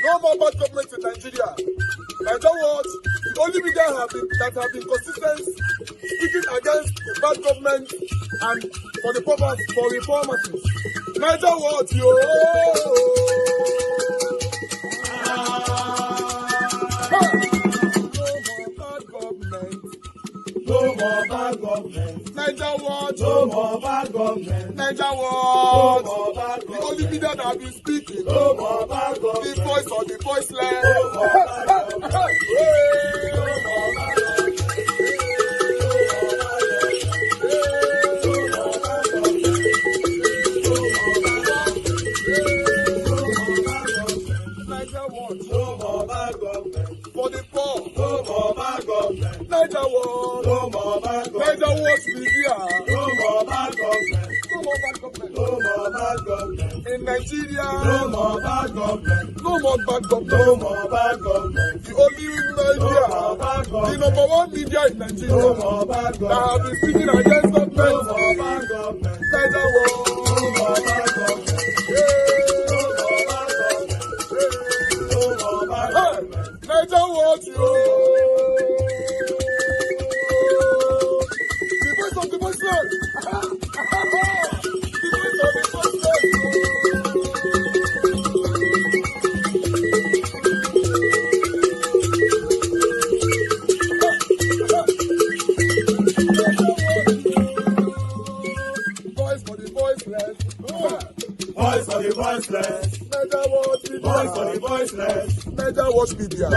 No more bad government in Nigeria. Nigeria what? The only media that have been consistent speaking against the bad government and for the purpose for reformers. Nigeria what? Yo! No more bad government. Nigeria what? No more bad government. Nigeria what? No more bad government. The only media that have been speaking. No more bad government. The voice of the voiceless. No more bad government. No more bad government. No more bad government. For the poor. No more bad government. Nigeria what? No more bad government. Nigeria what media. No more bad government. No more bad government. No more bad government. In Nigeria. No more bad government. No more bad government. No more bad government. The only media. No more bad government. The number one media in Nigeria. No more bad government. That have been speaking against government. No more bad government. Nigeria what? No more bad government. Nigeria what you? The voice of the voiceless. The voice of the voiceless. Voice for the voiceless. Voice for the voiceless. Nigeria what? Voice for the voiceless. Nigeria watch media. The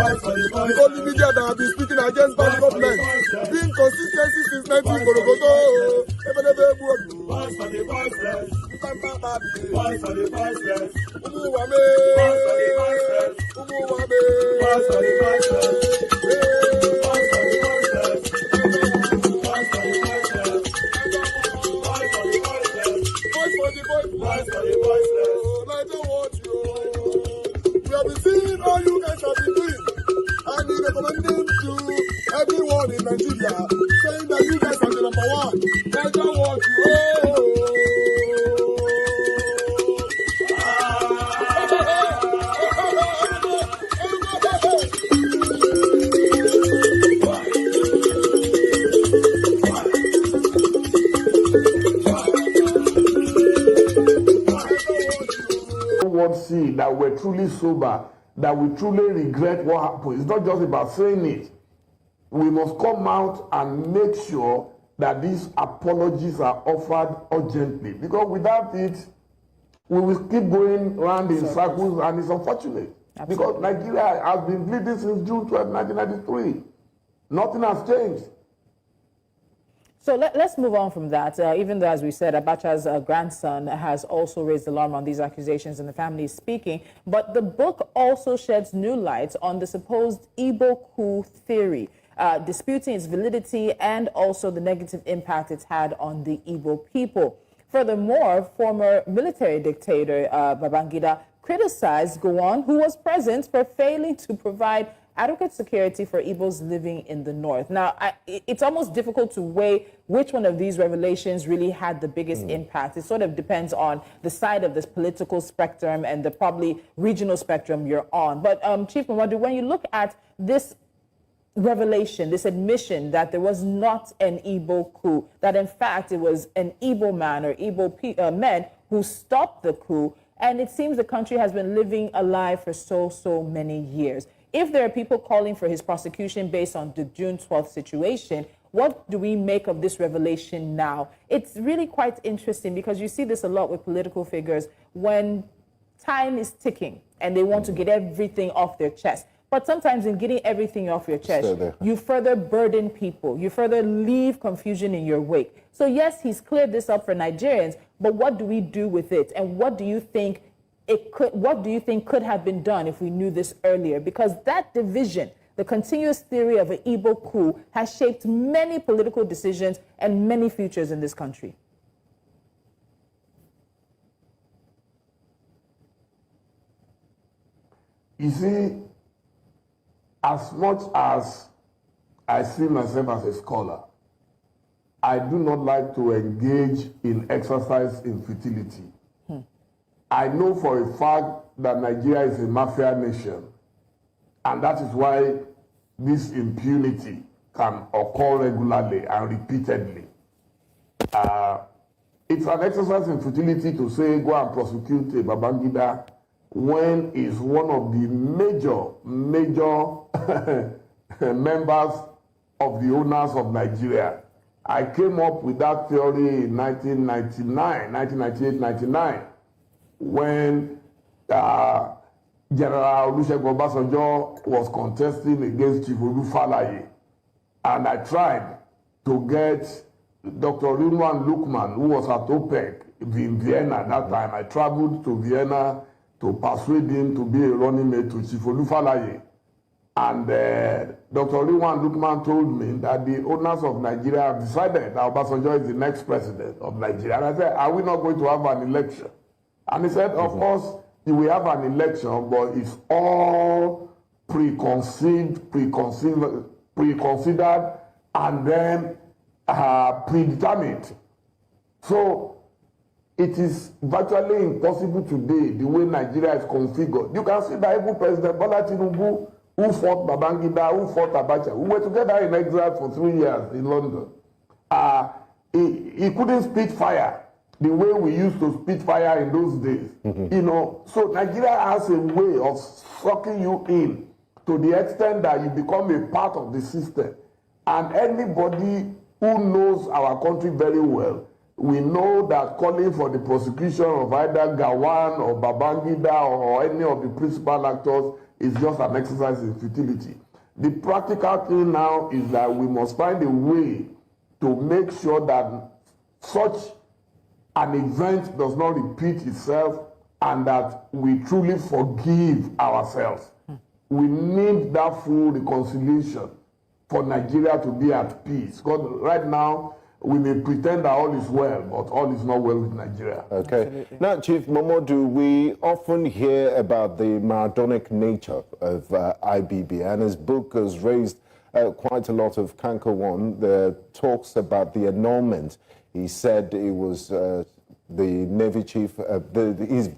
only media that have been speaking against bad government. Being consistency since 1944. Voice for the voiceless. Voice for the voiceless. Umuwame. Voice for the voiceless. Umuwame. Voice for the voiceless. Voice for the voiceless. Voice for the voiceless. Voice for the voiceless. Voice for the voiceless. Voice for the voiceless. Nigeria watch you. We have been seeing all you guys have been doing, and we recommending to everyone in Nigeria, saying that you guys are the number one. Nigeria watch you. See that we're truly sober, that we truly regret what happened. It's not just about saying it. We must come out and make sure that these apologies are offered urgently, because without it, we will keep going round in circles, and it's unfortunate. Absolutely. Because Nigeria has been bleeding since June 12, 1993. Nothing has changed. So let's move on from that. Even though, as we said, Abacha's grandson has also raised alarm on these accusations and the family is speaking. But the book also sheds new light on the supposed Igbo coup theory, disputing its validity and also the negative impact it's had on the Igbo people. Furthermore, former military dictator Babangida criticized Gowon, who was present, for failing to provide adequate security for Igbos living in the north. Now, it's almost difficult to weigh which one of these revelations really had the biggest impact. It sort of depends on the side of this political spectrum and the probably regional spectrum you're on. But Chief Mamadu, when you look at this revelation, this admission that there was not an Igbo coup, that in fact it was an Igbo man or Igbo men who stopped the coup, and it seems the country has been living a lie for so many years. If there are people calling for his prosecution based on the June 12th situation, what do we make of this revelation now? It's really quite interesting because you see this a lot with political figures when time is ticking and they want to get everything off their chest. But sometimes in getting everything off your chest, you further burden people. You further leave confusion in your wake. So yes, he's cleared this up for Nigerians, but what do we do with it? And what do you think could have been done if we knew this earlier? Because that division, the continuous theory of an Igbo coup, has shaped many political decisions and many futures in this country. You see, as much as I see myself as a scholar, I do not like to engage in exercise in futility. I know for a fact that Nigeria is a mafia nation, and that is why this impunity can occur regularly and repeatedly. It's an exercise in futility to say go and prosecute Babangida when he's one of the major members of the owners of Nigeria. I came up with that theory in 1998-99, when General Olusegun Obasanjo was contesting against Chief Olufalaye. And I tried to get Dr. Rinwan Lukman, who was at OPEC in Vienna at that time. I traveled to Vienna to persuade him to be a running mate to Chief Olufalaye. And Dr. Rinwan Lukman told me that the owners of Nigeria have decided that Obasanjo is the next president of Nigeria. And I said, are we not going to have an election? And he said, of course, we have an election, but it's all preconceived, preconsidered, and then predetermined. So it is virtually impossible today, the way Nigeria is configured. You can see that even President Bola Tinubu, who fought Babangida, who fought Abacha, who were together in exile for 3 years in London. He couldn't spit fire the way we used to spit fire in those days. You know, so Nigeria has a way of sucking you in to the extent that you become a part of the system. And anybody who knows our country very well, we know that calling for the prosecution of either Gawan or Babangida or any of the principal actors is just an exercise in futility. The practical thing now is that we must find a way to make sure that such an event does not repeat itself and that we truly forgive ourselves. We need that full reconciliation for Nigeria to be at peace. Because right now, we may pretend that all is well, but all is not well with Nigeria. Okay. Absolutely. Now, Chief Momodu, we often hear about the Maradonic nature of IBB, and his book has raised quite a lot of canker-worm. The talks about the annulment. He said it was the Navy chief, his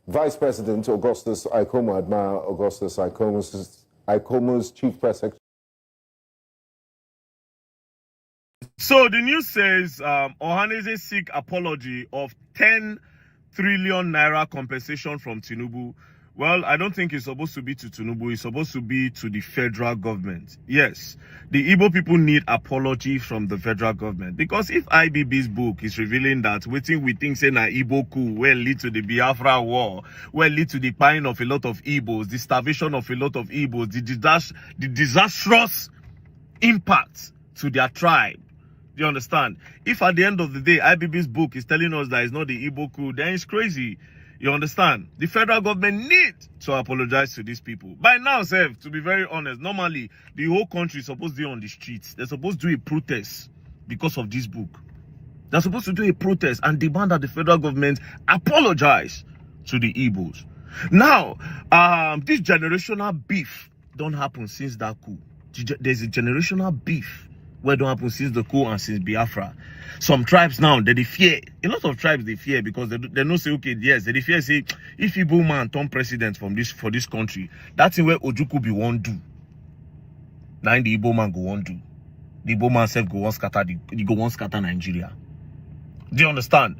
Vice President, Augustus Ikomo, Admiral Augustus Ikomo's chief press secretary. So the news says Ohanaeze seek apology of 10 trillion naira compensation from Tinubu. Well, I don't think it's supposed to be to Tinubu. It's supposed to be to the federal government. Yes, the Igbo people need apology from the federal government. Because if IBB's book is revealing that waiting we think say na Igbo coup will lead to the Biafra war, will lead to the dying of a lot of Igbos, the starvation of a lot of Igbos, the disastrous impact to their tribe. Do you understand? If at the end of the day, IBB's book is telling us that it's not the Igbo coup, then it's crazy. You understand? The federal government needs to apologize to these people. By now, Seth, to be very honest, normally, the whole country is supposed to be on the streets. They're supposed to do a protest because of this book. They're supposed to do a protest and demand that the federal government apologize to the Igbos. Now, this generational beef don't happen since that coup. There's a generational beef where don't happen since the coup and since Biafra. Some tribes now, they fear. A lot of tribes, they fear because they know say, okay, yes, they fear say, if Igbo man turn president for this country, that's where Ojukwu be won't do. Now the Igbo man go won't do. The Igbo man self go one scatter Nigeria. Do you understand?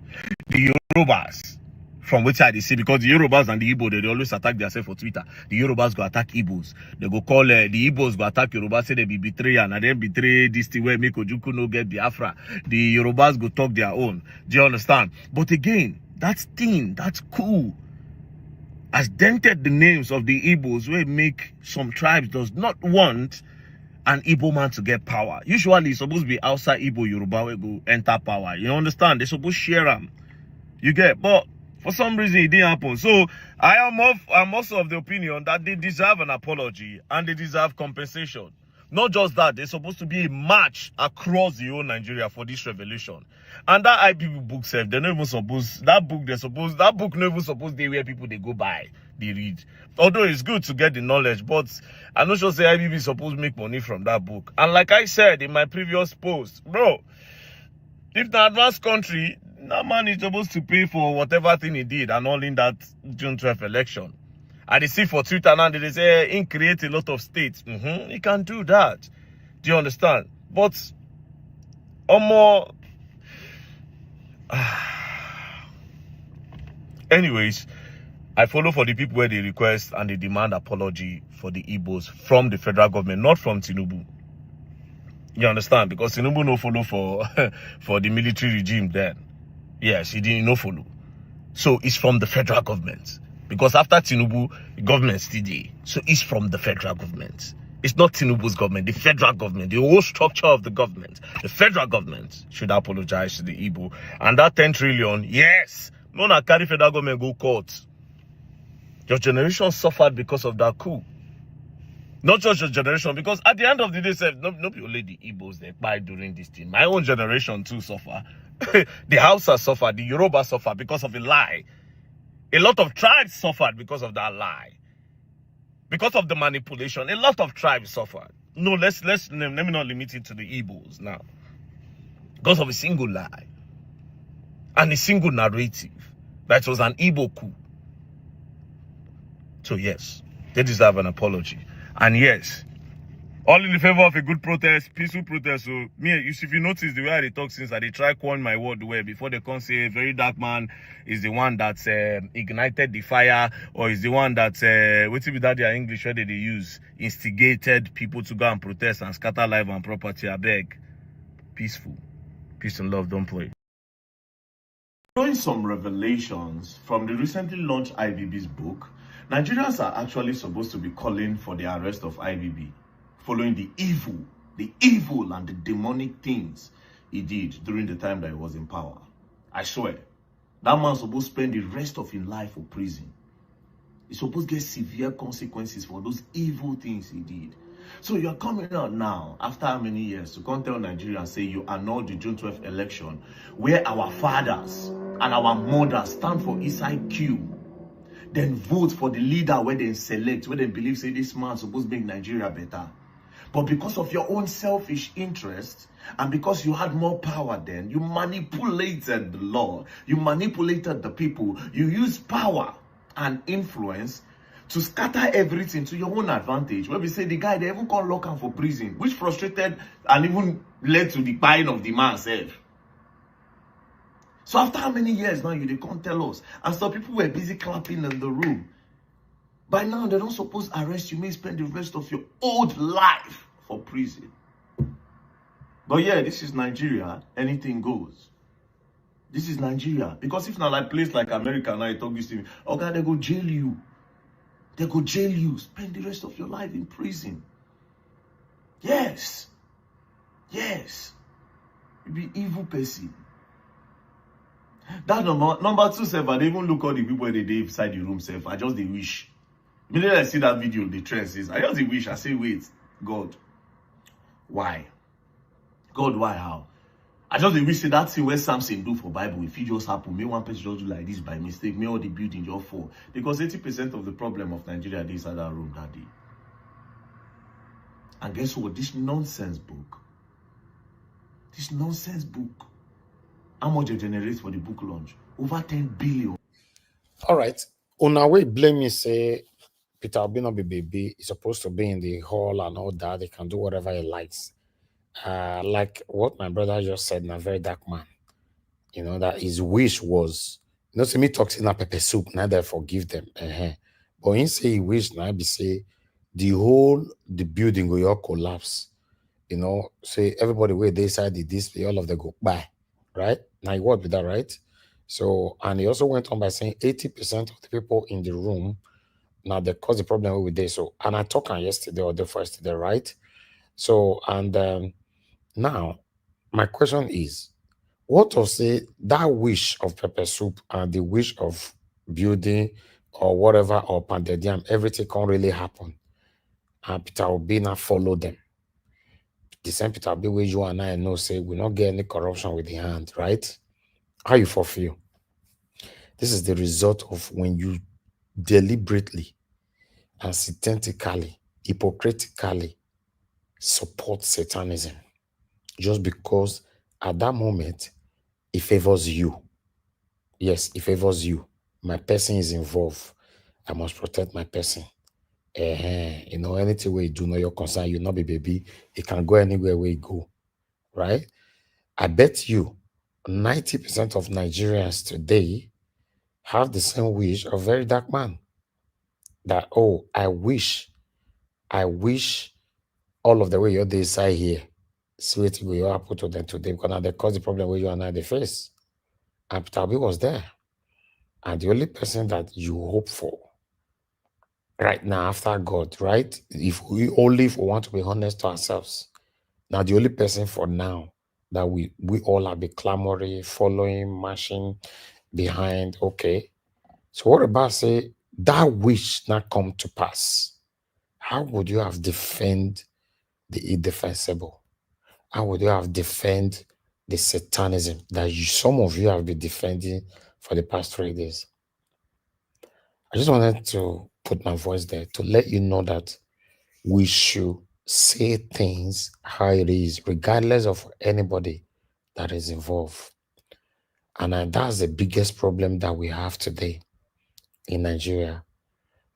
The Yorubas, from which side they see, because the Yorubas and the Igbo, they always attack themselves for Twitter. The Yorubas go attack Igbos. They go call the Igbos go attack Yorubas, say they be betrayer, and then betray this thing where make Ojukwu no get Biafra. The Yorubas go talk their own. Do you understand? But again, that thing, that coup, has dented the names of the Igbos where make some tribes does not want an Igbo man to get power. Usually it's supposed to be outside Igbo Yoruba where go enter power. You understand? They're supposed to share them. You get, but for some reason, it didn't happen. So, I'm also of the opinion that they deserve an apology and they deserve compensation. Not just that, there's supposed to be a march across the whole Nigeria for this revolution. And that IBB book self, they're not even supposed, that book not even supposed to be where people they go by, they read. Although it's good to get the knowledge, but I'm not sure say IBB is supposed to make money from that book. And like I said in my previous post, bro, if the advanced country, that man is supposed to pay for whatever thing he did and all in that June 12th election. And they see for Twitter now, they say, he create a lot of states. He can do that. Do you understand? But, more. Anyways, I follow for the people where they request and they demand apology for the Igbos from the federal government, not from Tinubu. You understand? Because Tinubu no follow for the military regime then. Yes, he didn't no follow. So it's from the federal government. Because after Tinubu, the government still there. So it's from the federal government. It's not Tinubu's government, the federal government, the whole structure of the government. The federal government should apologize to the Igbo. And that 10 trillion, yes, no na carry federal government go court. Your generation suffered because of that coup. Not just your generation, because at the end of the day, no be only the Igbos they buy during this thing. My own generation too suffer. The Hausa suffered, the Yoruba suffered because of a lie. A lot of tribes suffered because of that lie. Because of the manipulation, a lot of tribes suffered. No, let me not limit it to the Igbos now. Because of a single lie. And a single narrative. That was an Igbo coup. So yes, they deserve an apology. And yes, all in the favor of a good protest, peaceful protest. So me, if you notice the way I talk since I try coin my word way before they come say very dark man is the one that ignited the fire, or is the one that what be that their English where they use instigated people to go and protest and scatter life and property. I beg, peaceful, peace and love, don't play. Showing some revelations from the recently launched IBB's book, Nigerians are actually supposed to be calling for the arrest of IBB, following the evil and the demonic things he did during the time that he was in power. I swear, that man's supposed to spend the rest of his life for prison. He's supposed to get severe consequences for those evil things he did. So you're coming out now, after how many years, to come tell Nigeria and say you annulled the June 12th election, where our fathers and our mothers stand for inside queue, then vote for the leader where they select, where they believe, say, this man supposed to make Nigeria better. But because of your own selfish interest, and because you had more power then, you manipulated the law, you manipulated the people, you used power and influence to scatter everything to your own advantage. Where we say the guy, they even call lock him for prison, which frustrated and even led to the buying of the man self. So after how many years now they can't tell us? And some people were busy clapping in the room. By now, they don't suppose arrest you. You may spend the rest of your old life for prison. But yeah, this is Nigeria. Anything goes. This is Nigeria. Because if not like place like America, now you talk this to me, okay, they go jail you. They go jail you. Spend the rest of your life in prison. Yes. Yes. You be evil person. That number two, self, I even look all the people they did inside the room, self. I just they wish. Immediately I see that video, the trend says, I just they wish. I say, wait, God, why? God, why? How? I just they wish say that thing where Samson do for Bible, if it just happen, may one person just do like this by mistake, may all the building just fall. Because 80% of the problem of Nigeria is inside that room that day. And guess what? This nonsense book, how much it generates for the book launch? Over 10 billion. All right. On our way, blame me, say Peter Obi not be baby. He's supposed to be in the hall and all that. He can do whatever he likes. Like what my brother just said, a very dark man. You know, that his wish was, not to me talks in a pepper soup, neither forgive them. But he say he wish now be say the building will all collapse. You know, say everybody where they side the display, all of them go by. Right? Now he worked with that, right? So, and he also went on by saying 80% of the people in the room, now they cause the problem with this. So, and I talked on yesterday or the first day, right? So, and now my question is, what of say that wish of pepper soup and the wish of building or whatever or pounded yam, everything can really happen. And Peter Obi now follow them. The same Peter Obi where you and I know say we not get any corruption with the hand, right? How you feel? This is the result of when you deliberately and systematically, hypocritically support Satanism. Just because at that moment it favors you. Yes, it favors you. My person is involved. I must protect my person. You know, anything where you do know your concern, you not be baby. It can go anywhere where you go, right? I bet you 90% of Nigerians today have the same wish of very dark man. That, oh, I wish all of the way you're decide here. See what you happen to them today because now they cause the problem where you and I they face. And Peter Obi was there. And the only person that you hope for right now after God, right? If we want to be honest to ourselves, now the only person for now that we all have been clamoring, following, marching behind. Okay. So what about say that wish not come to pass? How would you have defend the indefensible? How would you have defend the satanism that some of you have been defending for the past 3 days? I just wanted to put my voice there to let you know that we should say things how it is, regardless of anybody that is involved. And that's the biggest problem that we have today in Nigeria.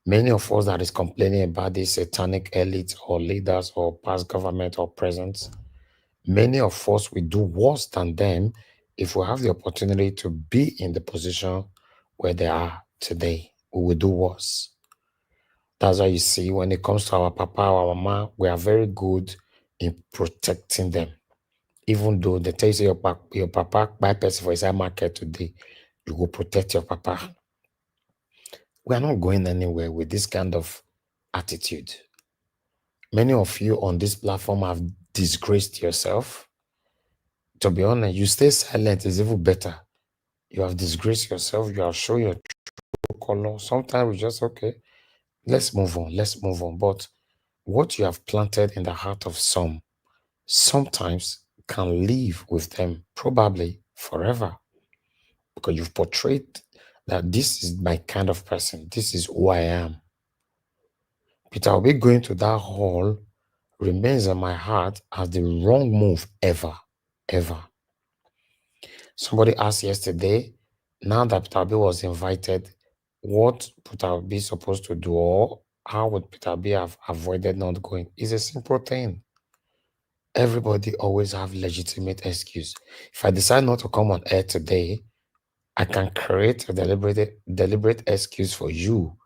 Many of us that is complaining about this satanic elite or leaders or past government or present, many of us will do worse than them if we have the opportunity to be in the position where they are today. We will do worse. That's why you see when it comes to our papa, our mama, we are very good in protecting them. Even though they tell you say your papa buy person for inside market today, you go protect your papa. We are not going anywhere with this kind of attitude. Many of you on this platform have disgraced yourself. To be honest, you stay silent is even better. You have disgraced yourself. You have shown your true color. Sometimes we just, okay, let's move on. But what you have planted in the heart of some sometimes can live with them probably forever because you've portrayed that this is my kind of person. This is who I am. Peter Obi going to that hall remains in my heart as the wrong move ever. Somebody asked yesterday, now that Peter Obi was invited, what Peter Obi supposed to do or how would Peter Obi have avoided not going? It's a simple thing. Everybody always have legitimate excuse. If I decide not to come on air today, I can create a deliberate excuse for you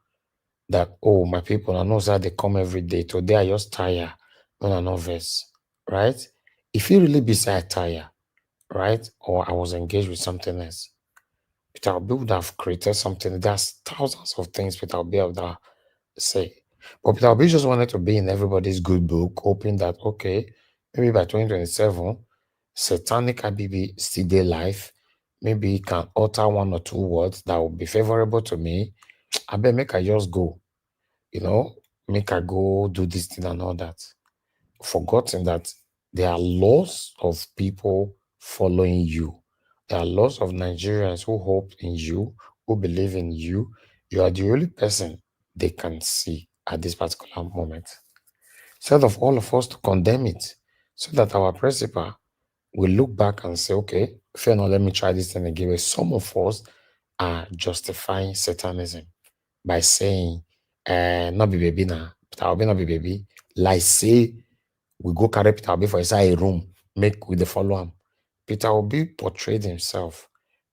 that, oh, my people, I know that they come every day. Today I just tire. No, nervous, right? If you really beside tire, right? Or I was engaged with something else, Peter Obi would have created something. There's thousands of things Peter Obi would have say. But Peter Obi just wanted to be in everybody's good book, hoping that, okay, maybe by 2027, satanic IBB still their life. Maybe he can utter 1 or 2 words that will be favorable to me. I bet make I just go, make I go do this thing and all that. Forgotten that there are lots of people following you. There are lots of Nigerians who hope in you, who believe in you. You are the only person they can see at this particular moment. Instead of all of us to condemn it, so that our principal will look back and say, okay, fair enough, let me try this thing again. Some of us are justifying satanism by saying, not be baby now, Peter Obi not be baby. Like say, we go carry Peter Obi for inside a room, make with the follow him. Peter Obi portrayed himself.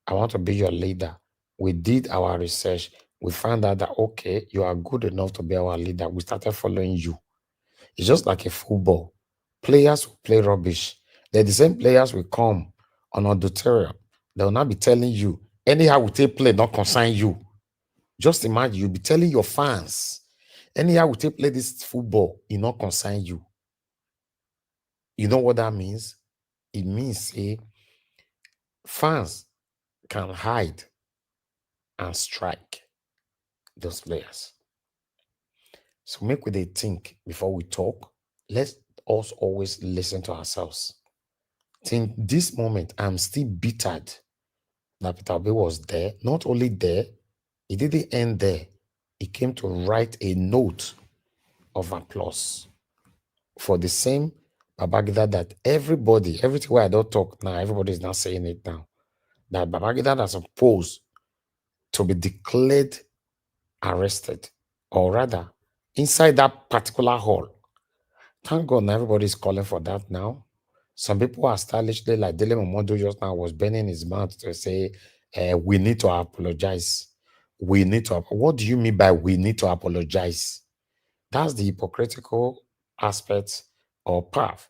I want to be your leader. We did our research. We found out that, okay, you are good enough to be our leader. We started following you. It's just like a football. Players will play rubbish. They're the same players will come on auditorium. They will not be telling you, anyhow we take play, not concern you. Just imagine you'll be telling your fans, anyhow we take play this football, it not concern you. You know what that means? It means fans can hide and strike those players. So make we they think before we talk. Let us always listen to ourselves. Till this moment, I'm still bittered that Peter Obi was there. Not only there, it didn't end there. He came to write a note of applause for the same Babangida that everything where I don't talk now, everybody is now saying it now. That Babangida that's supposed to be declared arrested, or rather, inside that particular hall. Thank God now everybody's calling for that now. Some people are stylishly, like Dele Momodu just now was bending his mouth to say, we need to apologize. We need to. What do you mean by we need to apologize? That's the hypocritical aspect or path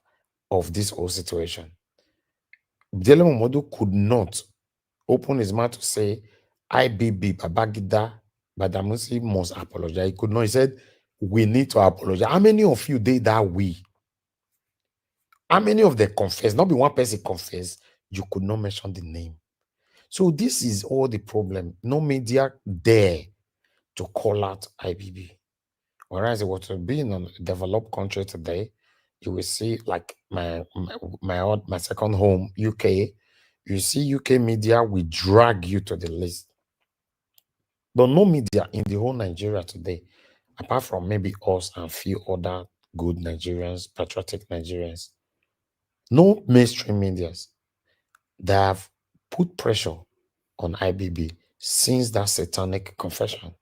of this whole situation. Dele Momodu could not open his mouth to say, IBB, Babangida, Badamusi must apologize. He could not. He said, we need to apologize. How many of you did that we? How many of them confess? Not be one person confess. You could not mention the name. So this is all the problem. No media dare to call out IBB. Whereas it was to be in a developed country today, you will see like my second home, UK. You see UK media will drag you to the list. But no media in the whole Nigeria today, apart from maybe us and few other good Nigerians, patriotic Nigerians, no mainstream medias that have put pressure on IBB since that satanic confession.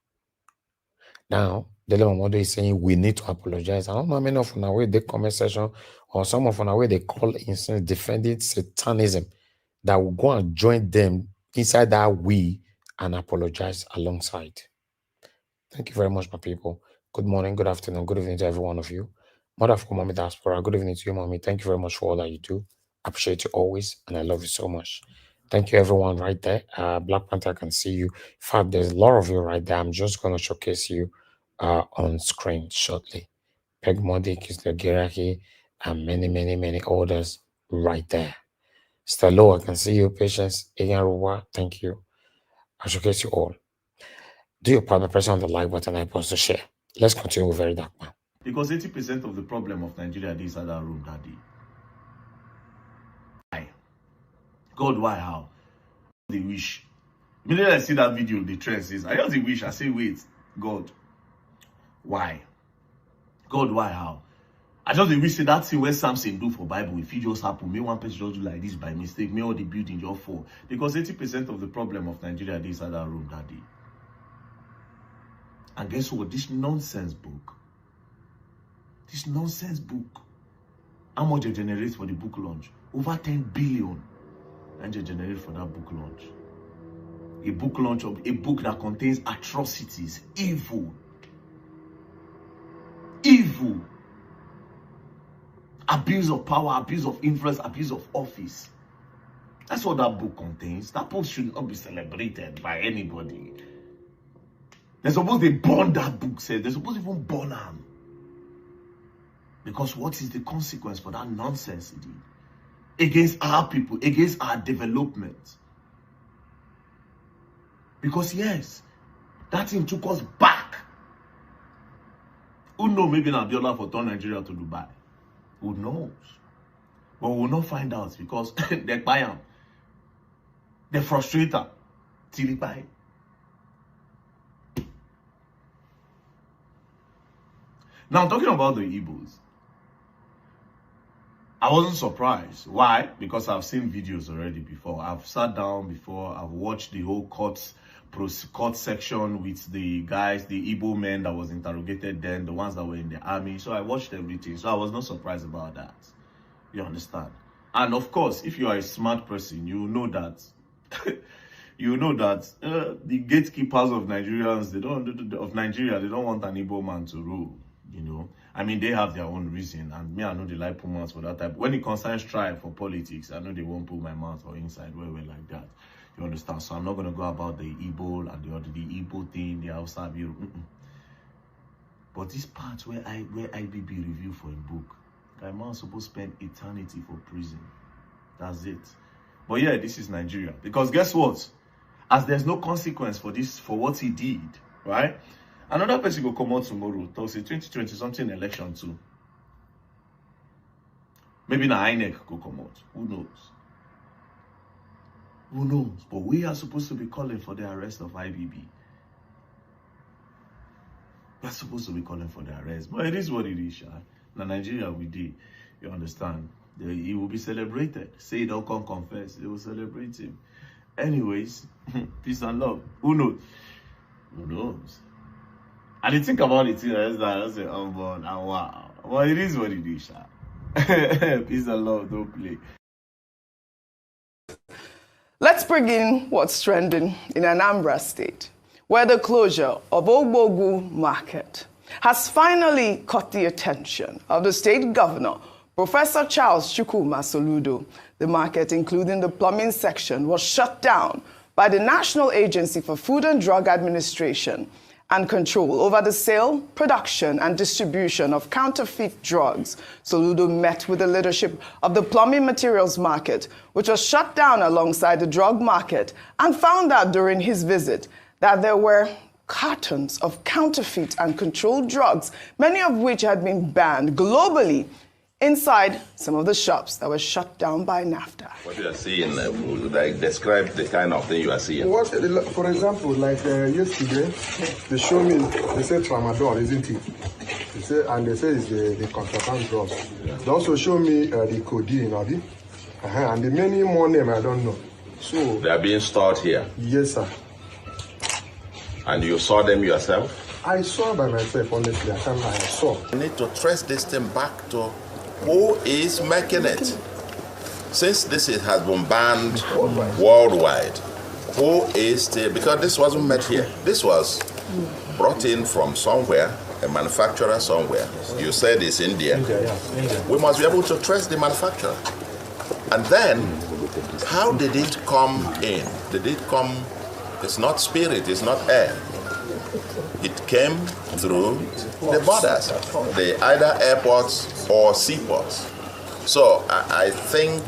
Now, Dele Momodu is saying we need to apologize. I don't know how many of our way they comment section or some of our way they call instance defending satanism that will go and join them inside that we and apologize alongside. Thank you very much, my people. Good morning, good afternoon, good evening to every one of you. Mother for Mommy Diaspora, good evening to you, Mommy. Thank you very much for all that you do. I appreciate you always, and I love you so much. Thank you, everyone, right there. Black Panther, I can see you. In fact, there's a lot of you right there. I'm just going to showcase you on screen shortly. Peg Modi, Kisler Geraki, and many, many, many others right there. Stalo, I can see you. Patience, Egan thank you. I'll showcase you all. Do your partner press on the like button and post to share. Let's continue with Very Dark Man. Because 80% of the problem of Nigeria is at that room that day. Why? God, why? How? They wish. Immediately I see that video, the trend says, I just wish. I say, wait, God, why? God, why? How? I just wish that thing where Samson do for Bible, if it just happen, may one person just do like this by mistake, may all the building just fall. Because 80% of the problem of Nigeria is at that room that day. And guess what? This nonsense book, how much they generate for the book launch? Over 10 billion. And they generate for that book launch. A book launch of a book that contains atrocities, evil, abuse of power, abuse of influence, abuse of office. That's what that book contains. That book should not be celebrated by anybody. They're supposed to burn that book, said. They're supposed to even burn them. Because what is the consequence for that nonsense it did? Against our people, against our development. Because yes, that thing took us back. Who knows, maybe Abiola for turn Nigeria to Dubai. Who knows? But we will not find out because they buy them. They frustrate them till they buy. Now, talking about the Igbos, I wasn't surprised. Why? Because I've seen videos already before. I've sat down before. I've watched the whole court section with the guys, the Igbo men that was interrogated then, the ones that were in the army. So I watched everything. So I was not surprised about that. You understand? And of course, if you are a smart person, you know that the gatekeepers of Nigerians, they don't want an Igbo man to rule. You know, I mean, they have their own reason, and me, I know they like put mouth for that type. When it concerns strife for politics, I know they won't put my mouth or inside where we're like that. You understand? So I'm not gonna go about the Igbo and the Igbo thing, the outside view. But this part where IBB review for a book, that man supposed to spend eternity for prison. That's it. But yeah, this is Nigeria. Because guess what? As there's no consequence for this, for what he did, right? Another person will come out tomorrow, Thursday, 2020 something election too. Maybe na INEC will come out. Who knows? Who knows? But we are supposed to be calling for the arrest of IBB. We're supposed to be calling for the arrest. But it is what it is, Sha. Now Nigeria we did. You understand? He will be celebrated. Say don't come confess. They will celebrate him. Anyways, peace and love. Who knows? Who knows? And you think about it, you know, that's say, oh, but wow. Well, it is what it is, sha. Peace and love, don't play. Let's bring in what's trending in Anambra State, where the closure of Ogbogu Market has finally caught the attention of the state governor, Professor Charles Chukwuma Soludo. The market, including the plumbing section, was shut down by the National Agency for Food and Drug Administration and Control over the sale, production, and distribution of counterfeit drugs. Soludo met with the leadership of the plumbing materials market, which was shut down alongside the drug market, and found out during his visit that there were cartons of counterfeit and controlled drugs, many of which had been banned globally, inside some of the shops that were shut down by NAFTA. What you are seeing, like, describe the kind of thing you are seeing. What, for example, like yesterday, they show me, they said tramadol, isn't it? They say, and they say it's the contraband drugs. Yeah. They also show me the codeine, and the many more name I don't know. So they are being stored here? Yes, sir. And you saw them yourself? I saw by myself, honestly. I can't lie, I saw. You need to trace this thing back to who is making it. Since this has been banned worldwide, who is the, because this wasn't made here. This was brought in from somewhere, a manufacturer somewhere. You said it's India. India. We must be able to trace the manufacturer. And then, how did it come in? Did it come, it's not spirit, it's not air. It came through the borders, either airports or seaports. So I think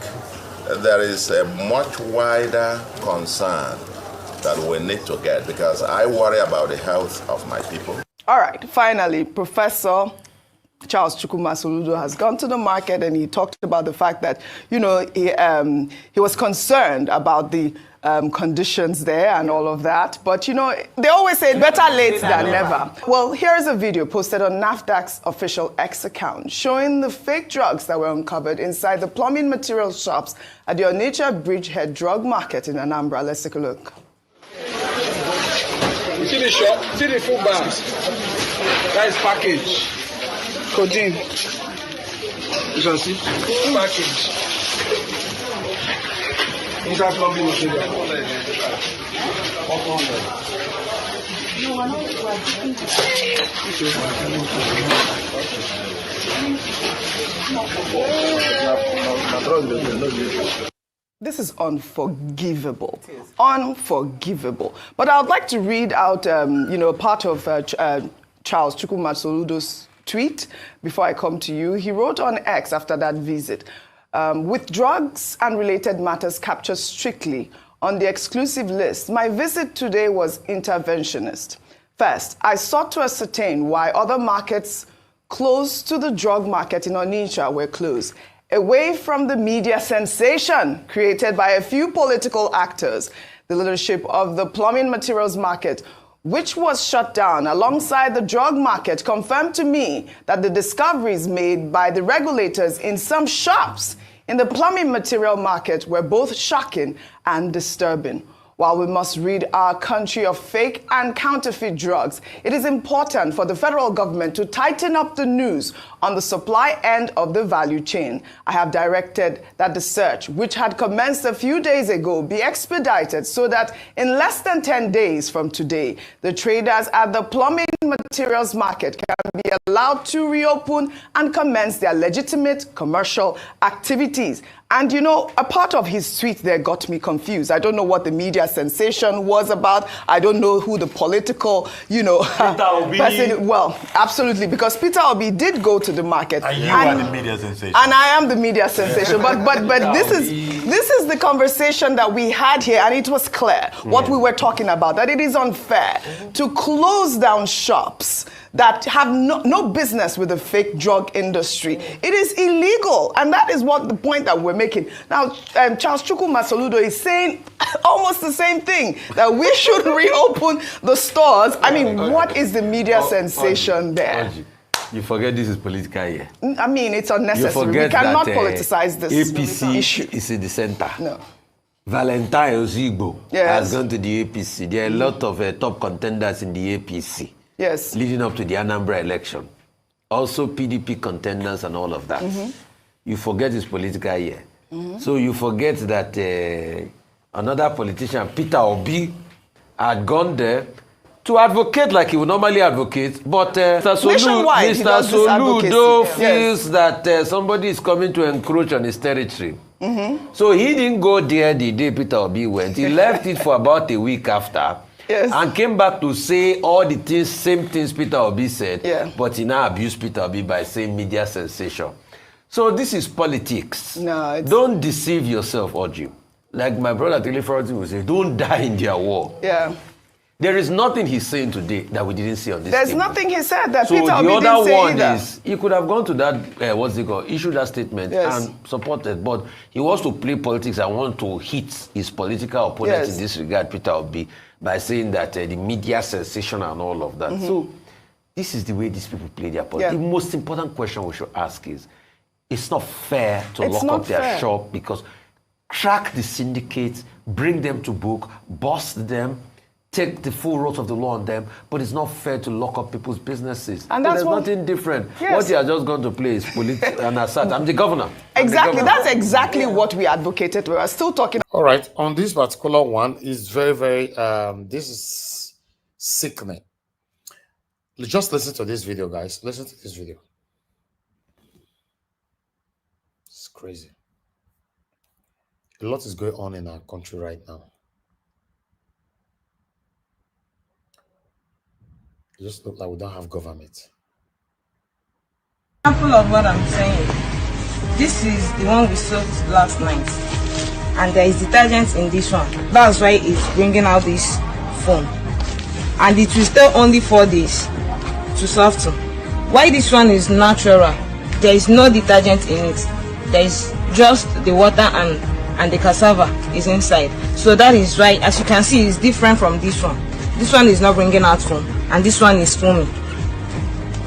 there is a much wider concern that we need to get, because I worry about the health of my people. All right, finally, Professor Charles Chukwuma Soludo has gone to the market, and he talked about the fact that, you know, he was concerned about the conditions there and all of that. But, you know, they always say better late than never. Well, here's a video posted on NAFDAC's official X account showing the fake drugs that were uncovered inside the plumbing materials shops at the Onitsha Bridgehead Drug Market in Anambra. Let's take a look. You see the shop? See the full bags? That is package. Codeine. You can see? Full package. Inside plumbing material. This is unforgivable. Unforgivable. But I would like to read out, you know, part of Charles Chukwuma Soludo's tweet before I come to you. He wrote on X after that visit, with drugs and related matters captured strictly on the exclusive list, my visit today was interventionist. First, I sought to ascertain why other markets close to the drug market in Onitsha were closed, away from the media sensation created by a few political actors. The leadership of the plumbing materials market, which was shut down alongside the drug market, confirmed to me that the discoveries made by the regulators in some shops in the plumbing material market were both shocking and disturbing. While we must rid our country of fake and counterfeit drugs, it is important for the federal government to tighten up the news on the supply end of the value chain. I have directed that the search, which had commenced a few days ago, be expedited so that in less than 10 days from today, the traders at the plumbing materials market can be allowed to reopen and commence their legitimate commercial activities. And, you know, a part of his tweet there got me confused. I don't know what the media sensation was about. I don't know who the political, you know, person. Well, absolutely, because Peter Obi did go to the market. And you are the media sensation. And I am the media sensation. But this is the conversation that we had here, and it was clear what we were talking about, that it is unfair to close down shops that have no business with the fake drug industry. It is illegal, and that is what the point that we're making. Now, Charles Chukwuma Soludo is saying almost the same thing, that we should reopen the stores. I mean, what is the media sensation there? You forget this is political here. I mean, it's unnecessary. We cannot politicize this APC issue. is in the center. No. Valentine Ozigbo Yes. has gone to the APC. There are a lot of top contenders in the APC. Yes. Leading up to the Anambra election. Also PDP contenders and all of that. You forget his political year. So you forget that another politician, Peter Obi, had gone there to advocate like he would normally advocate, but Mr. Soludo feels that somebody is coming to encroach on his territory. So he didn't go there the day Peter Obi went. He left it for about a week after. And came back to say all the things, same things Peter Obi said, but he now abused Peter Obi by saying media sensation. So this is politics. No, don't deceive yourself, Oji. Like my brother Telefroti will say, don't die in their war. Yeah. There is nothing he's saying today that we didn't see on this There's table. nothing he said that So Peter the Obi other didn't say one either. is, he could have gone to that, what's it called, issue that statement and supported, but he wants to play politics and want to hit his political opponent in this regard, Peter Obi, by saying that the media sensation and all of that. So this is the way these people play their politics. The most important question we should ask is, it's not fair to lock up their shop because track the syndicates, bring them to book, bust them, take the full road of the law on them, but it's not fair to lock up people's businesses. And that's nothing different. What you are just going to play is and aside. I'm the governor. Exactly. That's exactly what we advocated. We are still talking. All right. On this particular one, is very, very, this is sickening. Just listen to this video, guys. Listen to this video. It's crazy. A lot is going on in our country right now. It just looks like we don't have government. Example of what I'm saying. This is the one we sold last night, and there is detergent in this one. That's why it's bringing out this foam, and it will stay only 4 days to soften. Why this one is natural? There is no detergent in it. There is just the water and the cassava is inside. So that is why, as you can see, it's different from this one. This one is not bringing out foam, and this one is foaming.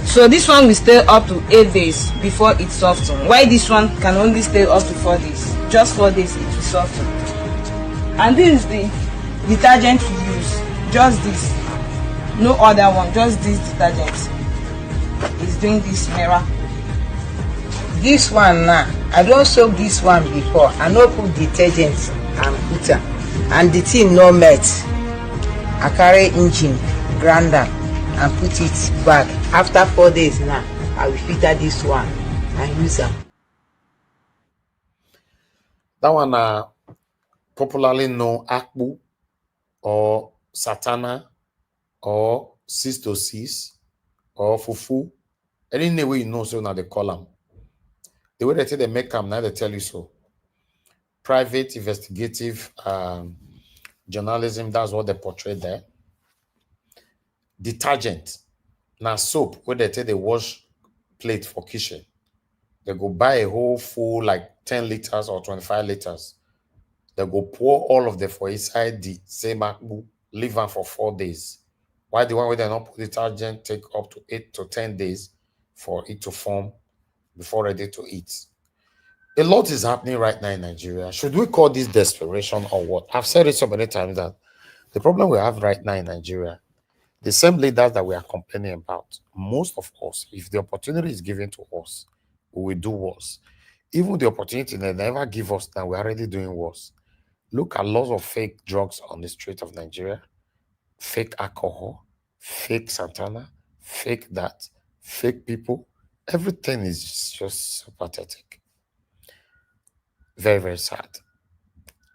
So this one will stay up to 8 days before it softens. Why this one can only stay up to 4 days? Just 4 days it will soften. And this is the detergent we use. Just this. No other one. Just this detergent is doing this miracle. This one now, I don't soak this one before. I no put detergent and put am, and the thing no met. I carry engine grinder and put it back. After 4 days now, I will filter this one and use them. That one popularly known Akpu or Satana or 6 to 6 or Fufu. Any way you know, so now they call them. The way they say they make them, now they tell you so. Private investigative journalism, that's what they portray there. Detergent. Now soap, where they take the wash plate for kitchen. They go buy a whole full like 10 liters or 25 liters. They go pour all of them for inside the same akbu, leave them for 4 days. Why the one where they not put detergent take up to 8 to 10 days for it to form before ready to eat. A lot is happening right now in Nigeria. Should we call this desperation or what? I've said it so many times that the problem we have right now in Nigeria, the same leaders that we are complaining about, most of us, if the opportunity is given to us, we will do worse. Even the opportunity they never give us now, we're already doing worse. Look at lots of fake drugs on the street of Nigeria, fake alcohol, fake Santana, fake that, fake people. Everything is just so pathetic. Very, very sad.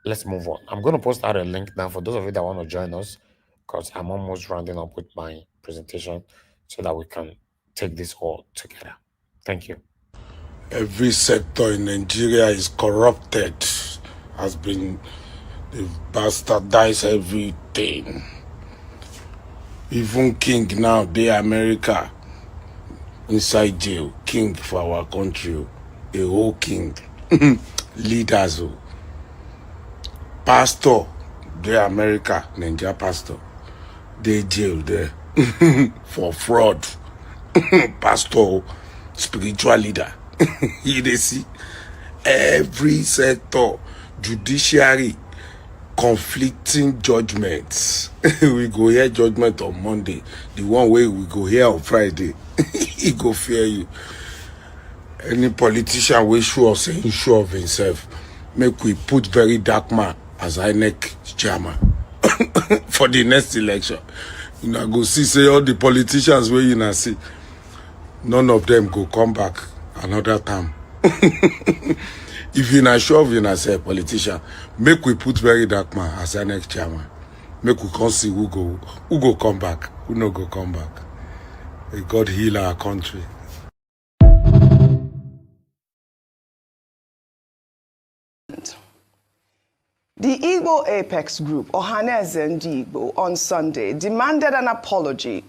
Let's move on. I'm going to post out a link now for those of you that want to join us, because I'm almost rounding up with my presentation so that we can take this all together. Thank you. Every sector in Nigeria is corrupted, has been, they've bastardized everything. Even king now, they America, inside jail, king for our country, a whole king, leaders, pastor, they America, Nigeria pastor, they jail there for fraud, pastor, spiritual leader. You they see every sector, judiciary, conflicting judgments. We go hear judgment on Monday. The one way we go hear on Friday. He go fear you. Any politician will sure say he sure of himself. Make we put very dark man as INEC chairman for the next election. You know, go see all the politicians where you know see. None of them go come back another time. If you're not sure of yourself, politician, make we put very dark man as our next chairman. Make we come see who go come back, who no go come back. May God heal our country. The Igbo Apex Group, Ohanaeze and Igbo, on Sunday demanded an apology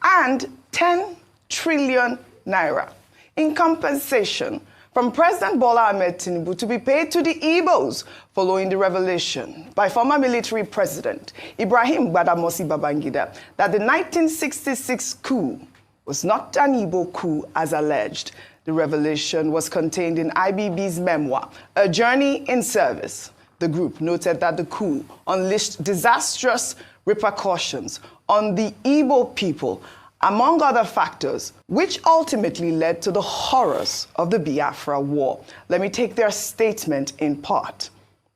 and 10 trillion naira in compensation from President Bola Ahmed Tinubu to be paid to the Igbos following the revelation by former military president Ibrahim Badamasi Babangida that the 1966 coup was not an Igbo coup as alleged. The revelation was contained in IBB's memoir, A Journey in Service. The group noted that the coup unleashed disastrous repercussions on the Igbo people, among other factors, which ultimately led to the horrors of the Biafra War. Let me take their statement in part.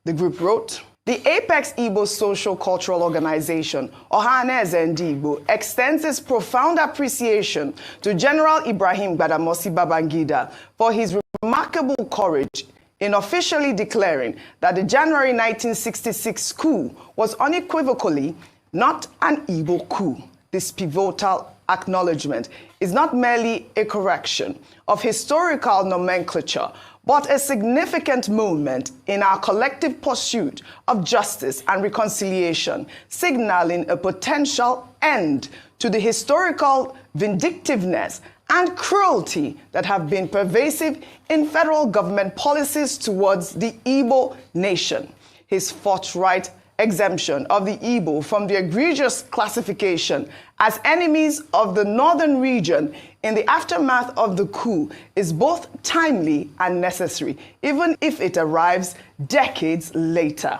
The group wrote, "The Apex Igbo Social Cultural Organization, Ohanaeze and Igbo, extends its profound appreciation to General Ibrahim Badamasi Babangida for his remarkable courage in officially declaring that the January 1966 coup was unequivocally not an Igbo coup. This pivotal acknowledgement is not merely a correction of historical nomenclature, but a significant moment in our collective pursuit of justice and reconciliation, signaling a potential end to the historical vindictiveness and cruelty that have been pervasive in federal government policies towards the Igbo nation. His forthright exemption of the Igbo from the egregious classification as enemies of the northern region in the aftermath of the coup is both timely and necessary, even if it arrives decades later.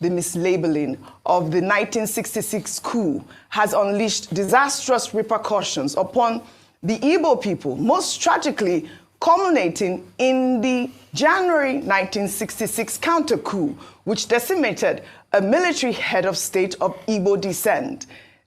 The mislabeling of the 1966 coup has unleashed disastrous repercussions upon the Igbo people, most tragically culminating in the January 1966 counter-coup, which decimated a military head of state of Igbo descent.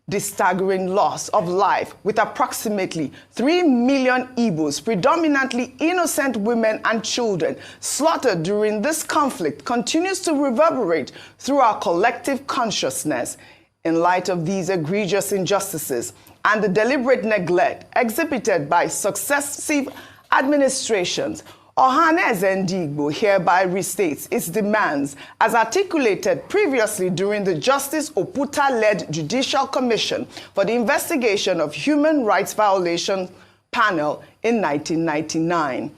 The staggering loss of life, with approximately 3 million Igbos, predominantly innocent women and children, slaughtered during this conflict, continues to reverberate through our collective consciousness. In light of these egregious injustices and the deliberate neglect exhibited by successive administrations, Ohanaeze and Igbo hereby restates its demands as articulated previously during the Justice Oputa-led Judicial Commission for the Investigation of Human Rights Violation panel in 1999.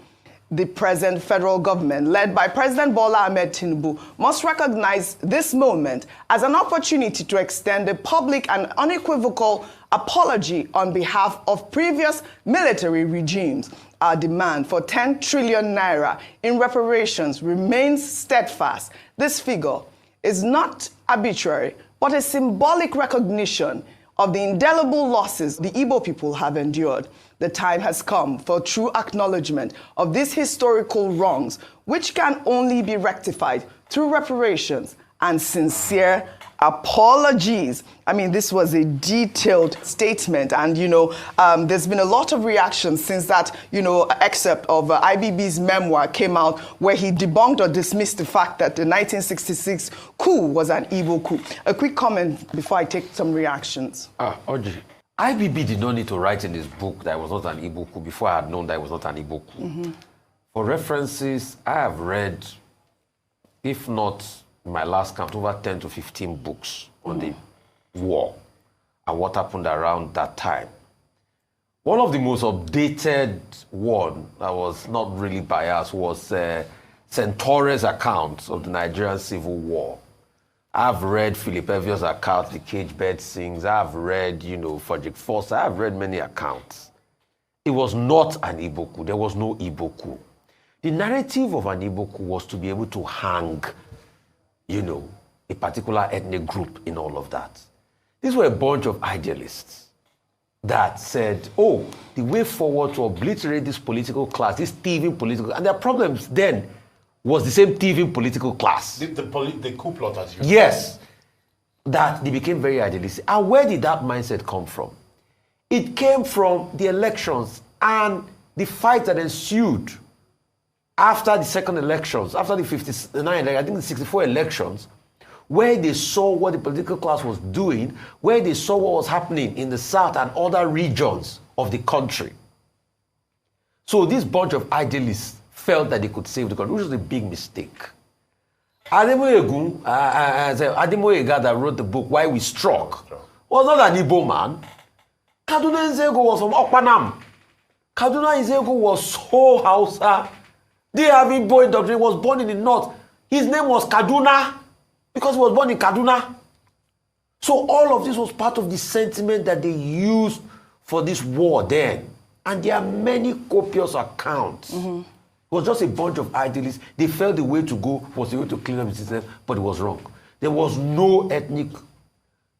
The present federal government, led by President Bola Ahmed Tinubu, must recognize this moment as an opportunity to extend a public and unequivocal apology on behalf of previous military regimes. Our demand for 10 trillion naira in reparations remains steadfast. This figure is not arbitrary, but a symbolic recognition of the indelible losses the Igbo people have endured. The time has come for true acknowledgement of these historical wrongs, which can only be rectified through reparations and sincere apologies. I mean, this was a detailed statement, and there's been a lot of reactions since that excerpt of IBB's memoir came out, where he debunked or dismissed the fact that the 1966 coup was an Igbo coup. A quick comment before I take some reactions. Audrey, IBB did not need to write in his book that it was not an Igbo coup before I had known that it was not an Igbo coup. Mm-hmm. For references, I have read, if not in my last count, over 10 to 15 books on the war and what happened around that time. One of the most updated one that was not really biased was Centaure's account of the Nigerian Civil War. I've read Philip Evio's account, The Cage Bird Sings. I've read, Frederick Foster. I've read many accounts. It was not an Igbo coup. There was no Igbo coup. The narrative of an Igbo coup was to be able to hang, a particular ethnic group in all of that. These were a bunch of idealists that said, oh, the way forward to obliterate this political class, this thieving political, and their problems then was the same thieving political class. The coup plotters. Yes. That they became very idealistic. And where did that mindset come from? It came from the elections and the fight that ensued after the second elections, after the 59, I think the 64 elections, where they saw what the political class was doing, where they saw what was happening in the south and other regions of the country. So this bunch of idealists felt that they could save the country, which was a big mistake. Ademoye that wrote the book Why We Struck was not an Igbo man. Kaduna Nzego was from Okpanam. Kaduna Nzego was so Hausa. They have Igbo indoctrination. He was born in the north. His name was Kaduna because he was born in Kaduna. So all of this was part of the sentiment that they used for this war then. And there are many copious accounts. It was just a bunch of idealists. They felt the way to go was the way to clean up the system, but it was wrong. There was no ethnic.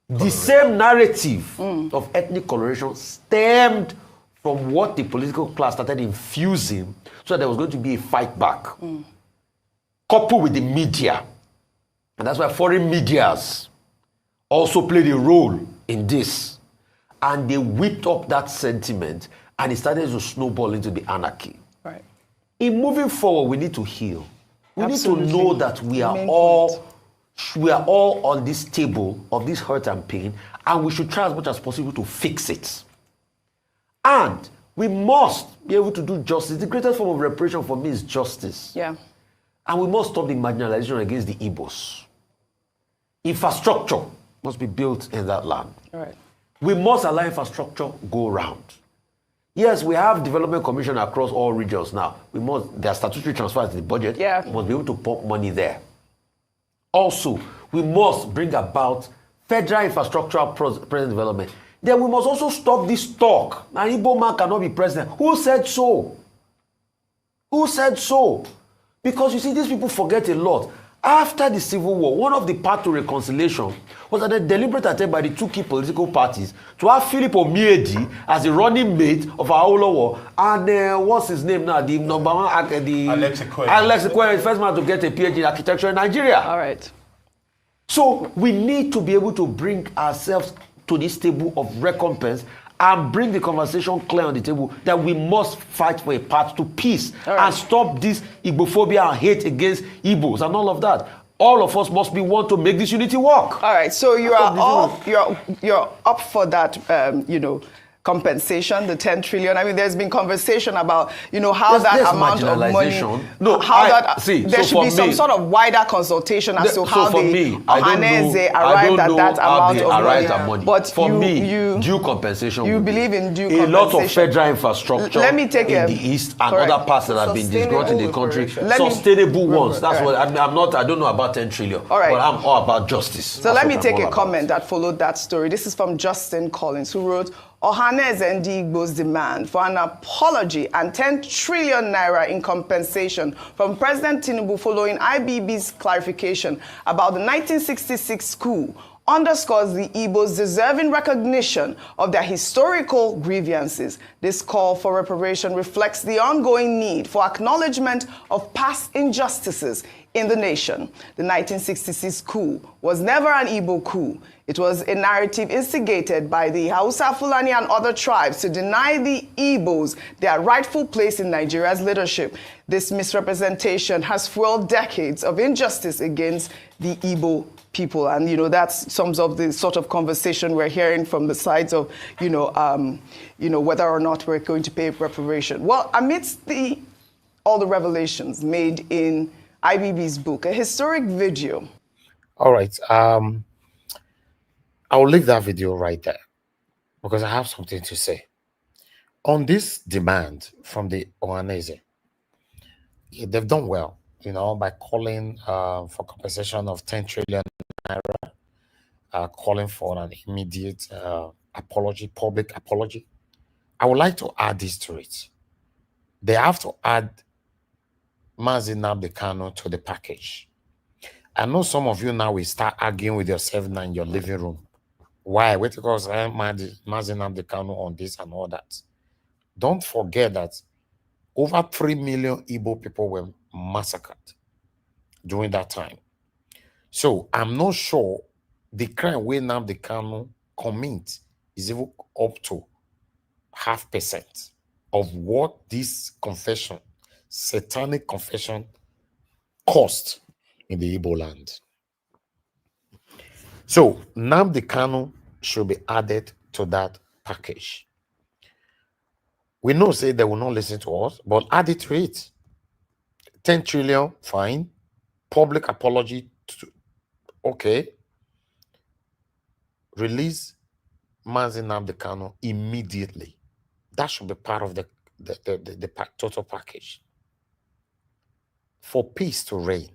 The same narrative of ethnic coloration stemmed from what the political class started infusing, so that there was going to be a fight back, coupled with the media. And that's why foreign medias also played a role in this. And they whipped up that sentiment, and it started to snowball into the anarchy. Right. In moving forward, we need to heal. We need to know that we are all on this table of this hurt and pain, and we should try as much as possible to fix it. And we must be able to do justice. The greatest form of reparation for me is justice. Yeah. And we must stop the marginalization against the Igbos. Infrastructure must be built in that land. All right. We must allow infrastructure go around. Yes, we have development commission across all regions now. There are statutory transfers to the budget. Yeah. We must be able to pump money there. Also, we must bring about federal infrastructural present development. Then we must also stop this talk. An Igbo man cannot be president. Who said so? Who said so? Because you see, these people forget a lot. After the Civil War, one of the paths to reconciliation was a deliberate attempt by the two key political parties to have Philip Omiedi as the running mate of Awolowo and what's his name now? The number one, Alex Ekwere, the first man to get a PhD in architecture in Nigeria. All right. So we need to be able to bring ourselves to this table of recompense and bring the conversation clear on the table that we must fight for a path to peace and stop this Igbophobia and hate against Igbos and all of that. All of us must be one to make this unity work. All right, so you're up for that, compensation, the 10 trillion. I mean, there's been conversation about, how that amount of money, there should be some sort of wider consultation as to how Ohanaeze arrived at that amount of money. But for me, due compensation. You believe in due compensation. A lot of federal infrastructure in the east and other parts that have been disgruntled in the country, sustainable ones. That's what I don't know about 10 trillion, but I'm all about justice. So let me take a comment that followed that story. This is from Justin Collins, who wrote, Ohanaeze and Igbo's demand for an apology and 10 trillion naira in compensation from President Tinubu following IBB's clarification about the 1966 coup underscores the Igbos' deserving recognition of their historical grievances. This call for reparation reflects the ongoing need for acknowledgement of past injustices in the nation. The 1966 coup was never an Igbo coup. It was a narrative instigated by the Hausa, Fulani, and other tribes to deny the Igbos their rightful place in Nigeria's leadership. This misrepresentation has fueled decades of injustice against the Igbo people. And, that sums up the sort of conversation we're hearing from the sides of, whether or not we're going to pay reparation. Well, amidst all the revelations made in IBB's book, a historic video. All right. I will leave that video right there because I have something to say. On this demand from the Ohanaeze, they've done well, by calling for compensation of 10 trillion naira, calling for an immediate apology, public apology. I would like to add this to it. They have to add Mazi Nnamdi Kanu to the package. I know some of you now will start arguing with yourself now in your living room. Why? Wait, because I'm Nnamdi Kanu on this and all that. Don't forget that over 3 million Igbo people were massacred during that time. So I'm not sure the crime where Nnamdi Kanu commit is even up to 0.5% of what this confession, satanic confession, cost in the Igbo land. So Nnamdi Kanu should be added to that package. We know say they will not listen to us, but add it to it. 10 trillion, fine. Public apology, okay. Release Mazi Nnamdi Kanu immediately. That should be part of the total package. For peace to reign,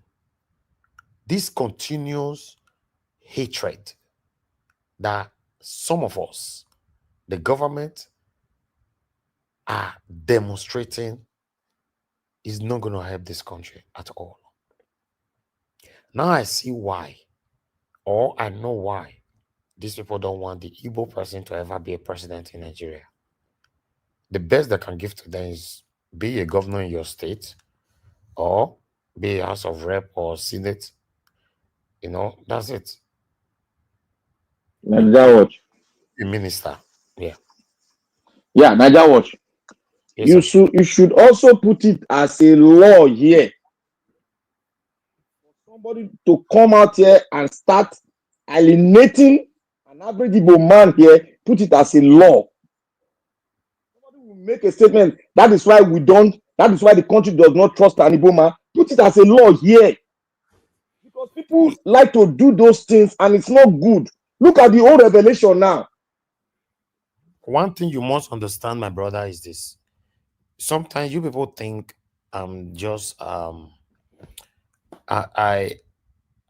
this continuous hatred that some of us, the government, are demonstrating is not going to help this country at all. Now I see why, or I know why, these people don't want the Igbo person to ever be a president in Nigeria. The best they can give to them is be a governor in your state, or be a House of Rep or Senate. You know, that's it. Naija Watch. A minister. Yeah. Yeah, Naija Watch. Yes, You should also put it as a law here. For somebody to come out here and start alienating an average Igbo man here, put it as a law. Somebody will make a statement. That is why the country does not trust an Igbo man. Put it as a law here. Because people like to do those things and it's not good. Look at the whole revelation now. One thing you must understand, my brother, is this. Sometimes you people think I'm just I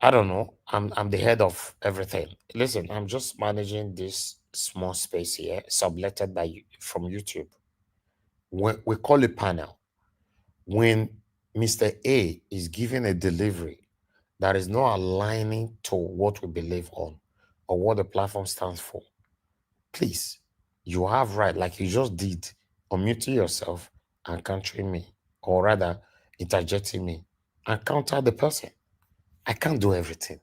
don't know. I'm the head of everything. Listen, I'm just managing this small space here, subletted from YouTube. We call it panel. When Mr. A is giving a delivery that is not aligning to what we believe on or what the platform stands for, please, you have right, like you just did, unmuting yourself and countering me, or rather interjecting me and counter the person. I can't do everything.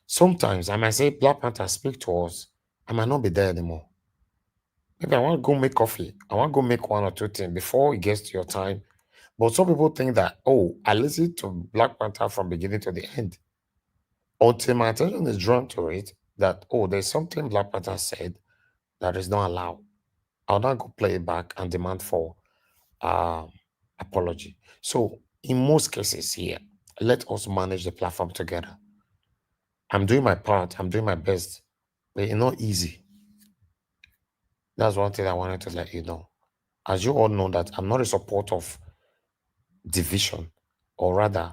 Sometimes I might say, Black Panther, speak to us. I might not be there anymore. Maybe I want to go make coffee. I want to go make one or two things before it gets to your time. But some people think that, oh, I listened to Black Panther from beginning to the end. Until my attention is drawn to it, that, oh, there's something Black Panther said that is not allowed. I'll not go play it back and demand for apology. So in most cases here, let us manage the platform together. I'm doing my part. I'm doing my best. But it's not easy. That's one thing I wanted to let you know. As you all know that I'm not a supporter of division, or rather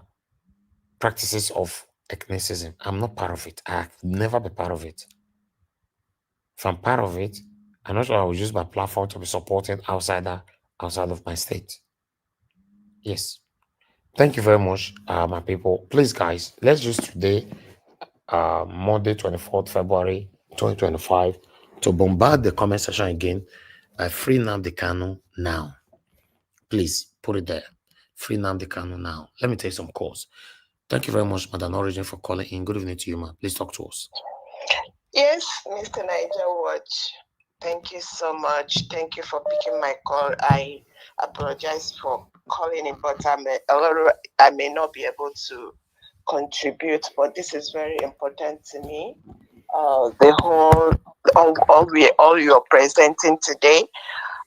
practices of ethnicism. I'm not part of it. I've never been part of it. If I'm part of it, I'm not sure I will use my platform to be supporting outside of my state. Yes. Thank you very much, my people. Please, guys, let's use today, Monday, 24th February 2025, to bombard the comment section again. Free Nnamdi Kanu now. Please put it there. Free Nnamdi Kanu now. Let me take some calls. Thank you very much, Madam Origin, for calling in. Good evening to you, ma. Please talk to us. Yes, Mr. Niger Watch. Thank you so much. Thank you for picking my call. I apologize for calling in, but I may not be able to contribute, but this is very important to me. The whole, all you're presenting today.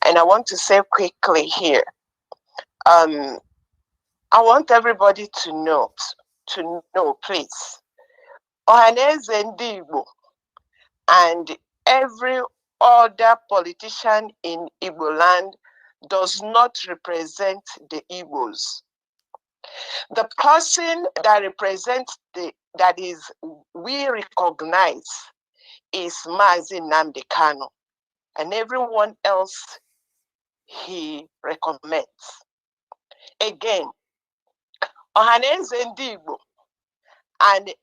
And I want to say quickly here, I want everybody to know, please, Ohanaeze ndị Igbo and every other politician in Igbo land does not represent the Igbos. The person that represents we recognize is Mazi Nnamdi Kanu, and everyone else he recommends. Again, Ohanaeze ndị Igbo and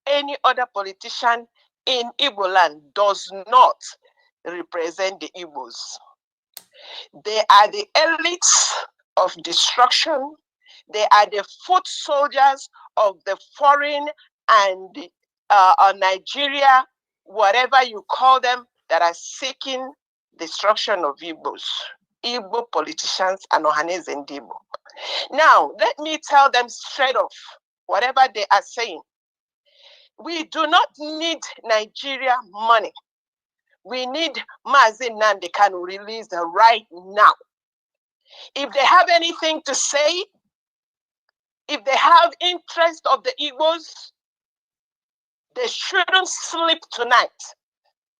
any other politician in Igbo land does not represent the Igbos. They are the elites of destruction. They are the foot soldiers of the foreign and Nigeria, whatever you call them, that are seeking destruction of Igbos, Igbo politicians and Ohanaeze and Igbo. Now, let me tell them straight off, whatever they are saying. We do not need Nigeria money. We need Mazi Nnamdi Kanu released right now. If they have anything to say, if they have interest of the Igbos, they shouldn't sleep tonight.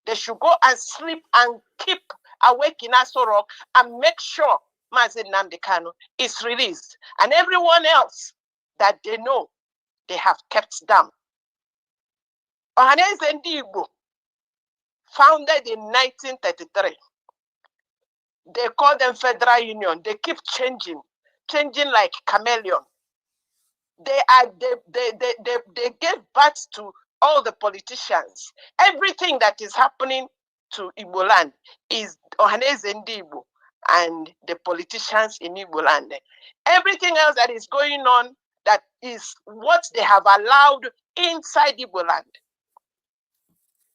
They should go and sleep and keep awake in Aso Rock and make sure Mazi Nnamdi Kanu is released. And everyone else that they know, they have kept down. Ohanaeze Ndigbo, founded in 1933. They call them Federal Union. They keep changing like chameleon. They gave birth to all the politicians. Everything that is happening to Igbo land is Ohanaeze Ndigbo and the politicians in Igbo land. Everything else that is going on, that is what they have allowed inside Igbo land.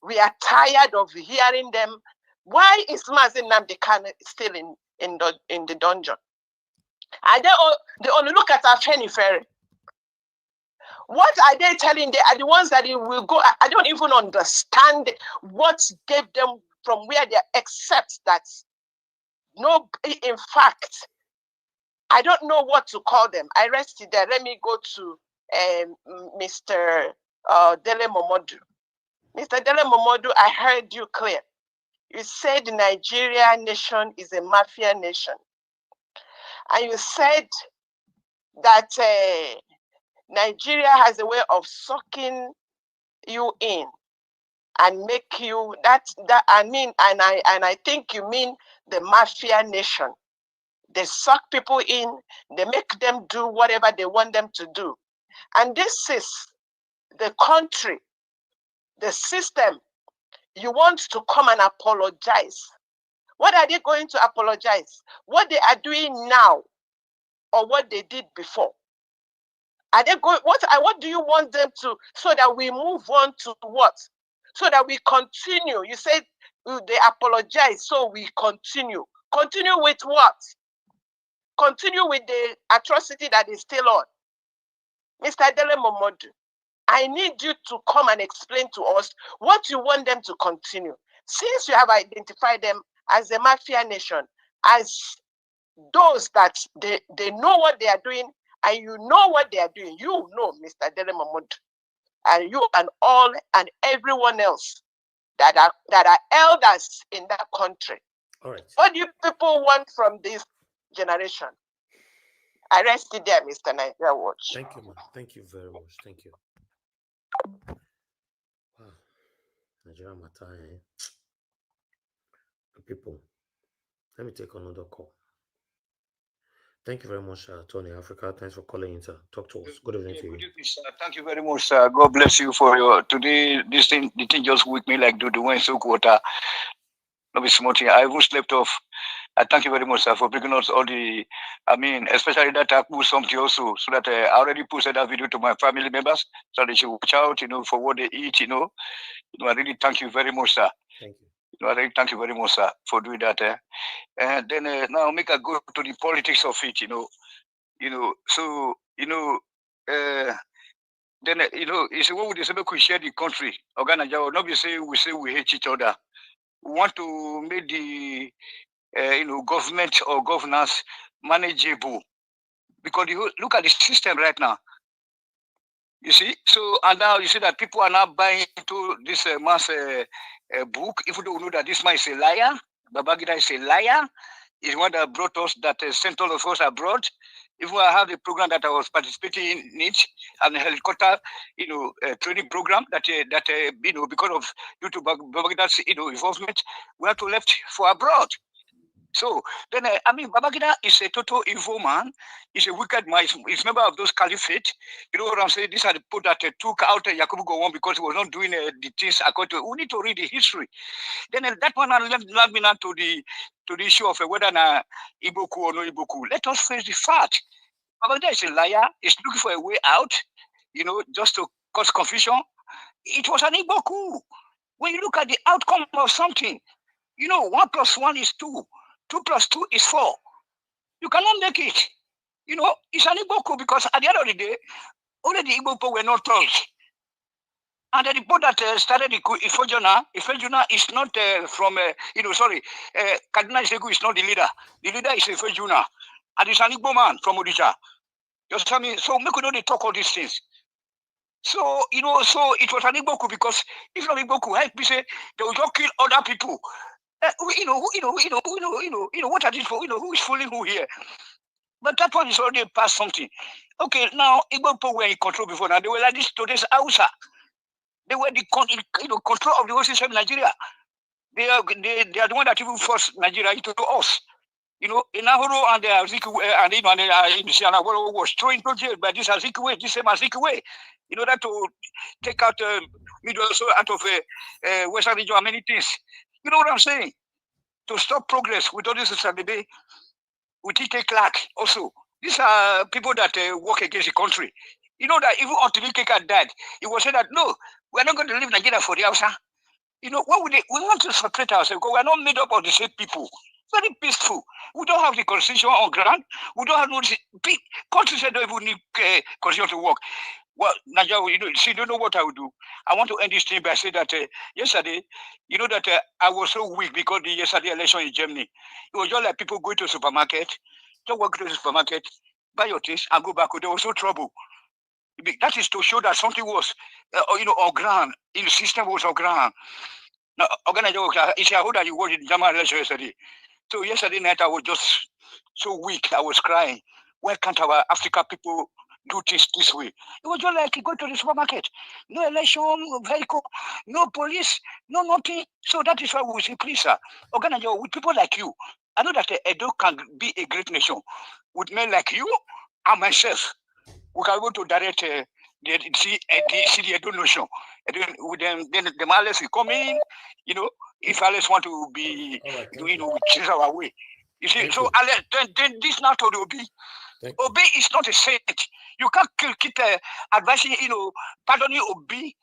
We are tired of hearing them. Why is Mazi Nnamdi Kanu still in the dungeon? And they only look at Afenifere. What are they telling? They are the ones that will go. I don't even understand what gave them from where they are, except that no, in fact, I don't know what to call them. I rested there. Let me go to Mr. Dele Momodu. Mr. Dele Momodu, I heard you clear. You said the Nigeria nation is a mafia nation. And you said that Nigeria has a way of sucking you in and make you I think you mean the mafia nation. They suck people in, they make them do whatever they want them to do. And this is the country, the system. You want to come and apologize. What are they going to apologize? What they are doing now or what they did before? Are they going, what do you want them to, so that we move on to what? So that we continue. You said they apologize, so we continue. Continue with what? Continue with the atrocity that is still on. Mr. Dele Momodu, I need you to come and explain to us what you want them to continue. Since you have identified them as a mafia nation, as those that they know what they are doing, and you know what they are doing, you know, Mr. Dele Momodu, and you and all and everyone else that are elders in that country. All right. What do you people want from this generation? I rest it there, Mr. Nigeria Watch. Thank you, man. Thank you very much. Thank you. Wow. Nigeria matter, eh? People, let me take another call. Thank you very much, Tony Africa. Thanks for calling in, sir. Talk to us. Good evening to you. Good evening, sir. Thank you very much, sir. God bless you for your today. The thing just wake me like do the wine soak water. Not be smarting. I even slept off. I thank you very much, sir, for bringing us all the, especially that I put something also, so that I already posted that video to my family members, so they should watch out, for what they eat, I really thank you very much, sir. Thank you. I really thank you very much, sir, for doing that. And then now make a go to the politics of it, So, then, it's what we say we share the country. Organize, not be say we hate each other. We want to make the government or governance manageable, because you look at the system right now. You see, so and now you see that people are now buying into this man's book, even though we know that this man is a liar. Babangida is a liar. He's one that brought us, that sent all of us abroad. Even I have the program that I was participating in it, and a helicopter, training program that because of due to Babangida's involvement, we have to left for abroad. So then, I mean, Babangida is a total evil man. He's a wicked man. He's a member of those caliphate. You know what I'm saying? These are the people that took out Yakubu Gowon because he was not doing the things according to. We need to read the history. Then that one led me now to the issue of whether Igbo coup or no Igbo coup. Let us face the fact. Babangida is a liar. He's looking for a way out. You know, just to cause confusion. It was an Igbo coup. When you look at the outcome of something, you know, 1 + 1 is 2. 2 + 2 is 4. You cannot make it. You know, it's an Igbo coup because at the end of the day, only the Igbo people were not touched. And the people that started the coup, Ifejuna is not from, Kaduna Isegu is not the leader. The leader is Ifejuna. And it's an Igbo man from Odisha. You understand me? So make we know they talk all these things. So, you know, so it was an Igbo coup because if not Igbo coup, help me say, they will just kill other people. What are these for? You know, who is fooling who here? But that one is already past something. Okay, now Igbo people were in control before. Now they were like this today's Hausa. They were the control of the whole system in Nigeria. They are the one that even forced Nigeria into us. You know, in Ahoro and Azikiwe and was thrown into jail by this Azikiwe, this same Azikiwe, in order to take out Middle out of Western region and many things. You know what I'm saying? To stop progress with all this Saturday, with T.K. Clark also. These are people that work against the country. You know that even until T.K. Clark died, it was said that, no, we're not going to leave Nigeria for the Hausa. You know, what would we want to separate ourselves because we're not made up of the same people. Very peaceful. We don't have the constitution on ground. We don't have no big countries that don't even need constitution to work. Well, Nigeria, you know, see, you don't know what I would do. I want to end this thing by saying that yesterday, you know that I was so weak because the yesterday election in Germany. It was just like people going to the supermarket, just walk to the supermarket, buy your things, and go back. There was no trouble. That is to show that something was, on ground. In the system was on ground. Now, it's I hope that you watched the German election yesterday. So yesterday night I was just so weak. I was crying. Why can't our African people do things this way? It was just like you go to the supermarket. No election, no vehicle, no police, no nothing. So that is why we say, please, sir, Ohanaeze, with people like you, I know that Edo can be a great nation. With men like you and myself, we can go to direct the Edo nation. And then with them, then the Malice will come in, you know, if Alice want to be, change our way. You see, so then this now to the Obi. Obi is not a saint. You can't keep advising, pardoning Obi.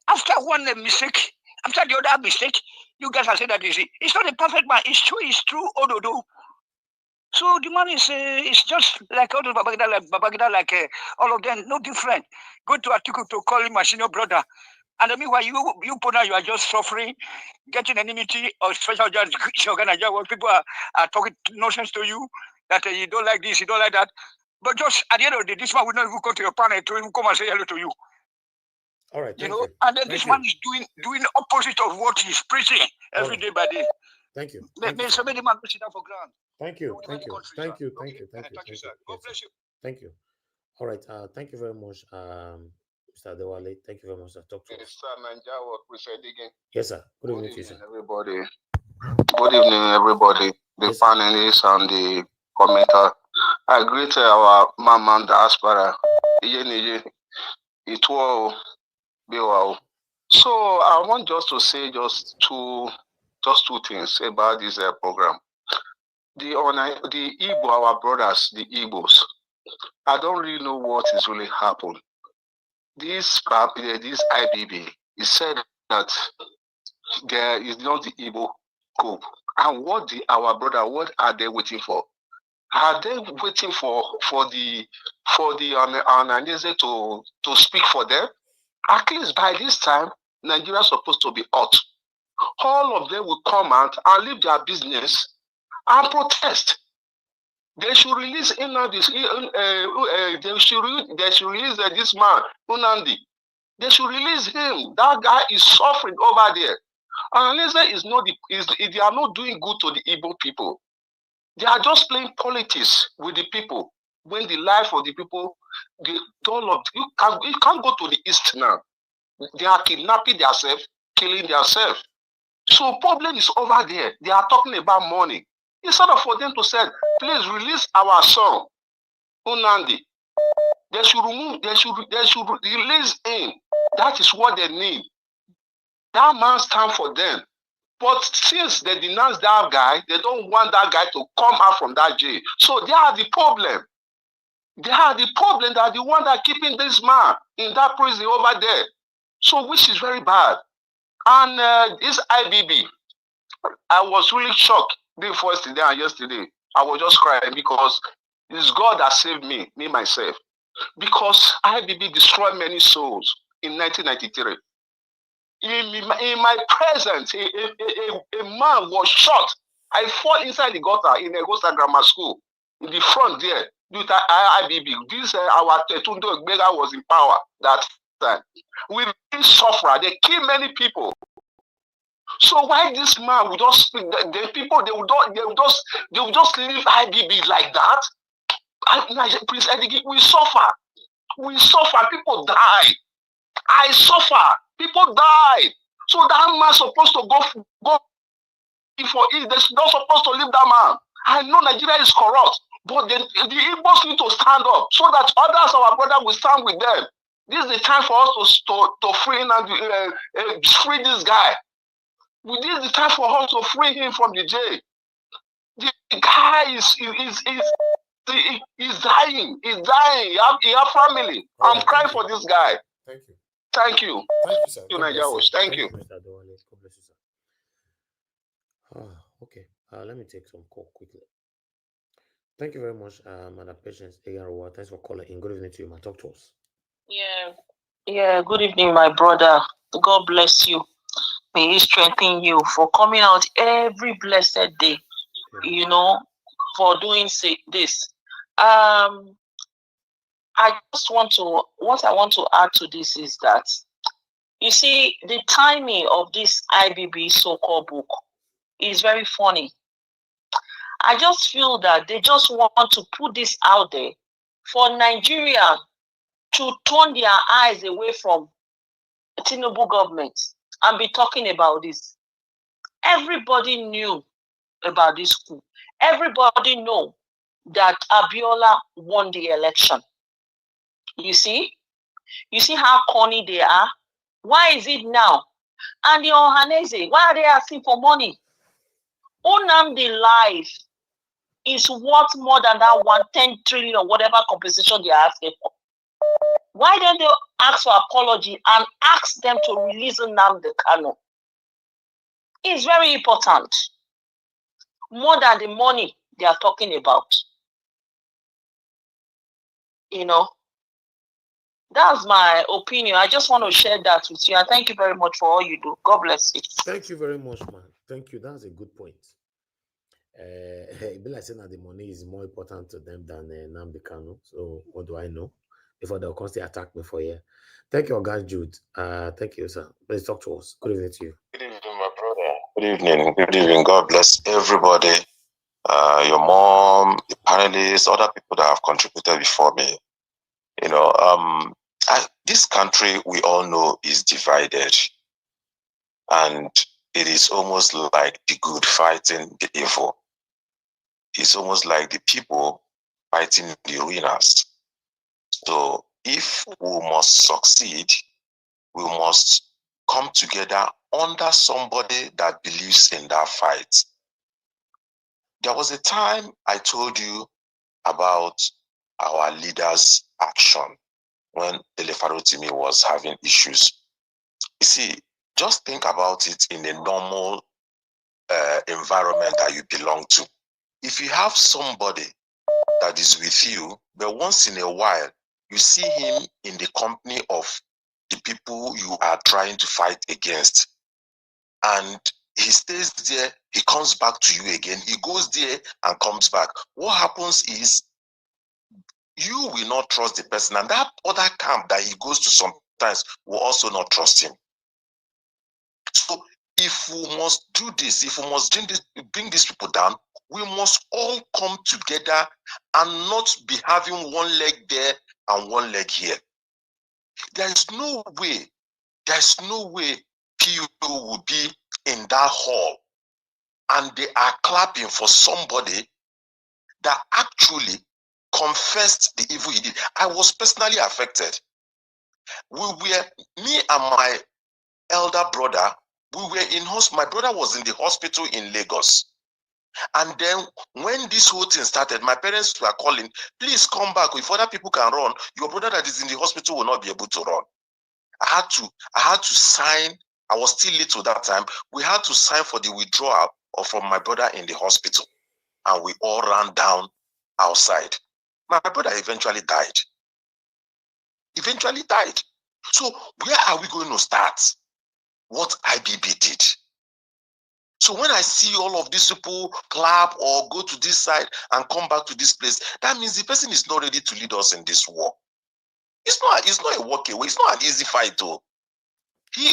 After one mistake, after the other mistake, you guys are saying that it's not a perfect man. It's true, Ododo. So the man is just like all the Babangida, like all of them, no different. Go to Atiku to call him my senior brother. And meanwhile, you are just suffering, getting enmity or special judge where people are talking nonsense to you, that you don't like this, you don't like that. But just at the end of the day, this man will not even go to your panel to even come and say hello to you. All right. And then this man is doing opposite of what he's preaching every day by day. Thank you. So many men sit down for ground. Thank you, sir. God bless you. Thank you. All right. Thank you very much, Mr. Adewale. Thank you very much. Talk to us. Yes, sir. Good evening to you, sir. Everybody. Good evening, everybody. The panelists and the commenter. I greet our mama diaspora. It will be well. So I want just to say just two things about this program. The Igbo, our brothers, the Igbos, I don't really know what is really happened. This IBB, it said that there is not the Igbo coup. And our brother, what are they waiting for? Are they waiting for the Ohanaeze to speak for them? At least by this time, Nigeria is supposed to be hot. All of them will come out and leave their business and protest. They should release this man, Unandi. They should release him. That guy is suffering over there. Ohanaeze they are not doing good to the Igbo people. They are just playing politics with the people. When the life of the people, you can't go to the east now. They are kidnapping themselves, killing themselves. So problem is over there. They are talking about money. Instead of for them to say, please release our son, Unandi. They should release him. That is what they need. That man stand for them. But since they denounce that guy, they don't want that guy to come out from that jail. So they are the problem. They are the problem that the one that keeping this man in that prison over there. So which is very bad. And this IBB, I was really shocked before yesterday and yesterday. I was just crying because it's God that saved me myself. Because IBB destroyed many souls in 1993. In my presence, a man was shot. I fought inside the gutter in Augusta Grammar School, in the front there, with IBB. This our Tetundo Gbega was in power that time. We really suffer. They kill many people. So why this man would just the people they would just leave IBB like that? Please, we suffer. We suffer. People die. I suffer. People died. So that man supposed to go for it. They're not supposed to leave that man. I know Nigeria is corrupt, but the Igbos need to stand up so that others, our brothers, will stand with them. This is the time for us to free and free this guy. This is the time for us to free him from the jail. The guy is dying. He's dying. He have family. I'm crying for this guy. Thank you. Thank you. Thank you, sir. Thank you. Mr. Adewale. God bless you, sir. Okay. Let me take some call quickly. Thank you very much, Madam Patience. Thanks for calling in. Good evening to you, ma. Talk to us. Yeah. Good evening, my brother. God bless you. May He strengthen you for coming out every blessed day. You know, for doing this. What I want to add to this is that, you see, the timing of this IBB so-called book is very funny. I just feel that they just want to put this out there for Nigeria to turn their eyes away from the Tinubu government and be talking about this. Everybody knew about this coup. Everybody know that Abiola won the election. You see how corny they are? Why is it now? And the Ohanaeze, why are they asking for money? Nnamdi life is worth more than that 110 trillion or whatever compensation they are asking for. Why don't they ask for apology and ask them to release Nnamdi Kanu? It's very important. More than the money they are talking about. You know, that's my opinion. I just want to share that with you. And thank you very much for all you do. God bless you. Thank you very much, man. Thank you. That's a good point. It be like saying that the money is more important to them than Nnamdi Kanu. So what do I know? Before they'll constantly attack me for here. Thank you, guys, Jude. Thank you, sir. Please talk to us. Good evening to you. Good evening, my brother. Good evening. Good evening. God bless everybody. Your mom, the panelists, other people that have contributed before me. You know, this country, we all know, is divided. And it is almost like the good fighting the evil. It's almost like the people fighting the ruiners. So if we must succeed, we must come together under somebody that believes in that fight. There was a time I told you about our leaders' action when Elefarotimi was having issues. You see, just think about it in a normal environment that you belong to. If you have somebody that is with you, but once in a while, you see him in the company of the people you are trying to fight against, and he stays there, he comes back to you again, he goes there and comes back. What happens is, you will not trust the person, and that other camp that he goes to sometimes will also not trust him. So if we must do this, if we must bring these people down, we must all come together and not be having one leg there and one leg here. There is no way PU will be in that hall and they are clapping for somebody that actually confessed the evil he did. I was personally affected. Me and my elder brother, we were in hospital. My brother was in the hospital in Lagos. And then when this whole thing started, my parents were calling, please come back. If other people can run, your brother that is in the hospital will not be able to run. I had to sign. I was still little that time. We had to sign for the withdrawal from my brother in the hospital. And we all ran down outside. My brother eventually died. So where are we going to start? What IBB did. So when I see all of these people clap or go to this side and come back to this place, that means the person is not ready to lead us in this war. It's not a walk away. It's not an easy fight, though. He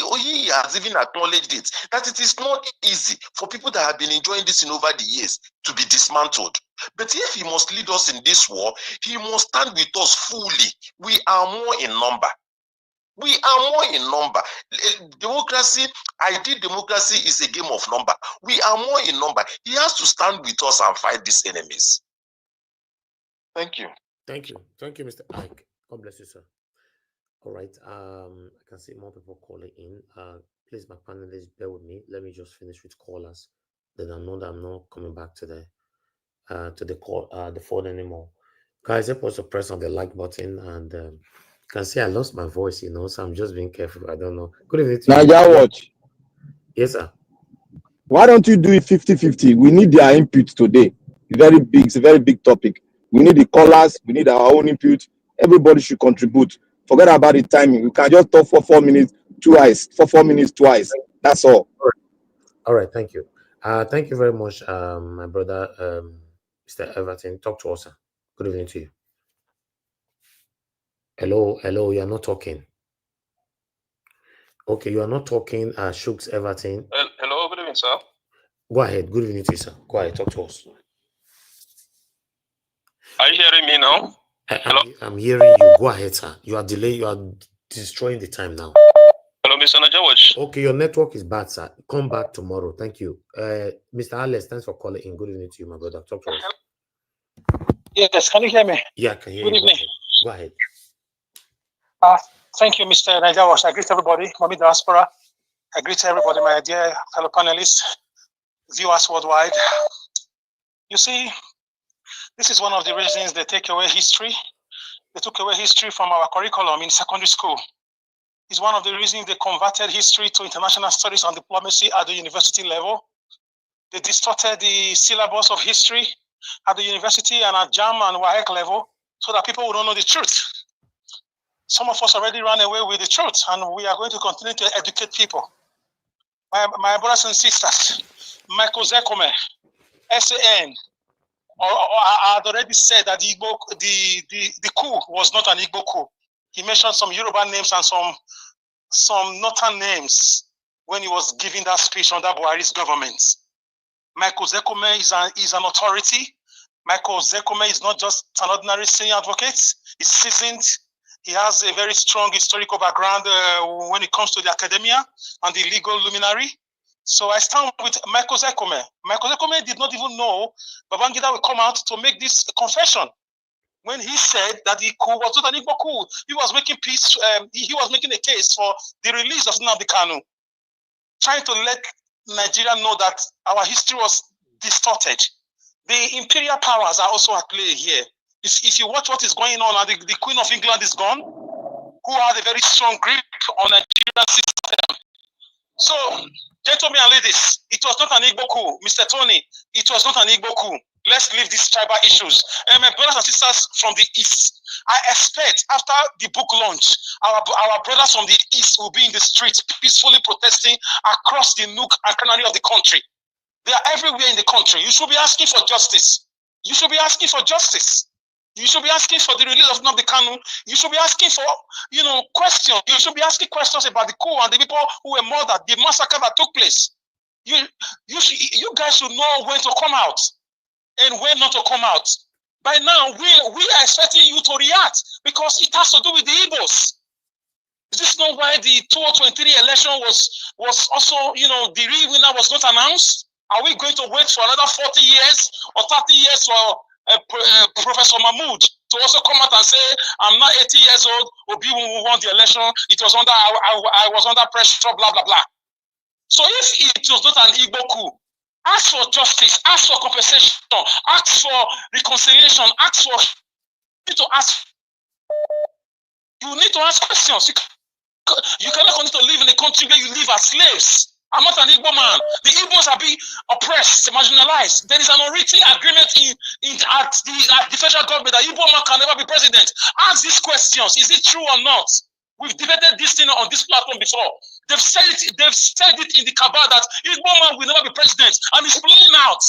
has even acknowledged it, that it is not easy for people that have been enjoying this in over the years to be dismantled. But if he must lead us in this war, he must stand with us fully. We are more in number. We are more in number. Democracy, ideal democracy is a game of number. We are more in number. He has to stand with us and fight these enemies. Thank you. Thank you. Thank you, Mr. Ike. God bless you, sir. All right. I can see more people calling in. Please, my panelists, bear with me. Let me just finish with callers. Then I know that I'm not coming back to the phone anymore. Guys, help us to press on the like button, and you can see I lost my voice, so I'm just being careful. I don't know. Good evening to you. Naija Watch. Yes, sir. Why don't you do it 50-50? We need their input today. It's a very big topic. We need the callers. We need our own input. Everybody should contribute. Forget about the timing. We can just talk for 4 minutes twice. For 4 minutes twice. That's all. All right. Thank you. Thank you very much, my brother, Mr. Everton. Talk to us, sir. Good evening to you. Hello. You are not talking. Okay, you are not talking. Shooks Everton. Hello. Good evening, sir. Go ahead. Good evening to you, sir. Go ahead. Talk to us. Are you hearing me now? Hello? I'm hearing you. Go ahead, sir. You are delaying. You are destroying the time now. Hello, Mr. Najawaj. Okay, your network is bad, sir. Come back tomorrow. Thank you. Mr. Alex, thanks for calling in. Good evening to you, my brother. Talk to us. Yes, can you hear me? Yeah, I can hear Good you. evening. Go ahead. Thank you, Mr. Najawaj. I greet everybody, Mommy Diaspora. I greet everybody, my dear fellow panelists, viewers worldwide. You see, this is one of the reasons they take away history. They took away history from our curriculum in secondary school. It's one of the reasons they converted history to international studies and diplomacy at the university level. They distorted the syllabus of history at the university and at JAM and WAEC level so that people would not know the truth. Some of us already ran away with the truth, and we are going to continue to educate people. My brothers and sisters, Michael Zekome, SAN, I had already said that the coup was not an Igbo coup. He mentioned some Yoruba names and some northern names when he was giving that speech under Buhari's government. Michael Zekome is an authority. Michael Zekome is not just an ordinary senior advocate. He's seasoned. He has a very strong historical background when it comes to the academia and the legal luminary. So I stand with Michael Zekome. Michael Zekome did not even know Babangida will come out to make this confession. When he said that the coup was not an Igbo coup, he was making peace. He was making a case for the release of Nnamdi Kanu, trying to let Nigeria know that our history was distorted. The imperial powers are also at play here. If you watch what is going on, the Queen of England is gone, who had a very strong grip on Nigerian system. So, gentlemen and ladies, it was not an Igbo coup. Mr. Tony, it was not an Igbo coup. Let's leave these tribal issues. And my brothers and sisters from the East, I expect after the book launch, our brothers from the East will be in the streets peacefully protesting across the nook and cranny of the country. They are everywhere in the country. You should be asking for justice. You should be asking for justice. You should be asking for the release of Nnamdi Kanu. You should be asking for, questions. You should be asking questions about the coup and the people who were murdered, the massacre that took place. You guys should know when to come out and when not to come out. By now, we are expecting you to react because it has to do with the Igbos. Is this not why the 2023 election was also, the real winner was not announced? Are we going to wait for another 40 years or 30 years for Professor Mahmoud to also come out and say, I'm not 80 years old, Obi who won the election, it was under, I was under pressure, blah, blah, blah. So if it was not an Igbo coup, ask for justice, ask for compensation, ask for reconciliation, ask for, you need to ask questions. You cannot continue to live in a country where you live as slaves. I'm not an Igbo man. The Igbos are being oppressed, marginalized. There is an unwritten agreement at the federal government that Igbo man can never be president. Ask these questions. Is it true or not? We've debated this thing on this platform before. They've said it in the cabal that Igbo man will never be president, and it's playing out.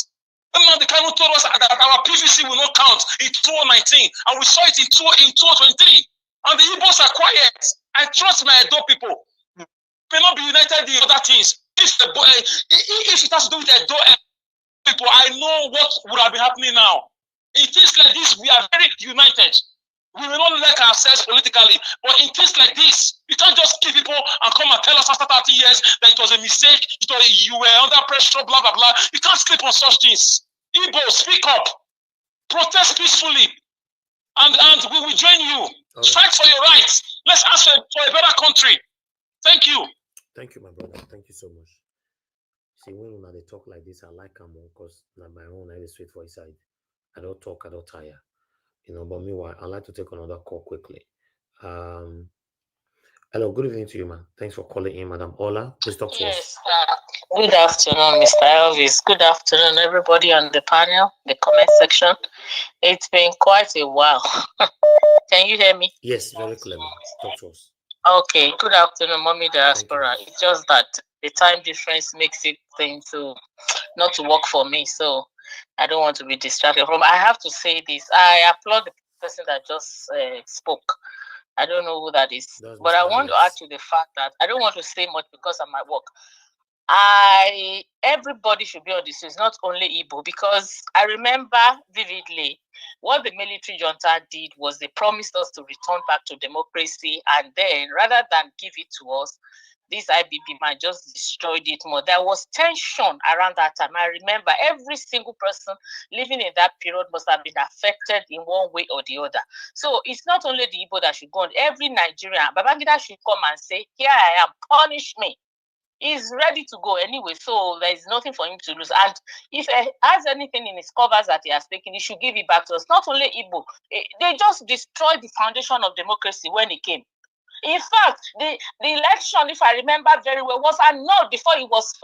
Now the Kanu told us that our PVC will not count in 2019, and we saw it in 2023. And the Igbos are quiet. I trust my Edo people. May not be united in other things. If it has to do with Edo people, I know what would have been happening now. In things like this, we are very united. We will not like ourselves politically, but in things like this, you can't just kill people and come and tell us after 30 years that it was a mistake, you were under pressure, blah, blah, blah. You can't sleep on such things. Igbo, speak up. Protest peacefully. And we will join you. Right. Fight for your rights. Let's ask for a better country. Thank you. Thank you, my brother. Thank you so much. See, when they talk like this, I like them because my own I is straight for his side. I don't talk, I don't tire. But meanwhile, I'd like to take another call quickly. Hello, good evening to you, man. Thanks for calling in, Madam Ola. Please talk to us. Good afternoon, Mr. Elvis. Good afternoon, everybody on the panel, the comment section. It's been quite a while. Can you hear me? Yes, very clear. Talk to us. Okay, good afternoon, Mommy Diaspora. It's just that the time difference makes it things to not to work for me, so I don't want to be distracted from. I have to say this. I applaud the person that just spoke. I don't know who that is, but I want to add to the fact that I don't want to say much because of my work. Everybody should be on this. It's not only Igbo, because I remember vividly what the military junta did was they promised us to return back to democracy, and then rather than give it to us, this IBB man just destroyed it more. There was tension around that time. I remember every single person living in that period must have been affected in one way or the other. So it's not only the Igbo that should go on. Every Nigerian, Babangida should come and say, here I am, punish me. He's ready to go anyway, so there is nothing for him to lose. And if he has anything in his covers that he has taken, he should give it back to us. Not only Igbo, they just destroyed the foundation of democracy when it came. In fact, the election, if I remember very well, was annulled before it was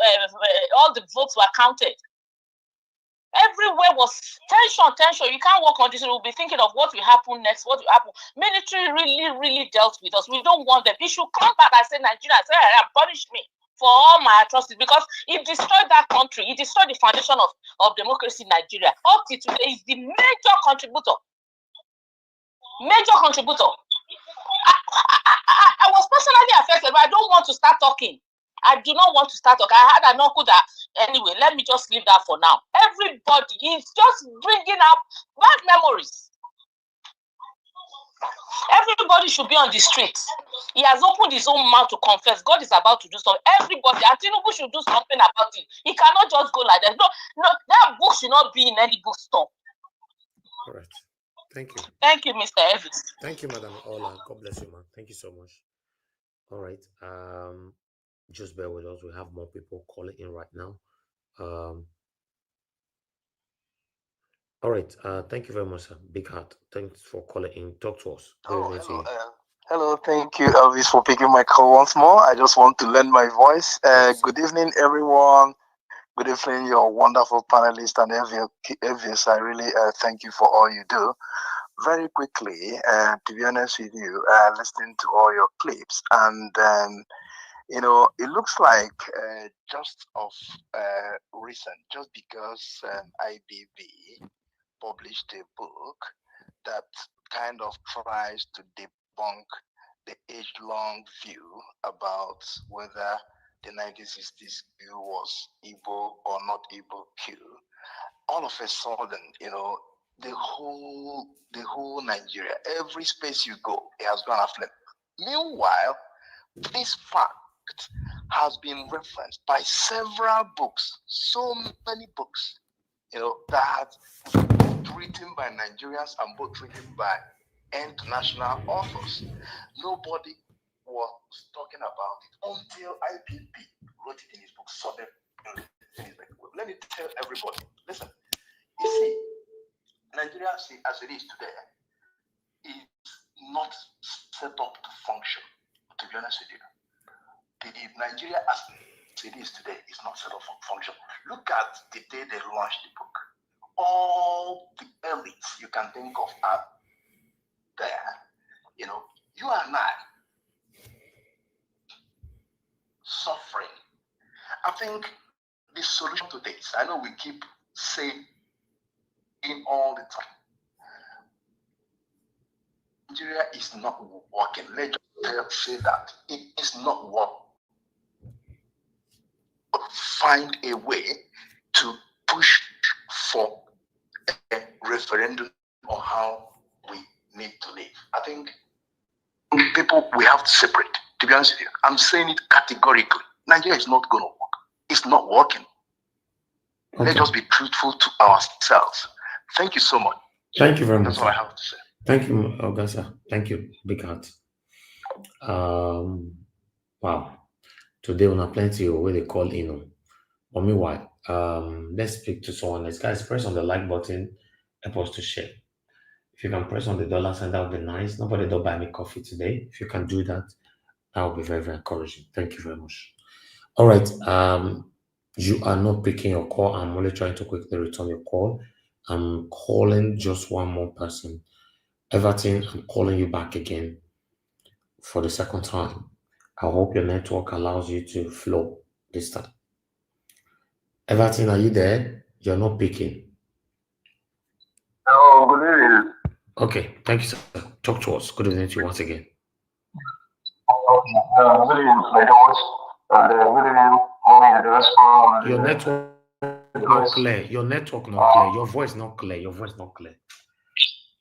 all the votes were counted. Everywhere was tension. You can't work on this. We'll be thinking of what will happen next, what will happen. Military really dealt with us. We don't want them. He should come back and say, Nigeria, say, punish me for all my atrocities, because it destroyed that country. It destroyed the foundation of democracy in Nigeria. Up to today, is the major contributor. I was personally affected, but I don't want to start talking. I do not want to start talking. I had an uncle that, anyway, let me just leave that for now. Everybody is just bringing up bad memories. Everybody should be on the streets. He has opened his own mouth to confess. God is about to do something. Everybody, and Tinubu should do something about it. He cannot just go like that. No, that book should not be in any bookstore. All right. Thank you. Thank you, Mr. Evans. Thank you, Madam Ola. God bless you, man. Thank you so much. All right. Just bear with us. We have more people calling in right now. All right. Thank you very much, sir. Big heart. Thanks for calling in. Talk to us. Hello. Thank you, Elvis, for picking my call once more. I just want to lend my voice. Good evening, everyone. Good evening, your wonderful panelists and Elvis. I really thank you for all you do. Very quickly, to be honest with you, listening to all your clips, and it looks like just of recent, just because IBB published a book that kind of tries to debunk the age-long view about whether the 1960s coup was Igbo or not Igbo coup. All of a sudden, the whole Nigeria, every space you go, it has gone aflame. Meanwhile, this fact has been referenced by several books, so many books, that both written by Nigerians and both written by international authors. Nobody was talking about it until IPP wrote it in his book, Southern. Let me tell everybody, listen, you see, Nigeria, as it is today, is not set up to function, to be honest with you. Nigeria as it is today is not set up for function. Look at the day they launched the book. All the elites you can think of are there. You and I suffering. I think the solution to this, I know we keep saying all the time, Nigeria is not working. Let's just say that it is not working. Find a way to push for a referendum on how we need to live. I think people, we have to separate. To be honest with you, I'm saying it categorically. Nigeria is not going to work. It's not working. Okay. Let us be truthful to ourselves. Thank you so much. Thank you very much. That's all I have to say. Thank you, Augusta. Thank you, Big Heart. Wow. Today on a plenty of where they call in. But meanwhile, let's speak to someone else. Guys, press on the like button, help us to share. If you can press on the dollar sign, that would be nice. Nobody don't buy me coffee today. If you can do that, that would be very, very encouraging. Thank you very much. All right. You are not picking your call. I'm only trying to quickly return your call. I'm calling just one more person. Everton, I'm calling you back again for the second time. I hope your network allows you to flow this time. Everton, are you there? You're not picking. Oh, good evening. Okay, thank you, sir. Talk to us. Good evening to you once again. Good evening, my doors. Good evening, mommy and the rest of your network not clear. Your network not clear. Your voice not clear. Your voice not clear.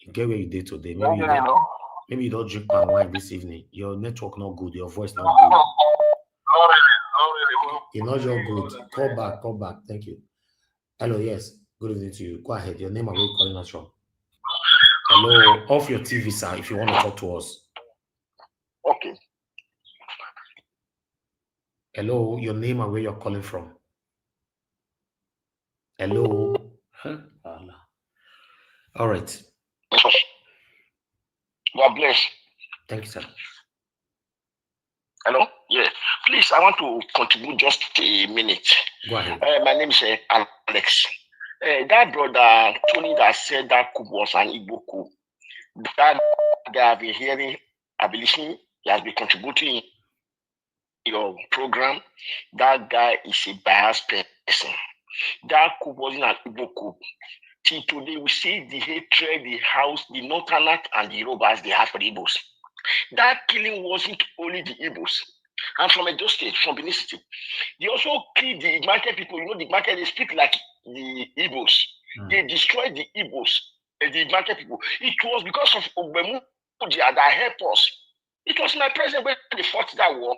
You get where you did today. Maybe you don't drink palm wine this evening. Your network not good. Your voice not good. You're not your good. Call back. Thank you. Hello, yes. Good evening to you. Go ahead. Your name and where you calling us from. Hello, off your TV, sir, if you want to talk to us. Okay. Hello, your name and where you're calling from. Hello. All right. God bless. Thank you, sir. Hello? Yeah. Please, I want to contribute just a minute. Go ahead. My name is Alex. That brother Tony that said that Coup was an Igbo coup. That guy I've been hearing, I've been listening, he has been contributing in your program. That guy is a biased person. That coup wasn't an Igbo coup. Till today, we see the hatred, the house, the Northerners and the Yorubas they have for the Igbos. That killing wasn't only the Igbos. And from Edo State, from Benin City, they also killed the market people. The market, they speak like the Igbos. They destroyed the Igbos, the market people. It was because of Ogbemudia that helped us. It was my president when they fought that war.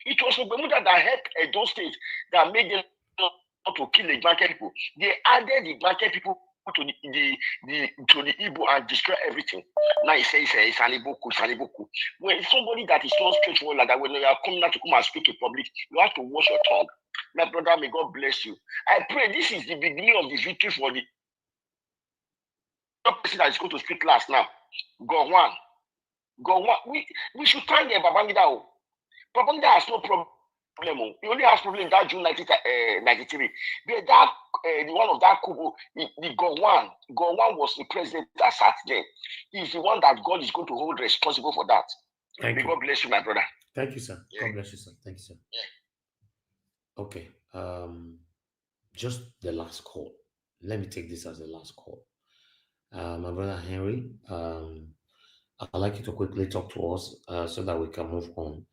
It was Ogbemudia that helped Edo State that made them not to kill the market people. They added the market people to the Igbo and destroy everything. Now he says it's an Igbo coup, it's an Igbo coup. When somebody that is not straightforward like that, when you are coming out to come and speak in public, you have to watch your tongue. My brother, may God bless you. I pray this is the beginning of the victory for the person that is going to speak last now. God one. We should thank Babangida. Babangida has no problem. He only has problem in that June 1993. But that the one of that Coup, the Gowon was the president that sat there. He's the one that God is going to hold responsible for that. Thank you. God bless you, my brother. Thank you, sir. Yeah. God bless you, sir. Thank you, sir. Yeah. Okay. Just the last call. Let me take this as the last call. My brother Henry, I'd like you to quickly talk to us so that we can move on.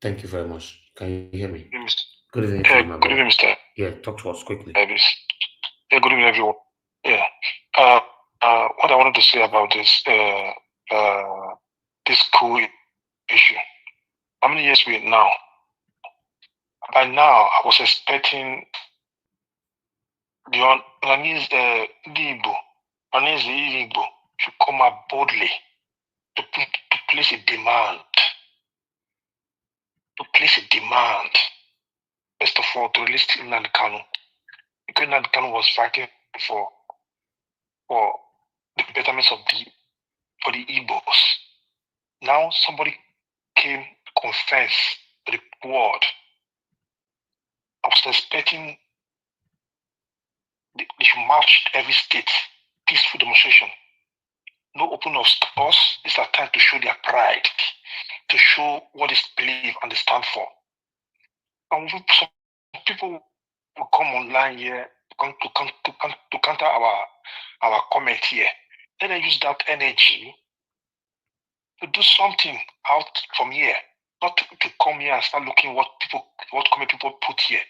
Thank you very much. Can you hear me? Good evening to you, my brother. Good evening, Mr. Yeah, talk to us quickly. Yeah, good evening, everyone. Yeah. What I wanted to say about this this coup issue. How many years we now? By now, I was expecting the Ohanaeze Igbo should come out boldly to place a demand. First of all, to release Nnamdi Kanu. Because Nnamdi Kanu was fighting for the betterment for the Igbos. Now somebody came to confess to the world. I was expecting they should march to every state, peaceful demonstration. No open of stores. These are time to show their pride, to show what is believe and they stand for. And some people will come online here to counter our comment here. Let them use that energy to do something out from here, not to come here and start looking what comment people put here.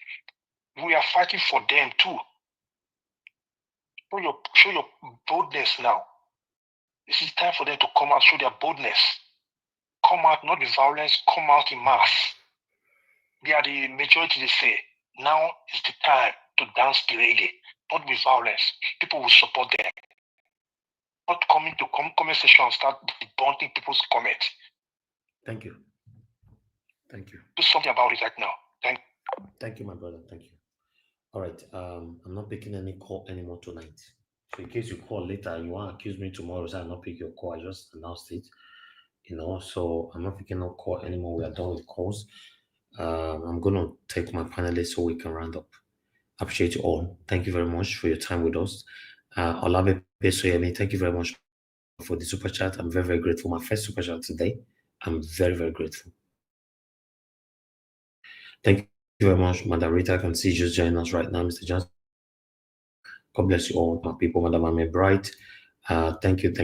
We are fighting for them too. Show your boldness now. This is time for them to come out, show their boldness. Come out, not with violence, come out in mass. They are the majority, they say. Now is the time to dance the reggae, not with violence. People will support them. Not coming to comment section and start debunking people's comments. Thank you. Thank you. Do something about it right now. Thank you, my brother. Thank you. All right. I'm not picking any call anymore tonight. So in case you call later, you want to accuse me tomorrow, so I'll not pick your call. I just announced it. So I'm not picking no call anymore. We are done with calls. I'm going to take my panelists so we can round up. Appreciate you all. Thank you very much for your time with us. Olabe Pesoyemi, thank you very much for the super chat. I'm very, very grateful. My first super chat today. I'm very, very grateful. Thank you very much, Madam Rita. I can see you just joining us right now, Mr. Johnson. God bless you all, my people. Madam Ame Bright. Thank you,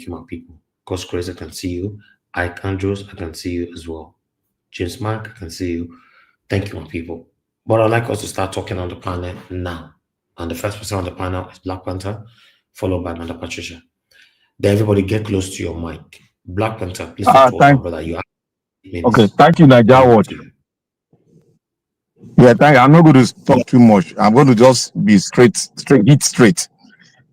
my people. God's grace, I can see you. Ike Andrews, I can see you as well. James Mark, I can see you. Thank you, my people. But I'd like us to start talking on the panel now. And the first person on the panel is Black Panther, followed by Madam Patricia. Then everybody get close to your mic. Black Panther, please talk to us, my brother. You have minutes. Okay, thank you, Naija Watch. Yeah, thank you. I'm not going to talk too much. I'm going to just be straight.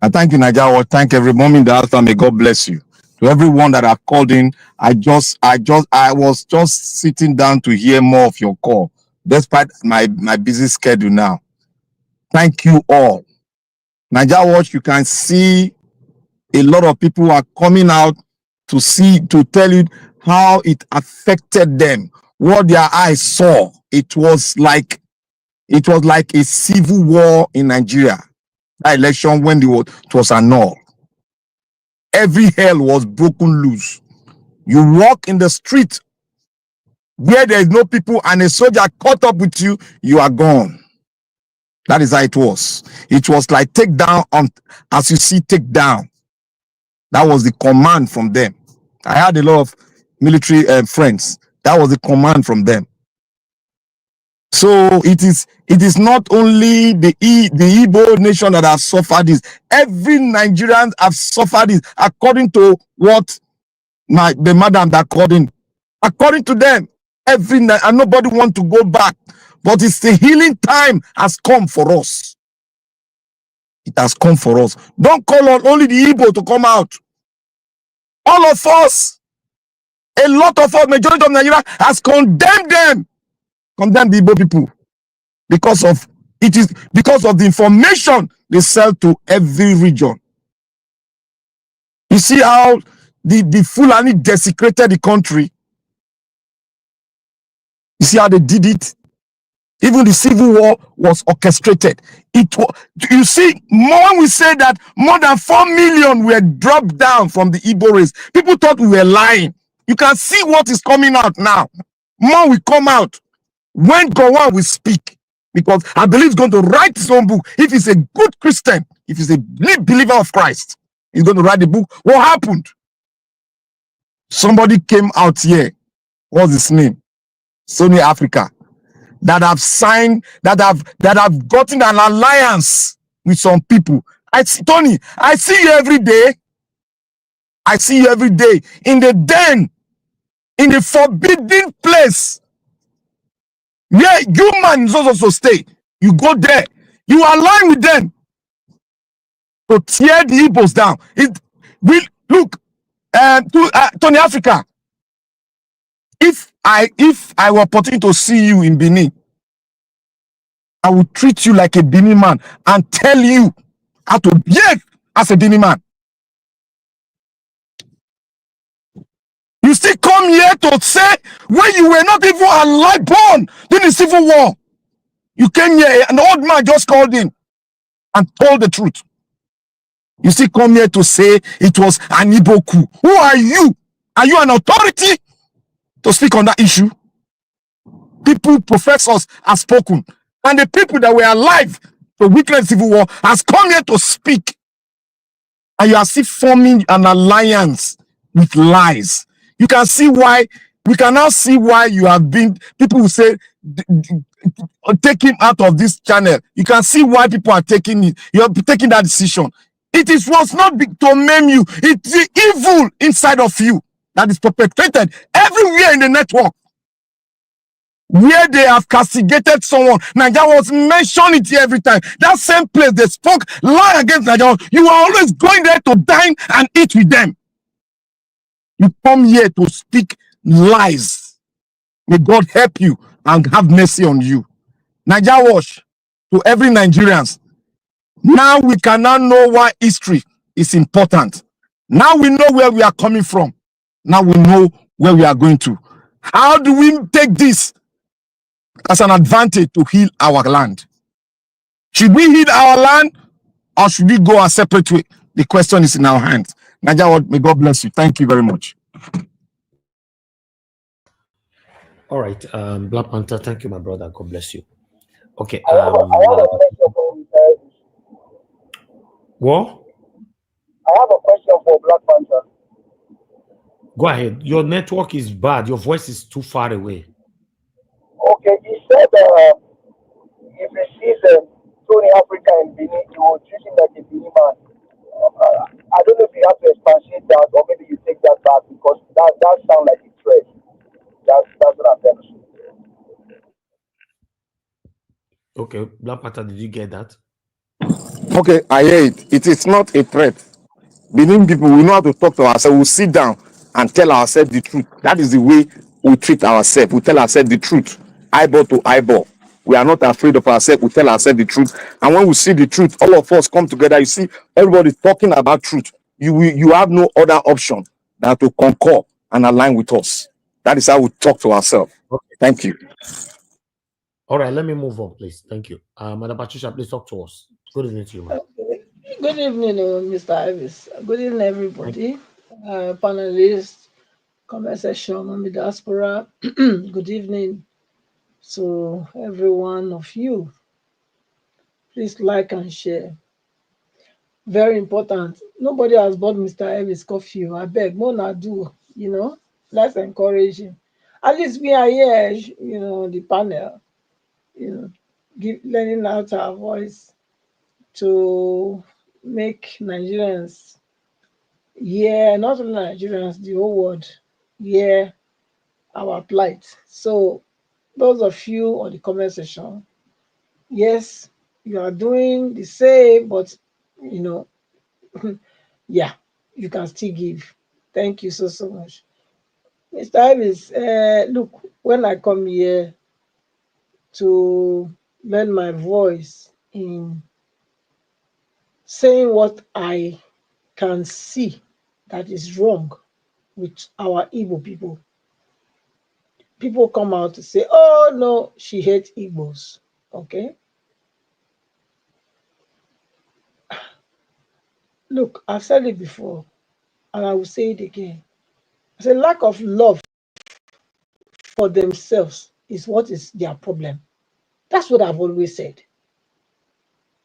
And thank you, Naija Watch. Thank every mom in the house. May God bless you. To everyone that have called in, I was just sitting down to hear more of your call, despite my busy schedule now. Thank you all. Naija Watch, you can see a lot of people are coming out to tell you how it affected them, what their eyes saw. It was like a civil war in Nigeria. That election when it was annulled. Every hell was broken loose. You walk in the street where there is no people and a soldier caught up with you, you are gone. That is how it was. It was like take down as you see, take down. That was the command from them. I had a lot of military friends. That was the command from them. So it is not only the Igbo nation that have suffered this. Every Nigerian have suffered this, according to what the madam that called in. According to them, and nobody want to go back. But it's the healing time has come for us. It has come for us. Don't call on only the Igbo to come out. All of us, a lot of us, majority of Nigeria has condemned them. Condemn the Igbo people because of the information they sell to every region. You see how the Fulani desecrated the country. You see how they did it. Even the civil war was orchestrated. You see, when we say that more than 4 million were dropped down from the Igbo race, people thought we were lying. You can see what is coming out now. More will come out. When Gowon will speak, because I believe he's going to write his own book. If he's a good Christian, if he's a believer of Christ, he's going to write the book. What happened? Somebody came out here. What's his name? Sony Africa. That have signed, that have gotten an alliance with some people. Tony, I see you every day. I see you every day in the den, in the forbidden place. Where human is supposed to stay, you go there. You align with them to tear the Igbos down. It will look to Tony Africa. If I were opportunity to see you in Benin, I would treat you like a Benin man and tell you how to behave as a Benin man. You still come here to say when you were not even alive born during the Civil War. You came here, an old man just called in and told the truth. You still come here to say it was an Igbo coup. Who are you? Are you an authority to speak on that issue? People, professors have spoken. And the people that were alive to witness Civil War has come here to speak. And you are still forming an alliance with lies. You can see why, we can now see why you have been, people will say, take him out of this channel. You can see why people are taking it. You are taking that decision. It was not to maim you. It's the evil inside of you that is perpetrated everywhere in the network. Where they have castigated someone, Nigeria was mentioned it here every time. That same place they spoke lie against Nigeria. You are always going there to dine and eat with them. You come here to speak lies. May God help you and have mercy on you. Nigeria Watch, to every Nigerians. Now we can now know why history is important. Now we know where we are coming from. Now we know where we are going to. How do we take this as an advantage to heal our land? Should we heal our land or should we go a separate way? The question is in our hands. Nigeria, may God bless you. Thank you very much. All right, Black Panther, thank you, my brother. God bless you. Okay. What? I have a question for Black Panther. Go ahead. Your network is bad. Your voice is too far away. Okay, he said if he sees Tony Africa in Benin, he will treat him like a Benin man. I don't know if you have to expatiate that or maybe you take that back because that sounds like a threat. That's what I'm telling you. Okay, Black Panther, did you get that? Okay, I hear it. It is not a threat. Benin people, we know how to talk to ourselves. We'll sit down and tell ourselves the truth. That is the way we treat ourselves. We tell ourselves the truth, eyeball to eyeball. We are not afraid of ourselves. We tell ourselves the truth. And when we see the truth, all of us come together. You see, everybody talking about truth. You have no other option than to concur and align with us. That is how we talk to ourselves. Okay. Thank you. All right, let me move on, please. Thank you. Madam Patricia, please talk to us. Good evening to you, ma'am. Good evening, Mr. Ivis. Good evening, everybody. Panelists, comment section, Mami Diaspora. Good evening to every one of you. Please like and share. Very important. Nobody has bought Mr. Ivis coffee. I beg, Mona do, let's encourage him. At least we are here, the panel, learning out our voice to make Nigerians not only Nigerians, the whole world hear our plight. So those of you on the comment section, yes, you are doing the same, but yeah, you can still give. Thank you so much. Mr. Ivis, look, when I come here to lend my voice in saying what I can see that is wrong with our Igbo people. People come out to say, oh no, she hates Igbos. Okay. Look, I've said it before, and I will say it again. I say lack of love for themselves is what is their problem. That's what I've always said.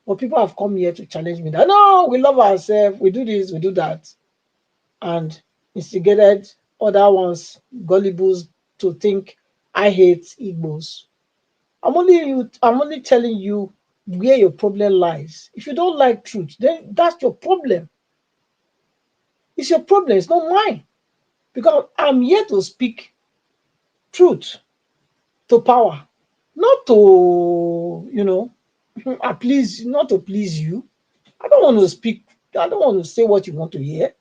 But people have come here to challenge me that no, we love ourselves, we do this, we do that, and instigated other ones, gullibles, to think I hate Igbos. I'm only telling you where your problem lies. If you don't like truth, then that's your problem. It's your problem, it's not mine. Because I'm here to speak truth to power. not to, you know, not to please you. I don't want to speak, I don't want to say what you want to hear.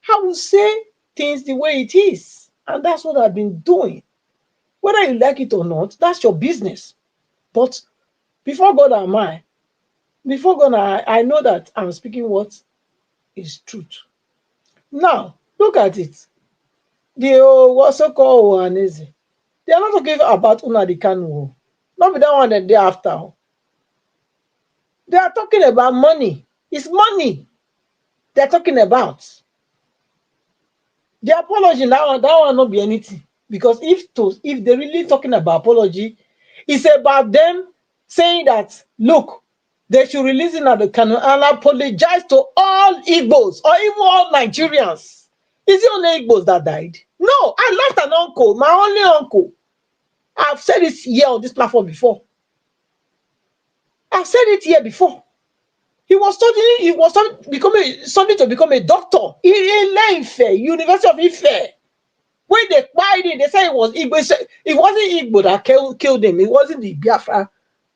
I will say things the way it is. And that's what I've been doing. Whether you like it or not, that's your business. But before God am I, before God, I know that I'm speaking what is truth. Now, look at it. The what's so called Ohanaeze, they are not talking about Nnamdi Kanu. Not be that one that they after. They are talking about money. It's money they're talking about. The apology, that one will not be anything. Because if they're really talking about apology, it's about them saying that, look, they should release Nnamdi Kanu and apologize to all Igbos or even all Nigerians. Is it only Igbos that died? No, I lost an uncle, my only uncle. I've said it here on this platform before. I've said it here before. He was studying to become a doctor in Ife, University of Ife. When they acquired it, they said it was Igbo. It wasn't Igbo that killed him. It wasn't the Biafra.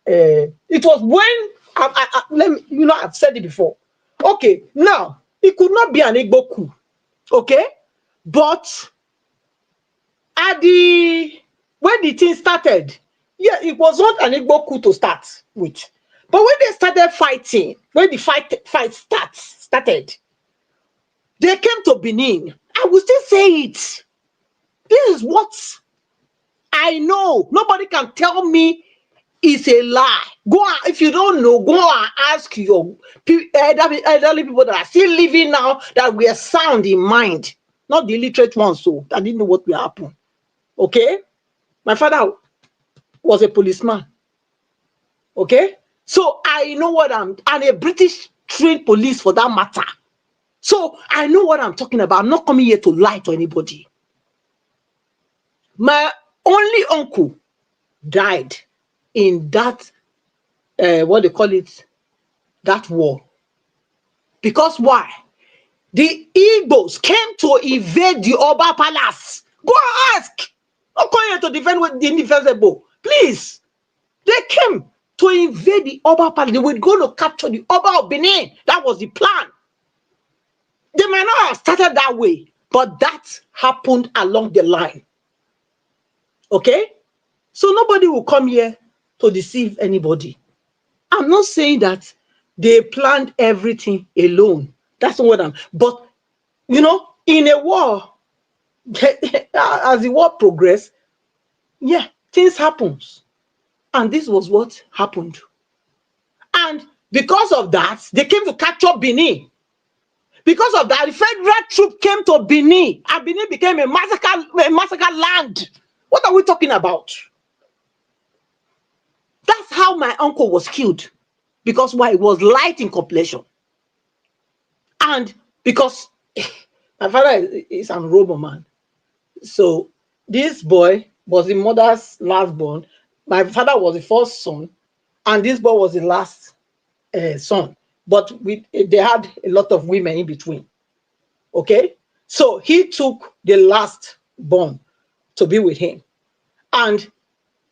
It was when I've said it before. Okay, now it could not be an Igbo coup. Okay, but when the thing started, yeah, it was not an Igbo coup to start with. But when they started fighting, when the fight started, they came to Benin. I will still say it. This is what I know. Nobody can tell me it's a lie. Go on, if you don't know, go and ask your elderly people that are still living now that we are sound in mind, not the illiterate ones, so that didn't know what will happen. Okay, my father was a policeman. Okay, so I know what I'm a British trained police for that matter. So I know what I'm talking about. I'm not coming here to lie to anybody. My only uncle died in that what they call it, that war. Because why? The Igbos came to invade the Oba Palace. Go ask. I'm coming here to defend with the indefensible. Please. They came to invade the Oba Palace. They were going to capture the Oba of Benin. That was the plan. They might not have started that way, but that happened along the line. Okay? So nobody will come here to deceive anybody. I'm not saying that they planned everything alone. That's not what I'm. But, you know, in a war, as the war progressed, yeah, things happen. And this was what happened. And because of that, they came to capture Benin. Because of that, the federal troop came to Benin, and Benin became a massacre land. What are we talking about? That's how my uncle was killed. Because why? It was light in complexion. And because my father is an Robo man. So this boy was the mother's last born. My father was the first son, and this boy was the last son. But they had a lot of women in between. Okay? So he took the last born to be with him. And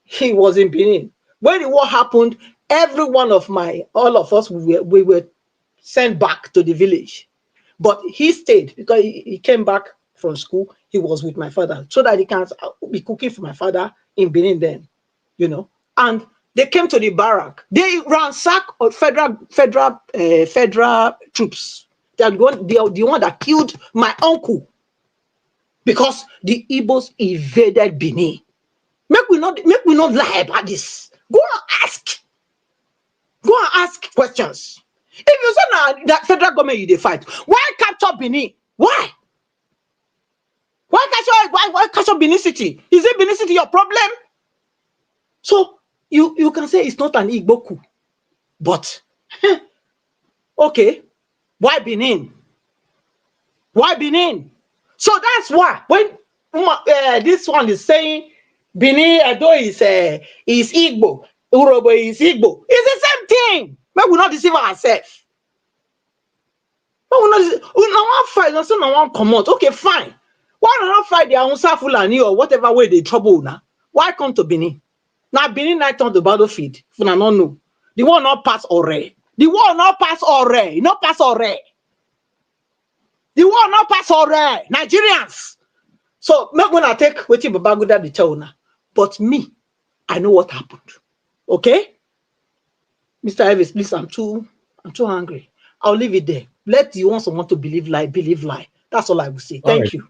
he was in Benin. When the war happened, all of us, we were sent back to the village. But he stayed because he came back from school. He was with my father so that he can be cooking for my father in Benin then, you know. And they came to the barrack. They ransacked federal troops. They are the one that killed my uncle because the Igbos invaded Benin. Make we not lie about this. Go and ask. Go and ask questions. If you say that federal government you fight, why capture Benin? Why? Why capture Benin City? Is it Benin City your problem? So you can say it's not an Igbo coup, but okay, why Benin? Why Benin? So that's why when this one is saying Benin Edo is Igbo, Urobo is Igbo, it's the same thing. But we not deceive ourselves. But we not fight. No one come out. Okay, fine. Why not fight their own Fulani or whatever way they trouble now? Why come to Benin? Now Benin night on the battlefield. If una no know. The war not pass already. The war not pass already. Not pass already. The war not pass already. Nigerians. So make when I take wetin Babangida dey tell una. But me, I know what happened. Okay? Mr. Elvis, please, I'm too angry. I'll leave it there. Let the ones who want to believe lie. That's all I will say. Thank you.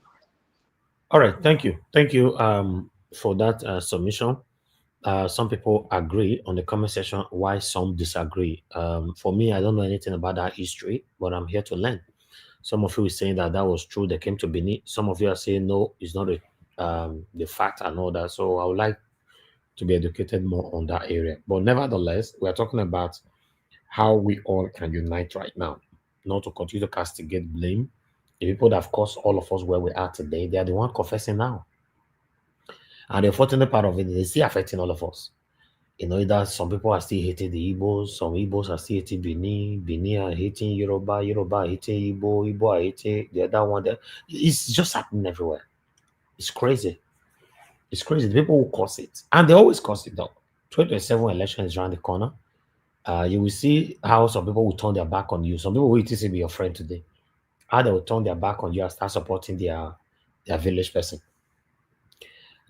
All right, thank you. Thank you for that submission. Some people agree on the comment section, why some disagree. For me, I don't know anything about that history, but I'm here to learn. Some of you are saying that was true, they came to Benin. Some of you are saying, no, it's not the fact and all that. So I would like to be educated more on that area. But nevertheless, we're talking about how we all can unite right now, not to continue to castigate blame. The people that have caused all of us where we are today, they are the one confessing now. And the unfortunate part of it is it's still affecting all of us. You know, that some people are still hating the Igbos, some Igbos are still hating Benin are hating Yoruba are hating Igbo are hating the other one. It's just happening everywhere. It's crazy. It's crazy. The people will cause it. And they always cause it though. 2027 election is around the corner. You will see how some people will turn their back on you. Some people will say be your friend today. How they will turn their back on you and start supporting their village person.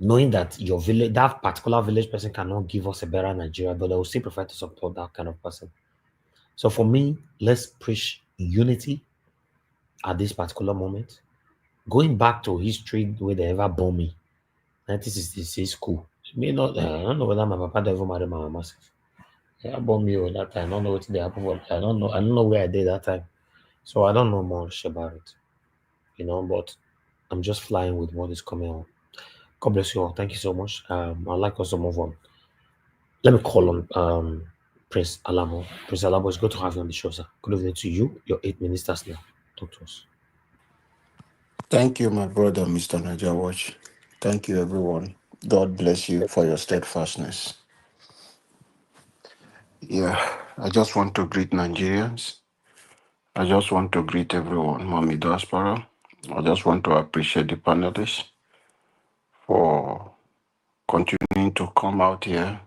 Knowing that your village, that particular village person cannot give us a better Nigeria, but they will still prefer to support that kind of person. So for me, let's preach unity at this particular moment. Going back to history where they ever born me, 1966 Coup. Me not, I don't know whether my papa ever married my mama. Yeah, born me at that time. I don't know what they happened. I don't know where I did that time. So I don't know much about it. You know, but I'm just flying with what is coming on. God bless you all. Thank you so much. I'd like us to move on. Let me call on Prince Alamo. Prince Alamo, it's good to have you on the show, sir. Good evening to you, your 8 ministers now. Talk to us. Thank you, my brother, Mr. Naija Watch. Thank you, everyone. God bless you for your steadfastness. Yeah, I just want to greet Nigerians. I just want to greet everyone, Mommy Diaspora. I just want to appreciate the panelists for continuing to come out here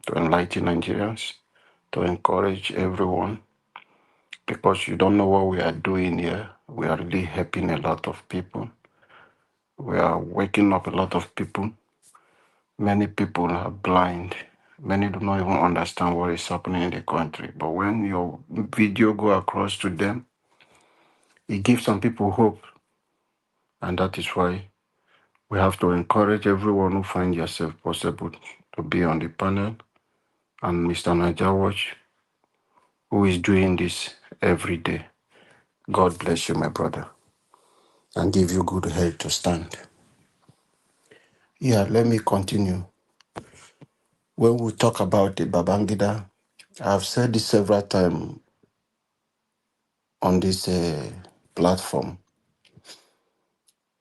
to enlighten Nigerians, to encourage everyone, because you don't know what we are doing here. We are really helping a lot of people. We are waking up a lot of people. Many people are blind. Many do not even understand what is happening in the country. But when your video go across to them, it gives some people hope. And that is why we have to encourage everyone who finds yourself possible to be on the panel. And Mr. Naija Watch, who is doing this every day. God bless you, my brother, and give you good health to stand. Yeah, let me continue. When we talk about the Babangida, I've said this several times on this platform,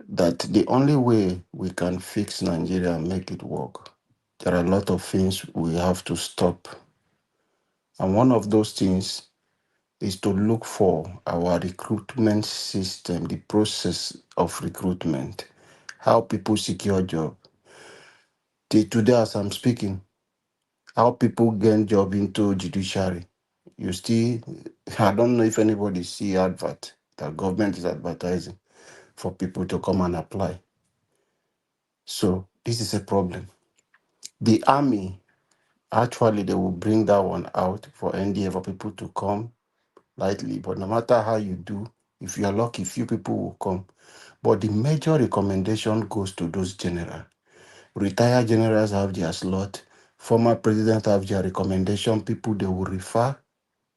that the only way we can fix Nigeria and make it work, there are a lot of things we have to stop. And one of those things is to look for our recruitment system, the process of recruitment, how people secure job. Today, as I'm speaking, how people gain job into judiciary. You still, I don't know if anybody see advert that government is advertising for people to come and apply. So this is a problem. The army, actually, they will bring that one out for NDA for people to come lightly. But no matter how you do, if you are lucky, few people will come. But the major recommendation goes to those generals. Retired generals have their slot. Former presidents have their recommendation. People they will refer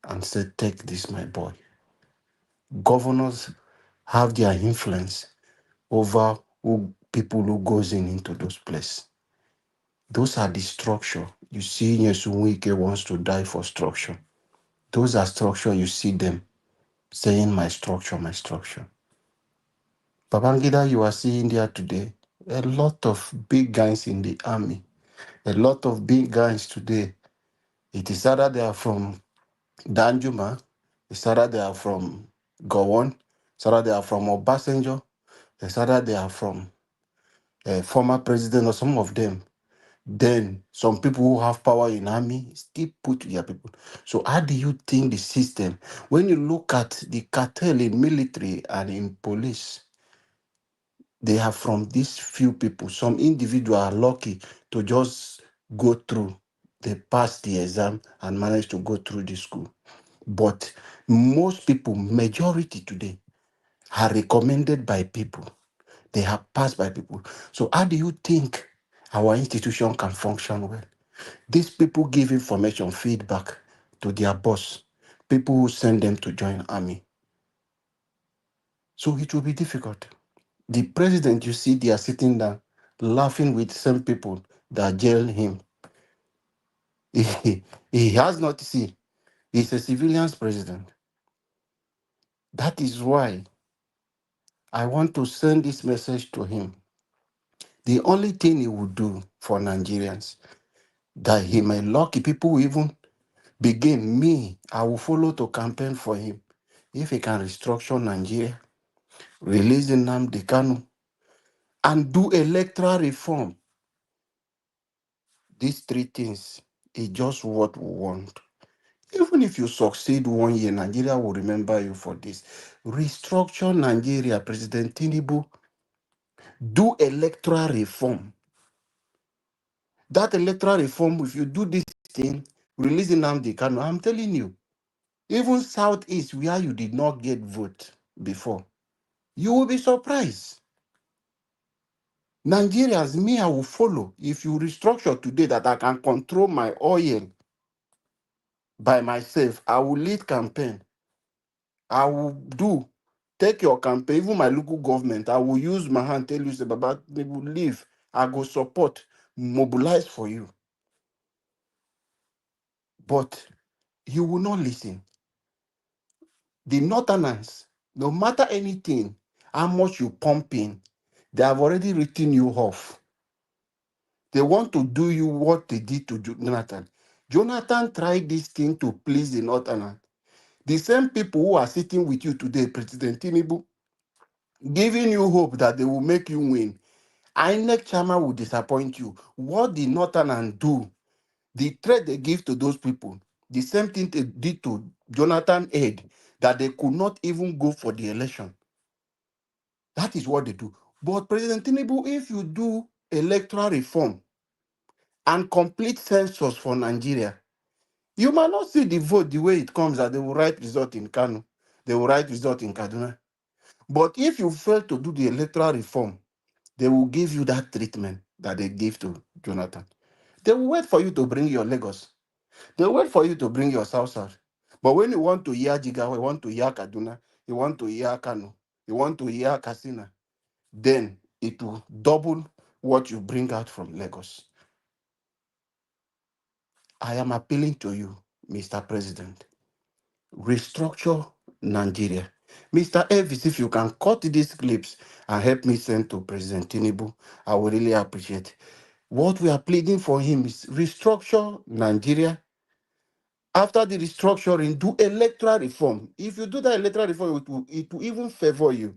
and say, take this, my boy. Governors have their influence over people who goes into those places. Those are the structure. You see Nyesom Wike wants to die for structure. Those are structure, you see them saying my structure, my structure. Babangida, you are seeing there today, a lot of big guys in the army, a lot of big guys today. It is either they are from Danjuma, it's either they are from Gowon, it's either they are from Obasanjo, it's either they are from former president or some of them. Then some people who have power in army still put their people. So how do you think the system, when you look at the cartel in military and in police, they are from these few people. Some individuals are lucky to just go through. They pass the exam and manage to go through the school. But most people, majority today, are recommended by people. They have passed by people. So how do you think our institution can function well? These people give information, feedback to their boss, people who send them to join army. So it will be difficult. The president, you see, they are sitting down, laughing with some people that jail him. He has not seen. He's a civilian's president. That is why I want to send this message to him. The only thing he would do for Nigerians, that he may lucky people will even begin. Me, I will follow to campaign for him. If he can restructure Nigeria, release the Nnamdi Kanu, and do electoral reform. These three things is just what we want. Even if you succeed 1 year, Nigeria will remember you for this. Restructure Nigeria, President Tinubu, do electoral reform. That electoral reform, if you do this thing, releasing Nnamdi Kanu, I'm telling you, even Southeast, where you did not get vote before, you will be surprised. Nigerians, me, I will follow. If you restructure today that I can control my oil by myself, I will lead campaign. I will take your campaign, even my local government, I will use my hand, tell you, say, Baba, they will leave. I go support, mobilize for you. But you will not listen. The Northerners, no matter anything, how much you pump in, they have already written you off. They want to do you what they did to Jonathan. Jonathan tried this thing to please the Northerners. The same people who are sitting with you today, President Tinubu, giving you hope that they will make you win. INEC chairman will disappoint you. What the Northerners do, the threat they give to those people, the same thing they did to Jonathan Aid, that they could not even go for the election. That is what they do. But President Tinubu, if you do electoral reform and complete census for Nigeria, you might not see the vote the way it comes, that they will write result in Kano, they will write result in Kaduna. But if you fail to do the electoral reform, they will give you that treatment that they give to Jonathan. They will wait for you to bring your Lagos. They will wait for you to bring your South. But when you want to hear Jigawa, you want to hear Kaduna, you want to hear Kano, you want to hear Katsina, then it will double what you bring out from Lagos. I am appealing to you, Mr. President. Restructure Nigeria. Mr. Elvis, if you can cut these clips and help me send to President Tinubu, I would really appreciate. What we are pleading for him is restructure Nigeria. After the restructuring, do electoral reform. If you do that electoral reform, it will even favor you.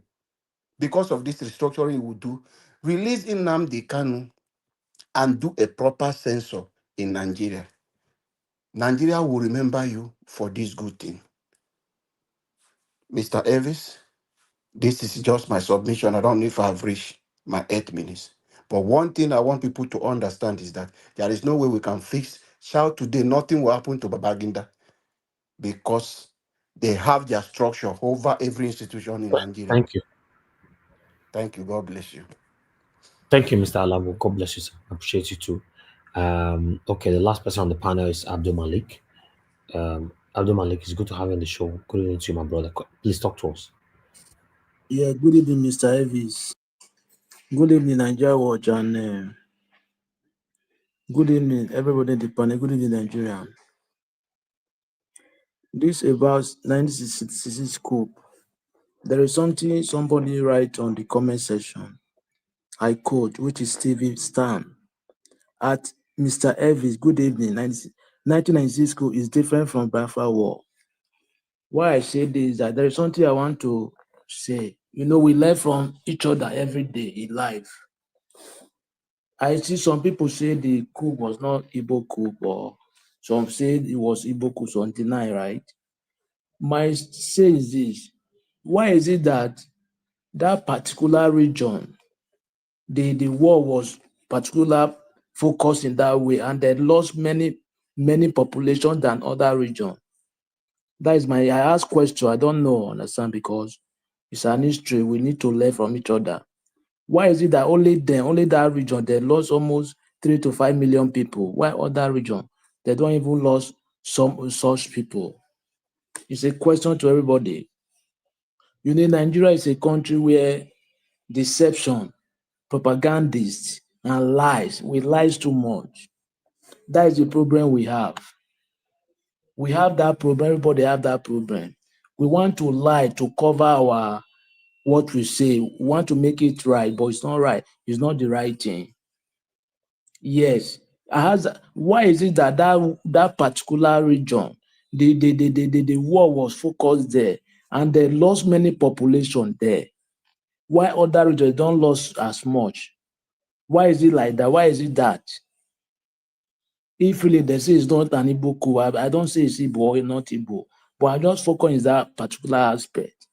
Because of this restructuring, you will do. Release Nnamdi Kanu and do a proper census in Nigeria. Nigeria will remember you for this good thing. Mr. Elvis, this is just my submission. I don't know if I've reached my 8 minutes. But one thing I want people to understand is that there is no way we can fix. Shout today, nothing will happen to Babangida because they have their structure over every institution in Nigeria. Thank you. Thank you. God bless you. Thank you, Mr. Alabo. God bless you, sir. I appreciate you too. Okay, the last person on the panel is Abdul Malik. Abdul Malik, it's good to have you on the show. Good evening to you, my brother. Please talk to us. Yeah, good evening, Mr. Elvis. Good evening, Nigeria Watch, and good evening, everybody in the panel. Good evening, Nigeria. This about 1966 coup. There is something somebody write on the comment section. I quote, which is Stevie Stan. At Mr. Elvis, good evening. 1996 coup is different from Biafra War. Why I say this is that there is something I want to say. You know, we learn from each other every day in life. I see some people say the coup was not Igbo coup, or some say it was Igbo coup, so deny, right? My say is this: why is it that that particular region, the war was particular focused in that way, and they lost many population than other region? That is my I ask question. I don't know, understand, because it's an history. We need to learn from each other. Why is it that only that region, they lost almost 3 to 5 million people? Why other region, they don't even lose some such people? It's a question to everybody. You know, Nigeria is a country where deception, propagandists, and lies, we lies too much. That is the problem we have. We have that problem. Everybody have that problem. We want to lie to cover our what we say. We want to make it right, but it's not right. It's not the right thing. Yes. Why is it that that particular region, the war was focused there, and they lost many population there? Why other regions don't lose as much? Why is it like that? Why is it that? If really they say it's not an Igbo coup, I don't say it's Igbo or not Igbo, but I just focus on that particular aspect.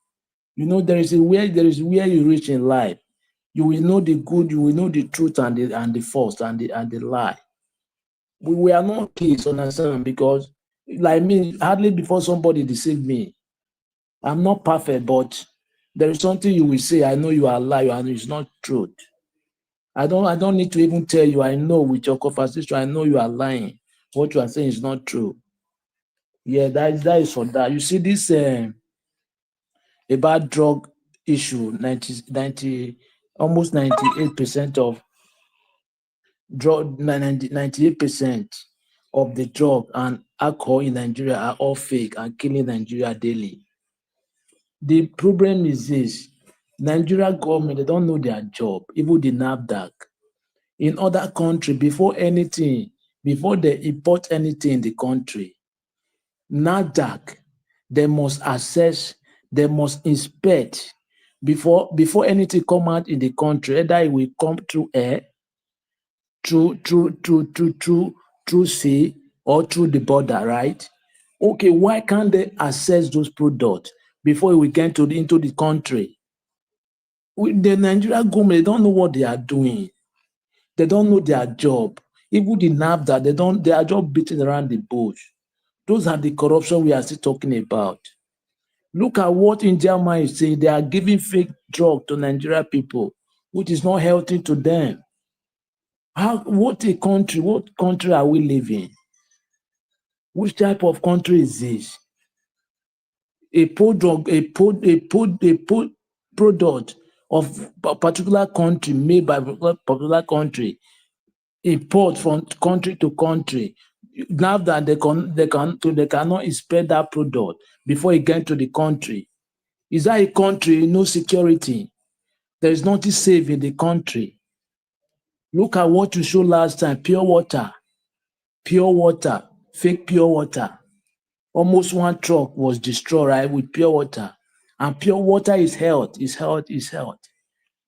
You know, there is where you reach in life. You will know the good, you will know the truth and the false and the lie. We are not kids, understand? Because like me, hardly before somebody deceived me. I'm not perfect, but there is something you will say. I know you are lying, and it's not truth. I don't need to even tell you. I know with your conversation, I know you are lying. What you are saying is not true. Yeah, that is for that. You see this about drug issue, 90 almost 98% of drug 98% of the drug and alcohol in Nigeria are all fake and killing Nigeria daily. The problem is this: Nigeria government, they don't know their job, even the NAFDAC. In other country, before they import anything in the country, NAFDAC, they must assess, they must inspect before anything come out in the country, either it will come through air, through sea, or through the border, right? Okay, why can't they assess those products before we get into the country? The Nigerian government, they don't know what they are doing. They don't know their job. Even the NAFDAC, they are just beating around the bush. Those are the corruption we are still talking about. Look at what India is saying. They are giving fake drug to Nigerian people, which is not healthy to them. What country are we living? Which type of country is this? A product of a particular country made by a particular country, import from country to country. Now that they cannot inspect that product before it gets to the country. Is that a country no security? There is nothing safe in the country. Look at what you showed last time: pure water, fake pure water. Almost one truck was destroyed, right, with pure water. And pure water is health,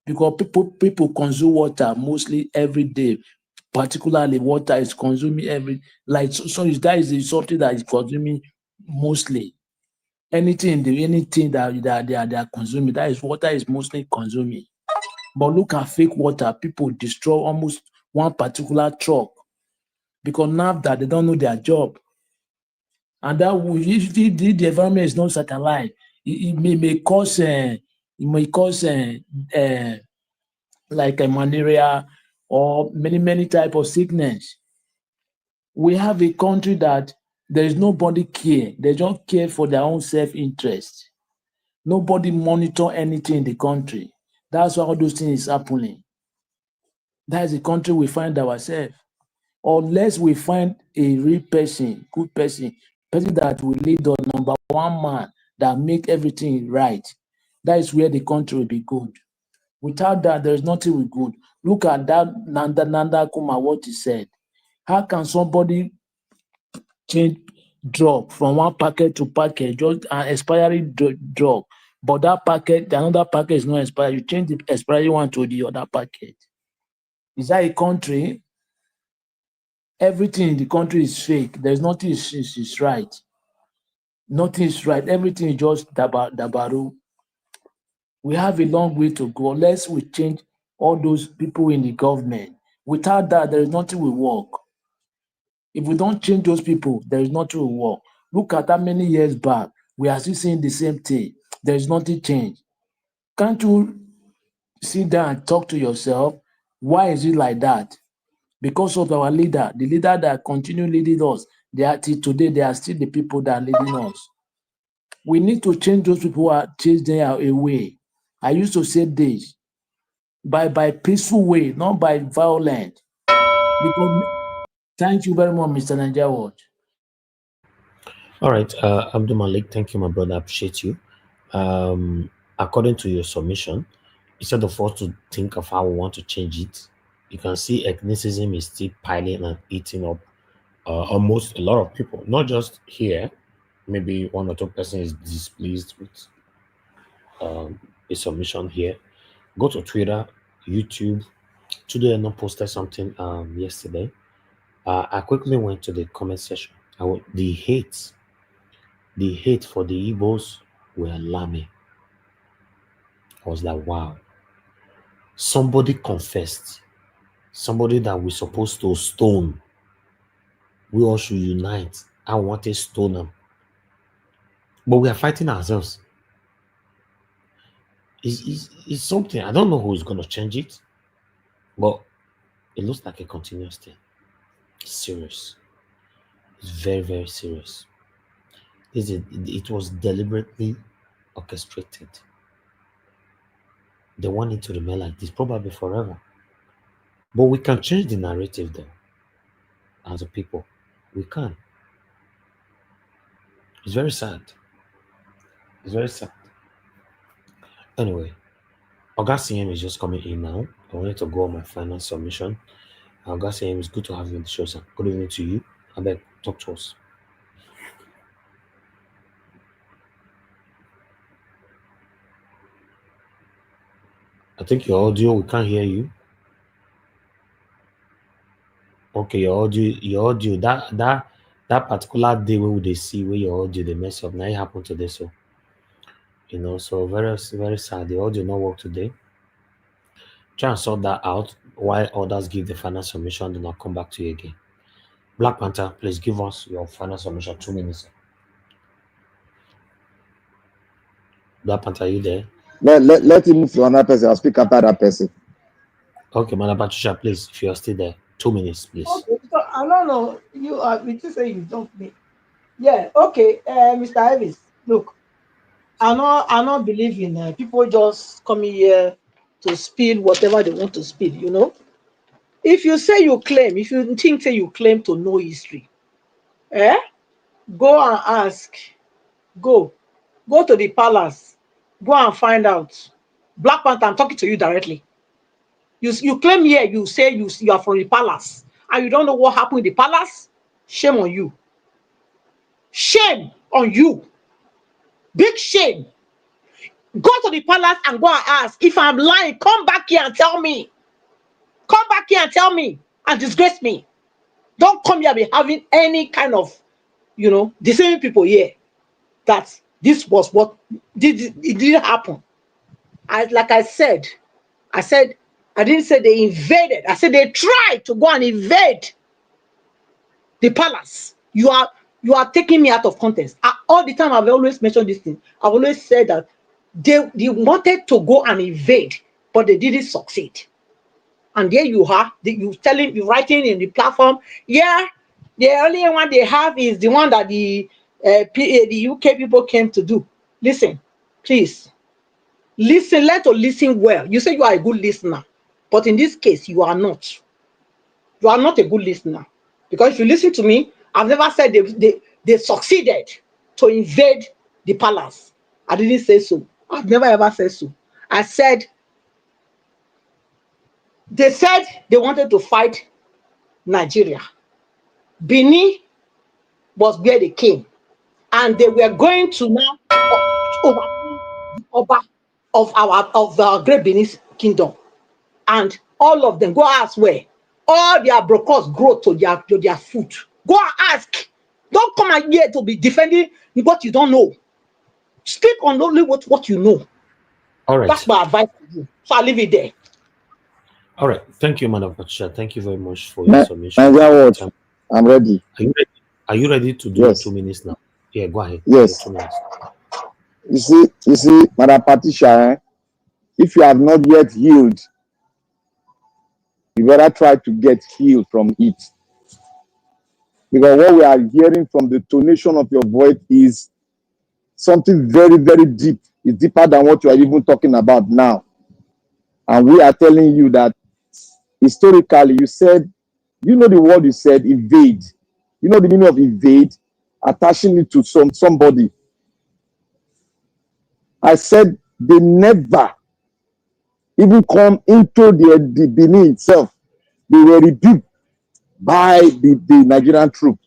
because people consume water mostly every day. Particularly, water is consuming that is something that is consuming mostly. Anything that they are consuming, that is water is mostly consuming. But look at fake water. People destroy almost one particular truck because now that they don't know their job. And that if the environment is not satellite, it may cause like a malaria or many type of sickness. We have a country that there is nobody care. They don't care for their own self-interest. Nobody monitor anything in the country. That's why all those things is happening. That is the country we find ourselves. Unless we find a real person, good person that will lead the number one man that make everything right, that is where the country will be good. Without that, there is nothing we good. Look at that Nanda Kuma, what he said. How can somebody change drug from one packet to packet, just an expiring drug, but that packet, another packet is not expired? You change the expiring one to the other packet. Is that a country? Everything in the country is fake. There's nothing is right. Nothing is right. Everything is just dabaru. We have a long way to go unless we change all those people in the government. Without that, there is nothing will work. If we don't change those people, there is nothing will work. Look at how many years back, we are still saying the same thing. There is nothing changed. Can't you sit down and talk to yourself? Why is it like that? Because of our leader, the leader that continue leading us, they are till today, they are still the people that are leading us. We need to change those people who are chase them away. I used to say this by peaceful way, not by violence. Because thank you very much, Mr. Nigeria Watch. All right, Abdul Malik, thank you, my brother. I appreciate you. According to your submission, instead of us to think of how we want to change it, you can see ethnicism is still piling and eating up almost a lot of people, not just here. Maybe one or two person is displeased with a submission here. Go to Twitter, YouTube. Today I posted something yesterday. I quickly went to the comment section. The hate for the Igbos were alarming. I was like, wow. Somebody confessed. Somebody that we're supposed to stone. We all should unite. I want to stone them. But we are fighting ourselves. It's something. I don't know who's going to change it. But it looks like a continuous thing. It's serious. It's very, very serious. It was deliberately orchestrated. They want it to remain like this, probably forever. But we can change the narrative though. As a people, we can. It's very sad. It's very sad. Anyway, Oga CM is just coming in now. I wanted to go on my final submission. Oga CM, it's good to have you on the show, sir. Good evening to you. I beg, talk to us. I think your audio, we can't hear you. Okay, your audio, that particular day where they see where your audio they mess up. Now it happened today, so so very, very sad. The audio not work today. Try and sort that out while others give the final submission, then I'll come back to you again. Black Panther, please give us your final submission. 2 minutes. Black Panther, are you there? Let him move to another person. I'll speak after that person. Okay, Madam Patricia, please, if you are still there, 2 minutes, please. Okay, so I don't know. You just say you don't me. Yeah, okay, Mr. Elvis, look, I not believe in people just coming here to spill whatever they want to spill, If you say you claim, if you think say you claim to know history, go and ask. Go to the palace. Go and find out. Black Panther, I'm talking to you directly. You claim here, you say you are from the palace, and you don't know what happened in the palace. Shame on you. Shame on you. Big shame. Go to the palace and go and ask. If I'm lying, come back here and tell me. Come back here and tell me and disgrace me. Don't come here and be having any kind of, deceiving people here that this was what it didn't happen. Like I said, I didn't say they invaded. I said they tried to go and invade the palace. You are taking me out of context. All the time I've always mentioned this thing. I've always said that they wanted to go and invade, but they didn't succeed. And there you are, you writing in the platform, yeah, the only one they have is the one that the UK people came to do. Listen, please. Learn to listen well. You say you are a good listener, but in this case, you are not. You are not a good listener. Because if you listen to me, I've never said they succeeded to invade the palace. I didn't say so. I've never ever said so. I said they said they wanted to fight Nigeria. Benin was where they came. And they were going to now overthrow the Oba of our great Benin kingdom. And All of them. Go ask where. All their brokers grow to their foot. Go and ask. Don't come out here to be defending what you don't know. Speak on only what you know. All right. That's my advice to you. So I'll leave it there. All right. Thank you, Madam Patricia. Thank you very much for your submission. I'm ready. Are you ready to do Yes. 2 minutes now? Yeah, go ahead. Yes. 2 minutes. You see, Madam Patricia, if you have not yet healed, you better try to get healed from it. Because what we are hearing from the tonation of your voice is something very, very deep. It's deeper than what you are even talking about now. And we are telling you that historically, you said, you know the word you said, evade. You know the meaning of evade? Attaching it to somebody. I said they never even come into the Benin itself. They were rebuked by the Nigerian troop.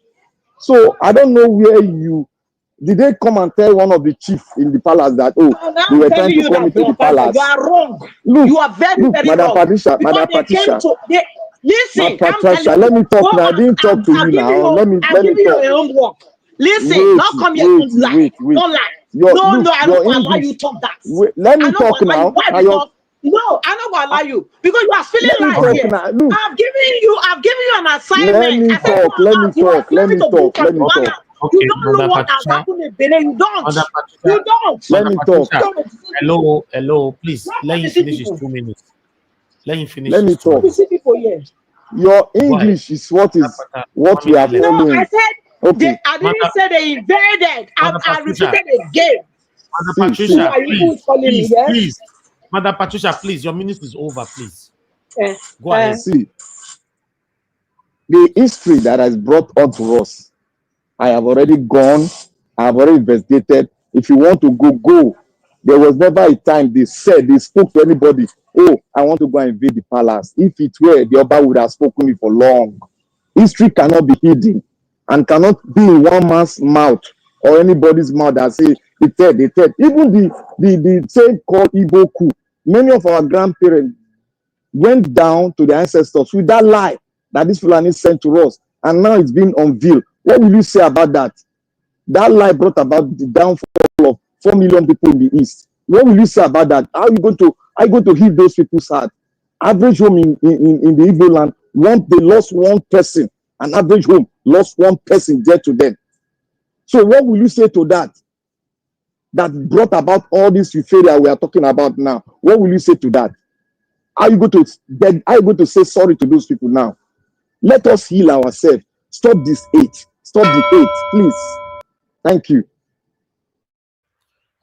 So I don't know where did they come and tell one of the chiefs in the palace that they were trying to come into the palace? You are wrong. Look, you are very, very Madam wrong. Patricia, Because Madam they came Patricia. to listen. Madam Patricia, let me talk now. I didn't talk to you now. Let me I'm giving talk. you your own work. Listen, Wait, don't come here to lie. Don't lie. No, I don't allow you to talk that. Let me talk now. No, I'm not gonna allow you because you are feeling lies here. Look, I've given you an assignment. Let me talk. You don't know what has happened in Benin. You don't. You don't. Let me talk. Hello, please. Let him finish his 2 minutes. Let him finish. Let me talk. Your English is what we are following. No, I said okay. I didn't say they invaded. I repeated again. Madam Patricia, please. Madam Patricia, please. Your minute is over, please. Go ahead. See, the history that has brought unto us, I have already gone. I have already investigated. If you want to go. There was never a time they spoke to anybody. Oh, I want to go and invade the palace. If it were, the Oba would have spoken to me for long. History cannot be hidden and cannot be in one man's mouth or anybody's mouth that say they said. Even the same called Igbo coup. Many of our grandparents went down to the ancestors with that lie that this Fulani sent to us, and now it's been unveiled. What will you say about that? That lie brought about the downfall of 4 million people in the East. What will you say about that? How are you going to heal those people's heart? Average home in the Igbo land, they lost one person. An average home lost one person dead to them. So what will you say to that? That brought about all this euphoria we are talking about now. What will you say to that? How are you going to say sorry to those people now? Let us heal ourselves. Stop this hate. Stop the hate, please. Thank you.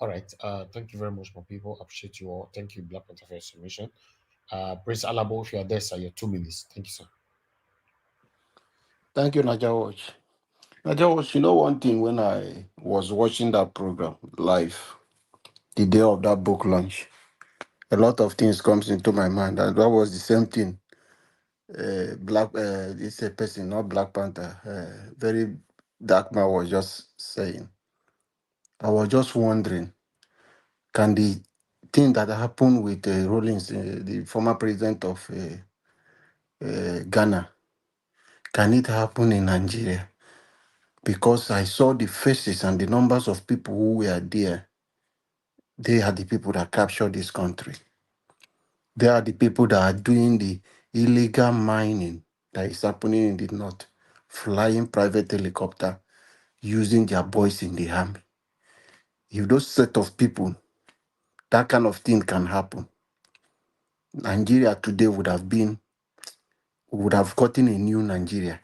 All right. Thank you very much, my people. Appreciate you all. Thank you, Black Panther, for your submission. Prince Alabo, if you are there, sir, your 2 minutes. Thank you, sir. Thank you, Naja Watch. Naja Watch, you know one thing, when I was watching that program live, the day of that book launch, a lot of things comes into my mind, and that was the same thing. It's a person, not Black Panther, very dark man was just saying. I was just wondering, can the thing that happened with Rawlings, the former president of Ghana, can it happen in Nigeria? Because I saw the faces and the numbers of people who were there. They are the people that captured this country. They are the people that are doing the illegal mining that is happening in the north, flying private helicopter, using their boys in the army. If those set of people, that kind of thing can happen, Nigeria today would have gotten a new Nigeria.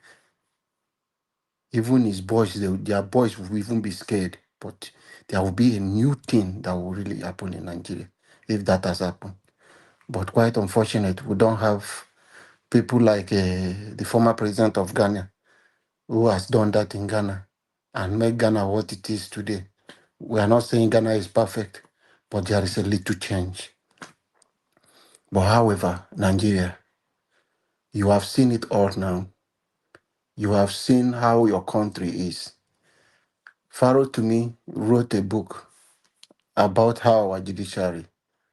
Even his boys, their boys will even be scared. But there will be a new thing that will really happen in Nigeria if that has happened. But quite unfortunate, we don't have people like the former president of Ghana who has done that in Ghana and made Ghana what it is today. We are not saying Ghana is perfect, but there is a little change. But however, Nigeria, you have seen it all now. You have seen how your country is. Pharaoh to me wrote a book about how our judiciary,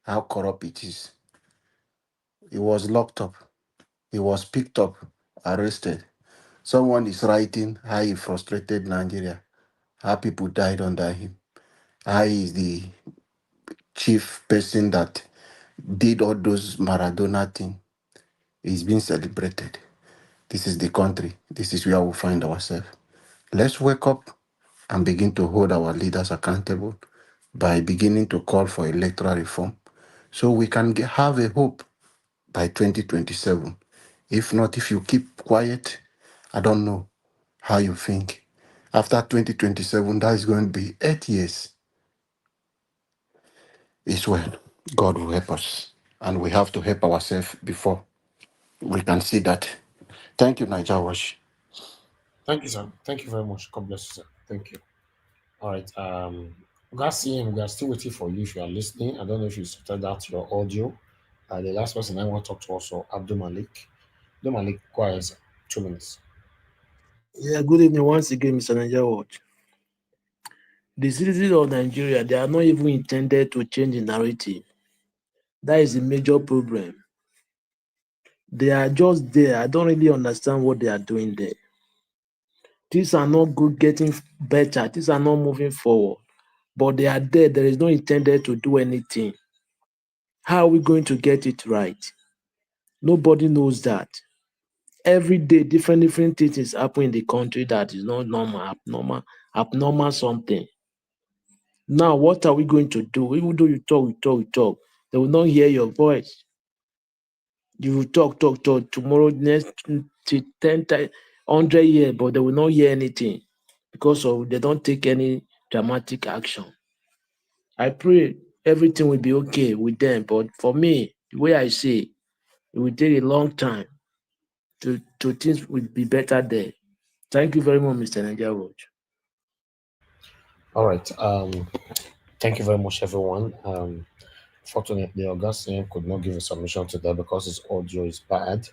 how corrupt it is. He was locked up. He was picked up, arrested. Someone is writing how he frustrated Nigeria, how people died under him, how he is the chief person that did all those Maradona thing. He's being celebrated. This is the country. This is where we find ourselves. Let's wake up and begin to hold our leaders accountable by beginning to call for electoral reform so we can have a hope by 2027. If not, if you keep quiet, I don't know how you think. After 2027, that is going to be 8 years. It's well. God will help us. And we have to help ourselves before we can see that. Thank you, Niger Wash. Thank you, sir. Thank you very much. God bless you, sir. Thank you. All right. Garcia, we are still waiting for you if you are listening. I don't know if you sorted out your audio. The last person I want to talk to also, Abdul Malik. Abdul Malik, go ahead, sir. 2 minutes. Yeah, good evening once again, Mr. Niger Watch. The citizens of Nigeria, they are not even intended to change the narrative. That is a major problem. They are just there. I don't really understand what they are doing there. Things are not good, getting better. Things are not moving forward. But they are there. There is no intended to do anything. How are we going to get it right? Nobody knows that. Every day, different things is happening in the country that is not normal, abnormal something. Now, what are we going to do? Even though you talk, they will not hear your voice. You will talk. Tomorrow, next 10, 100 years, but they will not hear anything because they don't take any dramatic action. I pray everything will be okay with them, but for me, the way I see, it will take a long time to things will be better there. Thank you very much, Mr. Niger Roach. All right. Thank you very much, everyone. Fortunately, Augustine could not give a submission today because his audio is bad.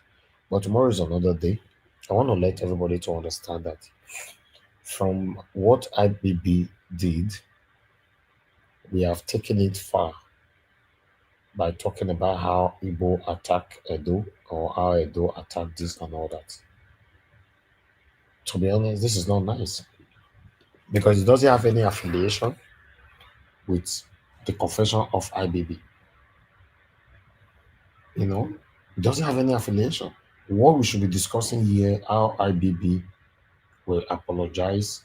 But tomorrow is another day. I want to let everybody to understand that from what IBB did, we have taken it far by talking about how Igbo attack Edo or how Edo attack this and all that. To be honest, this is not nice because it doesn't have any affiliation with the confession of IBB. You know, it doesn't have any affiliation. What we should be discussing here, how IBB will apologize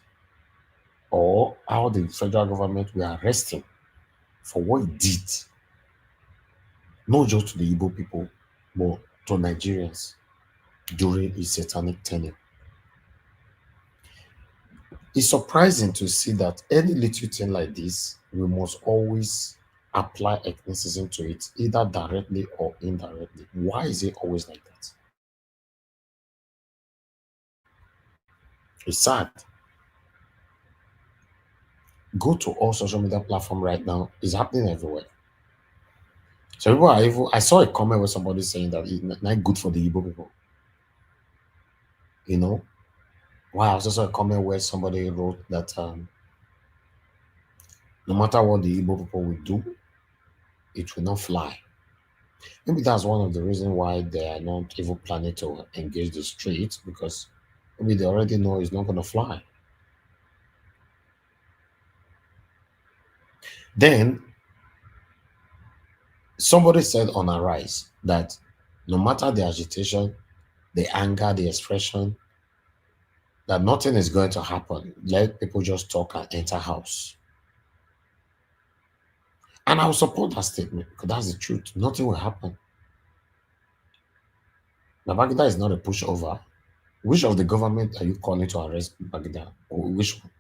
or how the federal government will arrest him for what he did, not just to the Igbo people, but to Nigerians during his satanic tenure. It's surprising to see that any little thing like this, we must always apply ethnicism to it, either directly or indirectly. Why is it always like that? It's sad. Go to all social media platforms right now. It's happening everywhere. So people are even, I saw a comment with somebody saying that it's not good for the Igbo people. You know? Wow, I also saw a comment where somebody wrote that no matter what the Igbo people will do, it will not fly. Maybe that's one of the reasons why they are not even planning to engage the streets, because maybe they already know it's not going to fly. Then somebody said on Arise that no matter the agitation, the anger, the expression, that nothing is going to happen. Let people just talk and enter house. And I will support that statement because that's the truth. Nothing will happen. Babangida is not a pushover. Which of the government are you calling to arrest Babangida? Or which one?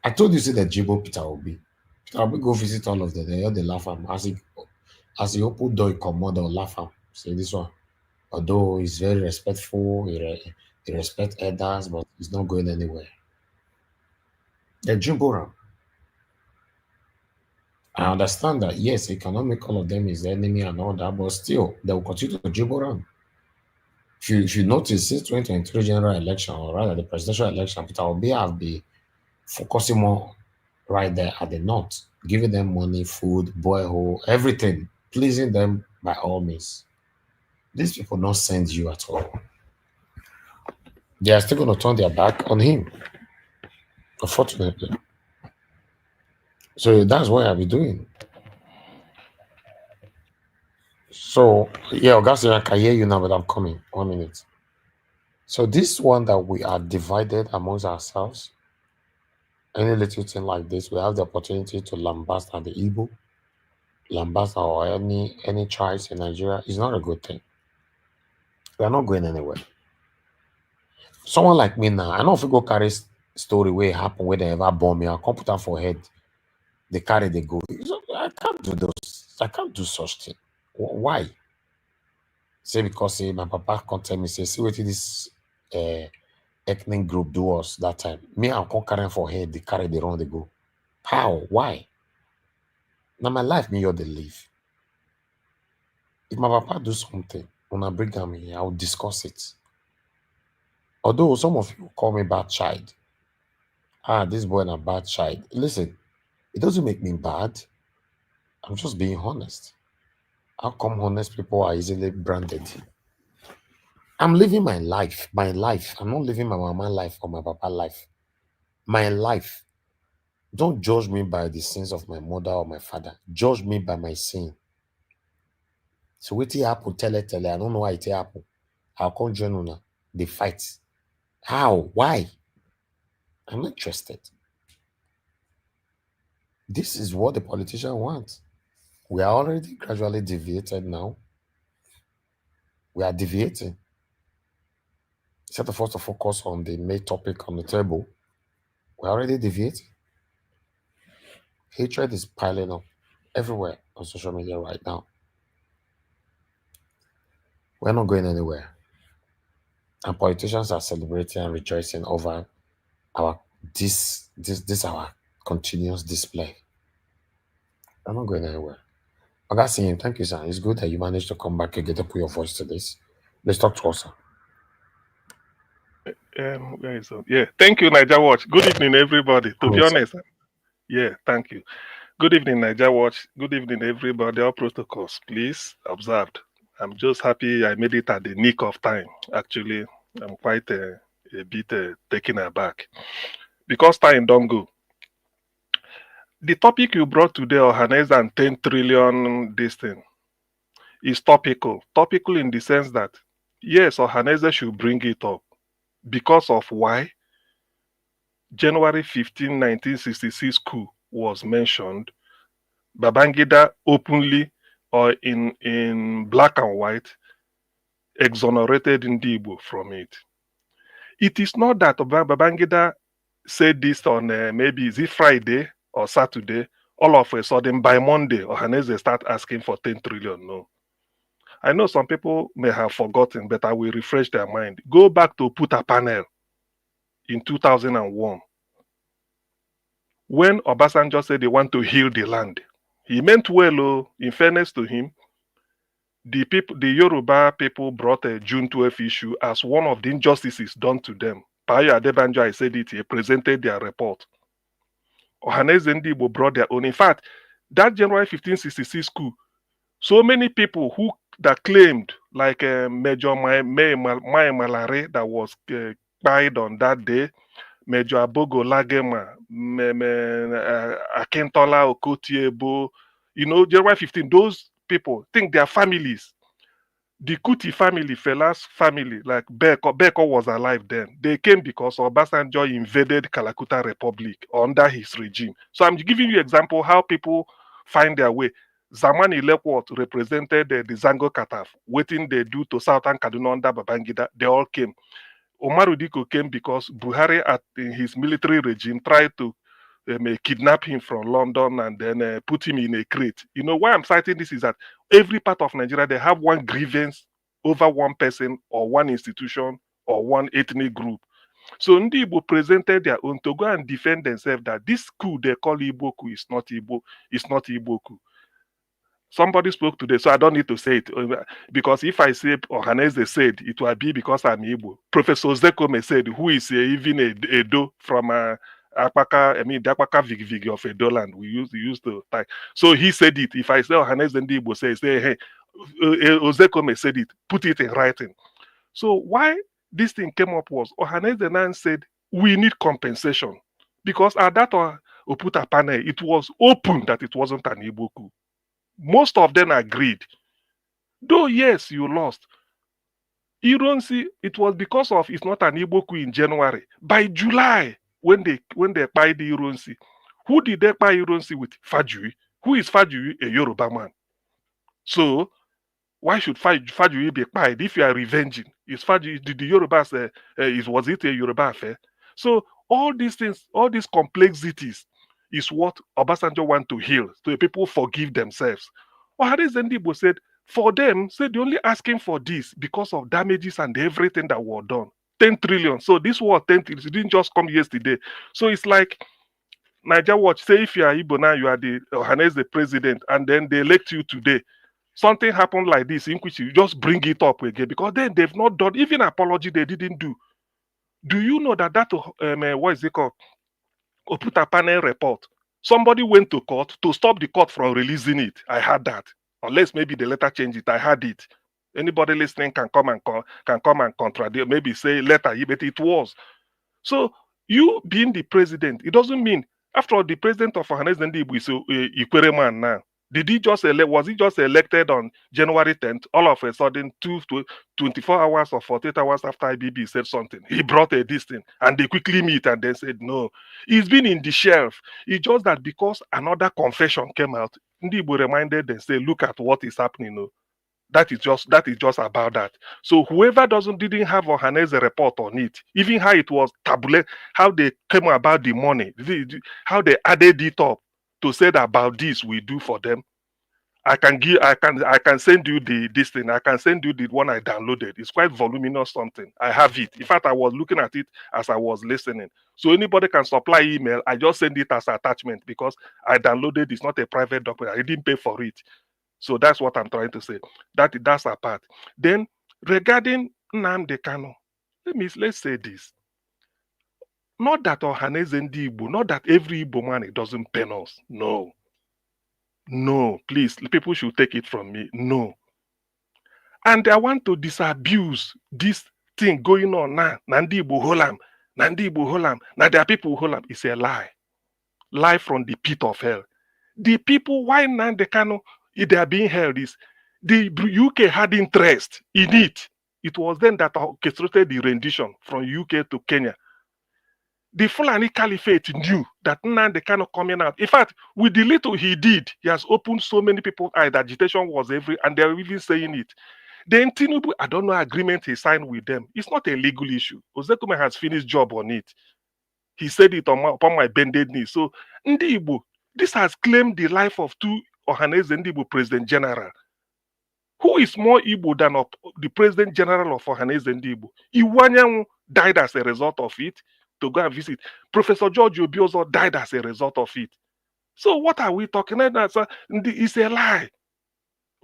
I told you, see the Jibo Peter Obi. Peter Obi go visit all of them. They laugh at him. As he open door, he come out, they'll laugh at him. Say this one. Although he's very respectful, he respects elders, but he's not going anywhere. The Jimbo. I understand that, yes, he cannot make all of them his enemy and all that, but still, they will continue to dribble around. If you notice, since 2023 general election, or rather the presidential election, Peter Obi have been focusing more right there at the north, giving them money, food, boyhood, everything, pleasing them by all means. These people don't send you at all. They are still going to turn their back on him, unfortunately. So that's what I'll be doing. So, yeah, Augustine, I can hear you now, but I'm coming. 1 minute. So this one that we are divided amongst ourselves, any little thing like this, we have the opportunity to lambast at the Igbo, lambast or any tribes in Nigeria. Is not a good thing. We are not going anywhere. Someone like me now, I know if you go carry story where it happen, where they ever bomb me, I'll come put am for head. They carry, they go. I can't do those. I can't do such thing. Why? Say because say my papa come tell me, say, see what this ethnic group do us that time. Me, I'll come carry for head, they carry, they run, they go. How? Why? Now my life, me, you're the live. If my papa do something, when I bring him here, I'll discuss it. Although some of you call me bad child. This boy is a bad child. Listen, it doesn't make me bad. I'm just being honest. How come honest people are easily branded? I'm living my life. My life. I'm not living my mama life or my papa life. My life. Don't judge me by the sins of my mother or my father. Judge me by my sin. So what happen? Tell it. I don't know why it happen. I'll come join on. They fight. How? Why? I'm not interested. This is what the politician wants. We are already gradually deviated now. We are deviating. Instead of us to focus on the main topic on the table, we're already deviating. Hatred is piling up everywhere on social media right now. We're not going anywhere. And politicians are celebrating and rejoicing over our this our continuous display. I'm not going anywhere. Augustine, thank you, sir. It's good that you managed to come back and get to put your voice to this. Let's talk to us, sir. Yeah, thank you, Niger Watch. Good evening, everybody. To be honest, yeah, thank you. Good evening, Niger Watch. Good evening, everybody. All protocols, please, observed. I'm just happy I made it at the nick of time. Actually, I'm quite a bit taken aback because time don't go. The topic you brought today, Ohanaeze and 10 trillion this thing, is topical. Topical in the sense that, yes, Ohanaeze should bring it up. Because of why? January 15, 1966 coup was mentioned. Babangida openly or in black and white exonerated Ndibo from it. It is not that Babangida said this on maybe is it Friday or Saturday, all of a sudden by Monday, Ohanaeze start asking for 10 trillion. No. I know some people may have forgotten, but I will refresh their mind. Go back to Puta Panel in 2001. When Obasanjo said they want to heal the land, he meant well, in fairness to him. The Yoruba people brought a June 12 issue as one of the injustices done to them. Payo Adebanjo, I said it, he presented their report. Ohanaeze Ndigbo brought their own. In fact, that January 1566 coup, so many people that claimed, like Major Mae Malare that was died on that day, Major Abogo Lagema, Akintola Okotiebo, January 15, those people think their families. The Kuti family, Fela's family, like Beko was alive then. They came because Obasanjo invaded Kalakuta Republic under his regime. So I'm giving you example how people find their way. Zamani Lekwot represented the Zango Kataf, waiting they do to Southern Kaduna under Babangida. They all came. Omar Udiko came because Buhari, in his military regime, tried to kidnap him from London and then put him in a crate. Why I'm citing this is that every part of Nigeria, they have one grievance over one person or one institution or one ethnic group. So Ndi Igbo presented their own to go and defend themselves that this coup they call Igbo coup is not Igbo coup. Somebody spoke today, so I don't need to say it. Because if I say Ohanaeze said, it will be because I'm Igbo. Professor Zekome said, who is even a Edo from Akpaka, the Akpaka Vig of Edo land. We used to type. So he said it. If I say Ohanaeze Ndigbo say, hey, Ozekome said it, put it in writing. So why this thing came up was Ohanaeze Nnan said we need compensation because at that Oputa panel it was open that it wasn't an Igbo coup. Most of them agreed. Though yes, you lost. Ironsi, it was because of it's not an Igbo coup in January. By July, when they buy the Ironsi, who did they buy Ironsi with? Fajui. Who is Fajui? A Yoruba man. So why should Fajui be pied if you are revenging? Is Fajui did the Yorubas was it a Yoruba affair? So all these things, all these complexities is what Obasanjo want to heal. So people forgive themselves. Ohanaeze Ndigbo said, for them, say they're only asking for this because of damages and everything that were done. 10 trillion. So this was 10 trillion. It didn't just come yesterday. So it's like Niger Watch, say if you are Igbo now, you are the Ohanaeze president, and then they elect you today. Something happened like this in which you just bring it up again because then they've not done even apology they didn't do. Do you know that what is it called? Oputa panel report. Somebody went to court to stop the court from releasing it. I had that. Unless maybe they later change it. I had it. Anybody listening can come and contradict. Maybe say later, but it was. So you being the president, it doesn't mean after all the president of Ohanaeze Ndigbo is Ikwere man now. Did he just was he just elected on January 10th? All of a sudden, 24 hours or 48 hours after IBB said something, he brought a this thing and they quickly meet and then said no. He's been in the shelf. It's just that because another confession came out, Ndigbo reminded them, say, look at what is happening. No. That is just about that. So whoever didn't have Ohanaeze report on it, even how it was tabulated, how they came about the money, how they added it up to say that about this we do for them. I can send you this thing. I can send you the one I downloaded. It's quite voluminous something. I have it. In fact, I was looking at it as I was listening. So anybody can supply email. I just send it as attachment because I downloaded. It's not a private document. I didn't pay for it. So that's what I'm trying to say. That's a part. Then regarding Nnamdi Kanu, let's say this. Not that Ohanaeze Ndigbo, not that every Igbo man it doesn't pain us. No. No, please, people should take it from me. No. And I want to disabuse this thing going on now. Nandi Igbo Holam, Nandi Igbo Holam, now there are people who Holam. It's a lie. Lie from the pit of hell. The people, why Nnamdi Kanu, if they are being held, is the UK had interest in it. It was then that orchestrated the rendition from UK to Kenya. The Fulani Caliphate knew that Nnamdi Kanu coming out. In fact, with the little he did, he has opened so many people's eyes that agitation was and they were even saying it. Then Tinubu, I don't know agreement he signed with them. It's not a legal issue. Ozekome has finished job on it. He said it upon my bended knee. So Ndi Igbo, this has claimed the life of two Ohanaeze Ndigbo President General. Who is more Igbo than the President General of Ohanaeze Ndigbo? Iwanyanwu died as a result of it to go and visit. Professor George Obiozo died as a result of it. So what are we talking about? It's a lie.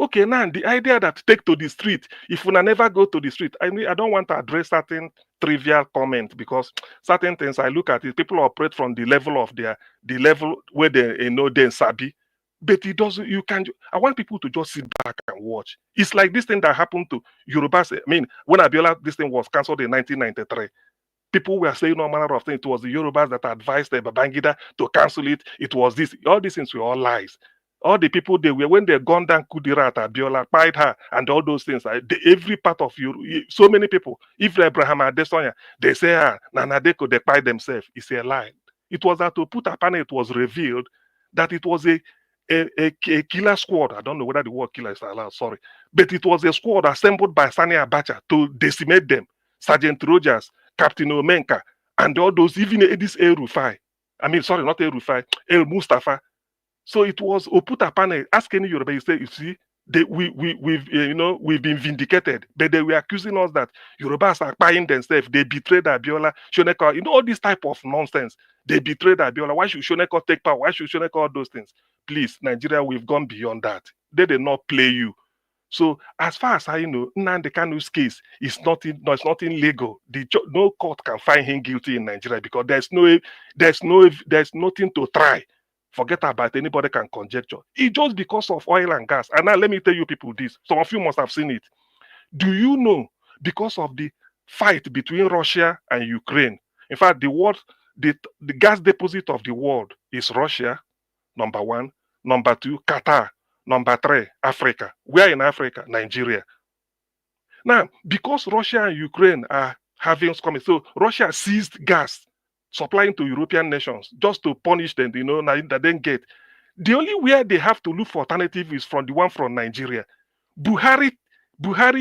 Okay, now the idea that take to the street, if we never go to the street, I don't want to address certain trivial comment because certain things I look at it, people operate from the level of the level where they sabi. But it doesn't, I want people to just sit back and watch. It's like this thing that happened to Yorubas. I mean, when Abiola, this thing was cancelled in 1993. People were saying all manner of things. It was the Yorubas that advised Babangida to cancel it. It was this. All these things were all lies. All the people when they gunned down Kudira at Abiola, pied her, and all those things. Every part of you, so many people. If Abraham Adesonya, they say, Nanadeko, they pied themselves. It's a lie. It was at Oputa panel, it was revealed that it was a killer squad. I don't know whether the word killer is allowed, sorry. But it was a squad assembled by Sani Abacha to decimate them. Sergeant Rogers, Captain Omenka, and all those, even this El Rufai. I mean, sorry, not El Rufai, El Mustafa. So it was Oputa panel asking Yoruba, you say, you see, we've been vindicated, but they were accusing us that Yorubas are buying themselves. They betrayed Abiola, Shoneko, all this type of nonsense. They betrayed Abiola. Why should Shoneko take power? Why should Shoneko all those things? Please, Nigeria, we've gone beyond that. They did not play you. So as far as I know, Nnamdi Kanu's case is nothing legal. No court can find him guilty in Nigeria because there's nothing to try Forget about anybody can conjecture. It's just because of oil and gas. And now let me tell you people this. Some of you must have seen it. Do you know, because of the fight between Russia and Ukraine, in fact, the gas deposit of the world is Russia, number one. Number two, Qatar. Number three, Africa. Where in Africa? Nigeria. Now, because Russia and Ukraine are having coming, so Russia seized gas supplying to European nations just to punish them, that they get. The only way they have to look for alternative is from the one from Nigeria. Buhari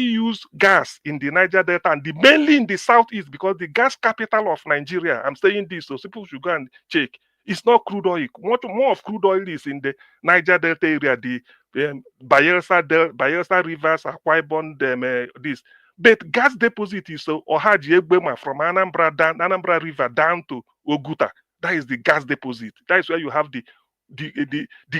used gas in the Niger Delta and mainly in the southeast, because the gas capital of Nigeria, I'm saying this so people should go and check, it's not crude oil. More of crude oil is in the Niger Delta area, the Bayelsa rivers, Akwa Ibom, this. But gas deposit is Ohanaeze from Anambra River down to Oguta. That is the gas deposit. That is where you have the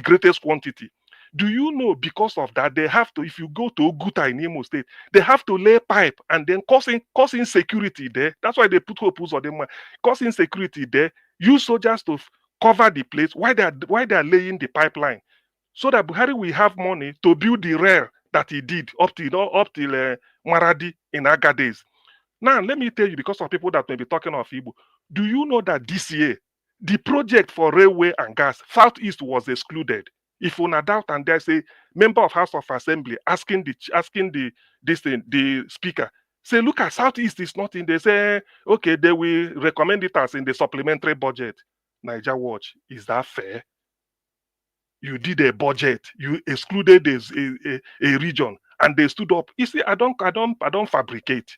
greatest quantity. Do you know, because of that, they have to, if you go to Oguta in Imo State, they have to lay pipe and then causing security there. That's why they put hopes on them, causing security there. Use soldiers to cover the place while they are laying the pipeline, so that Buhari will have money to build the rail that he did up till Maradi in Agadez. Now, let me tell you, because of people that may be talking of Igbo, do you know that this year, the project for railway and gas, Southeast was excluded? If you doubt, and there's a member of House of Assembly asking the speaker, say, look at Southeast is not in there. Say, okay, they will recommend it as in the supplementary budget. Niger Watch, is that fair? You did a budget, you excluded a region, and they stood up. You see, I don't fabricate.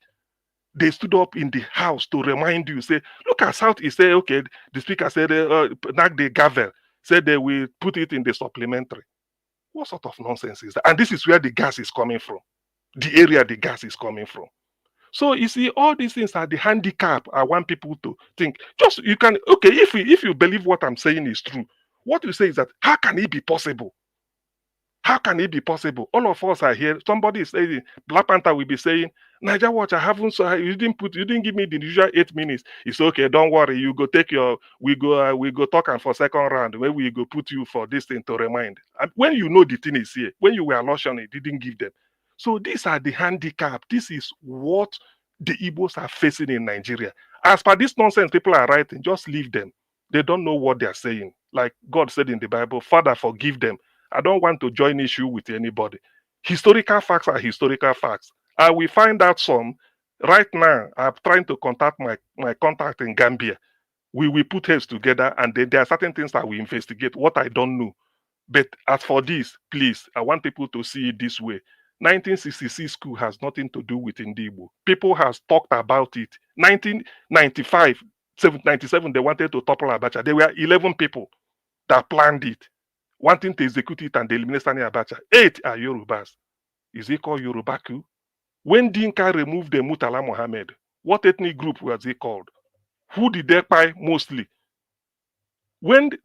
They stood up in the house to remind you, say, look at Southeast. Say, okay, the speaker said, the gavel said they will put it in the supplementary. What sort of nonsense is that? And this is where the gas is coming from, the area the gas is coming from. So you see, all these things are the handicap I want people to think. Just, you can, okay, if you believe what I'm saying is true, what you say is that, how can it be possible? How can it be possible? All of us are here. Somebody is saying, Black Panther will be saying, Niger Watch, I haven't, so you didn't give me the usual 8 minutes. It's okay, don't worry. You go take we go talk and for second round, where we go put you for this thing to remind. And when you know the thing is here, when you were lotion, it didn't give them. So these are the handicap. This is what the Igbos are facing in Nigeria. As per this nonsense people are writing, just leave them. They don't know what they're saying. Like God said in the Bible, Father, forgive them. I don't want to join issue with anybody. Historical facts are historical facts. I will find out some. Right now, I'm trying to contact my contact in Gambia. We will put heads together, and then there are certain things that we investigate, what I don't know. But as for this, please, I want people to see it this way. 1966 coup has nothing to do with Igbo. People has talked about it. 1995, 97, they wanted to topple Abacha. There were 11 people that planned it, wanting to execute it and eliminate Sani Abacha. 8 are Yorubas. Is it called Yoruba coup? When Dinka removed the Murtala Mohammed, what ethnic group was it called? Who did they buy mostly? When they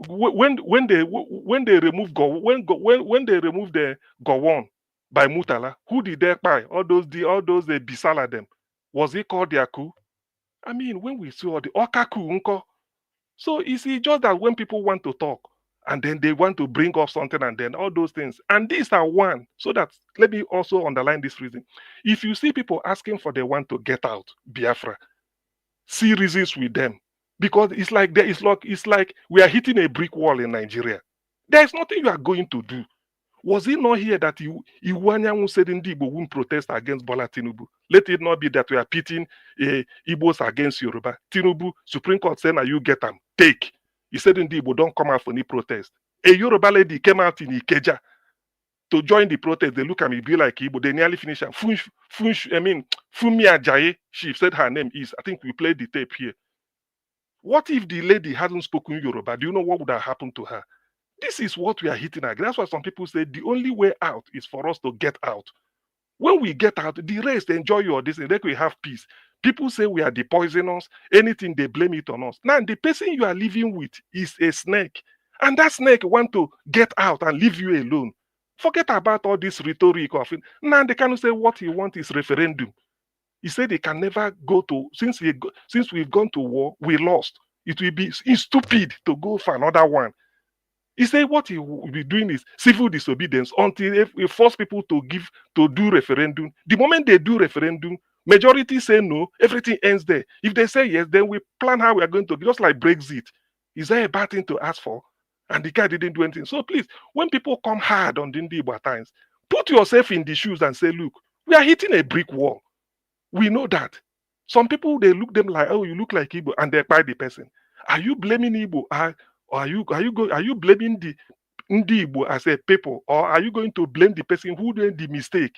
removed the Gowon by Murtala, who did they buy? All those Bisala them. Was it called their coup? I mean, when we saw the Oka coup, unko. So you see, just that when people want to talk, and then they want to bring up something, and then all those things. And these are one. So that, let me also underline this reason. If you see people asking for they want to get out, Biafra, see reasons with them. Because it's like we are hitting a brick wall in Nigeria. There's nothing you are going to do. Was it not here that Iwanyanwu said Igbo won't protest against Bola Tinubu? Let it not be that we are pitting Igbos against Yoruba. Tinubu, Supreme Court said, now you get them. Take. He said Igbo don't come out for any protest. A Yoruba lady came out in Ikeja to join the protest. They look at me, be like Igbo. They nearly finish. Fumi Ajayi, she said her name is. I think we played the tape here. What if the lady hadn't spoken Yoruba? Do you know what would have happened to her? This is what we are hitting at. That's why some people say the only way out is for us to get out. When we get out, the rest, enjoy your this, and then we have peace. People say we are the poisoners. Anything, they blame it on us. Now, the person you are living with is a snake. And that snake want to get out and leave you alone. Forget about all this rhetoric of it. Now, they cannot say what he wants is referendum. He said they can never go to, since we've gone to war, we lost. It will be stupid to go for another one. He said what he will be doing is civil disobedience until he force people to do referendum. The moment they do referendum, majority say no, everything ends there. If they say yes, then we plan how we are going to, just like Brexit. Is that a bad thing to ask for? And the guy didn't do anything. So please, when people come hard on the Igbo at times, put yourself in the shoes and say, look, we are hitting a brick wall. We know that. Some people, they look them like, oh, you look like Igbo, and they buy the person. Are you blaming Igbo? Or are you blaming the Ndi Igbo as a people? Or are you going to blame the person who did the mistake?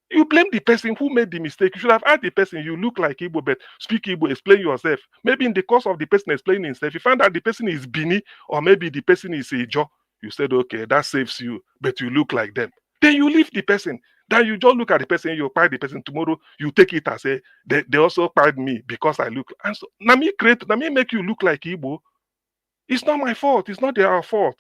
You blame the person who made the mistake. You should have asked the person, you look like Igbo, but speak Igbo, explain yourself. Maybe in the course of the person explaining himself, you find out the person is Bini, or maybe the person is Ijo. You said, okay, that saves you, but you look like them. Then you leave the person. Then you just look at the person, you buy the person. Tomorrow, you take it and say, they also paid me because I look. And so, let me make you look like Igbo. It's not my fault. It's not their fault.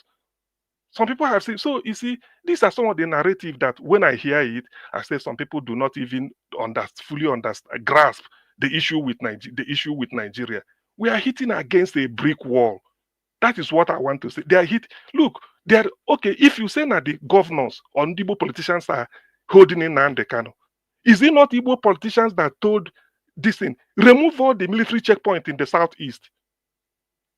Some people have said, so you see, these are some of the narrative that when I hear it, I say some people do not even fully grasp the issue with Nigeria. We are hitting against a brick wall. That is what I want to say. They are look, they are okay. If you say that the governors or Igbo politicians are holding in Nnamdi Kanu, is it not Igbo politicians that told this thing, remove all the military checkpoint in the southeast?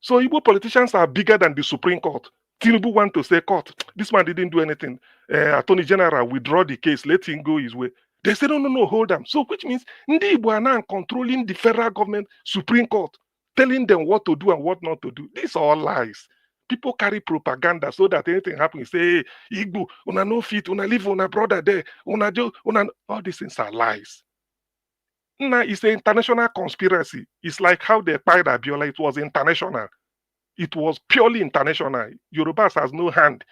So Igbo politicians are bigger than the Supreme Court. Tinubu want to say, court, this man didn't do anything. Attorney General withdraw the case, let him go his way. They say, no, hold them. So which means Ndi Igbo are now controlling the federal government, Supreme Court, telling them what to do and what not to do. These are all lies. People carry propaganda so that anything happens, say, hey, Igbo, una no fit, una leave una brother there, all these things are lies. Now it's an international conspiracy. It's like how they pied Abiola, it was international. It was purely international. Yorubas has no hand.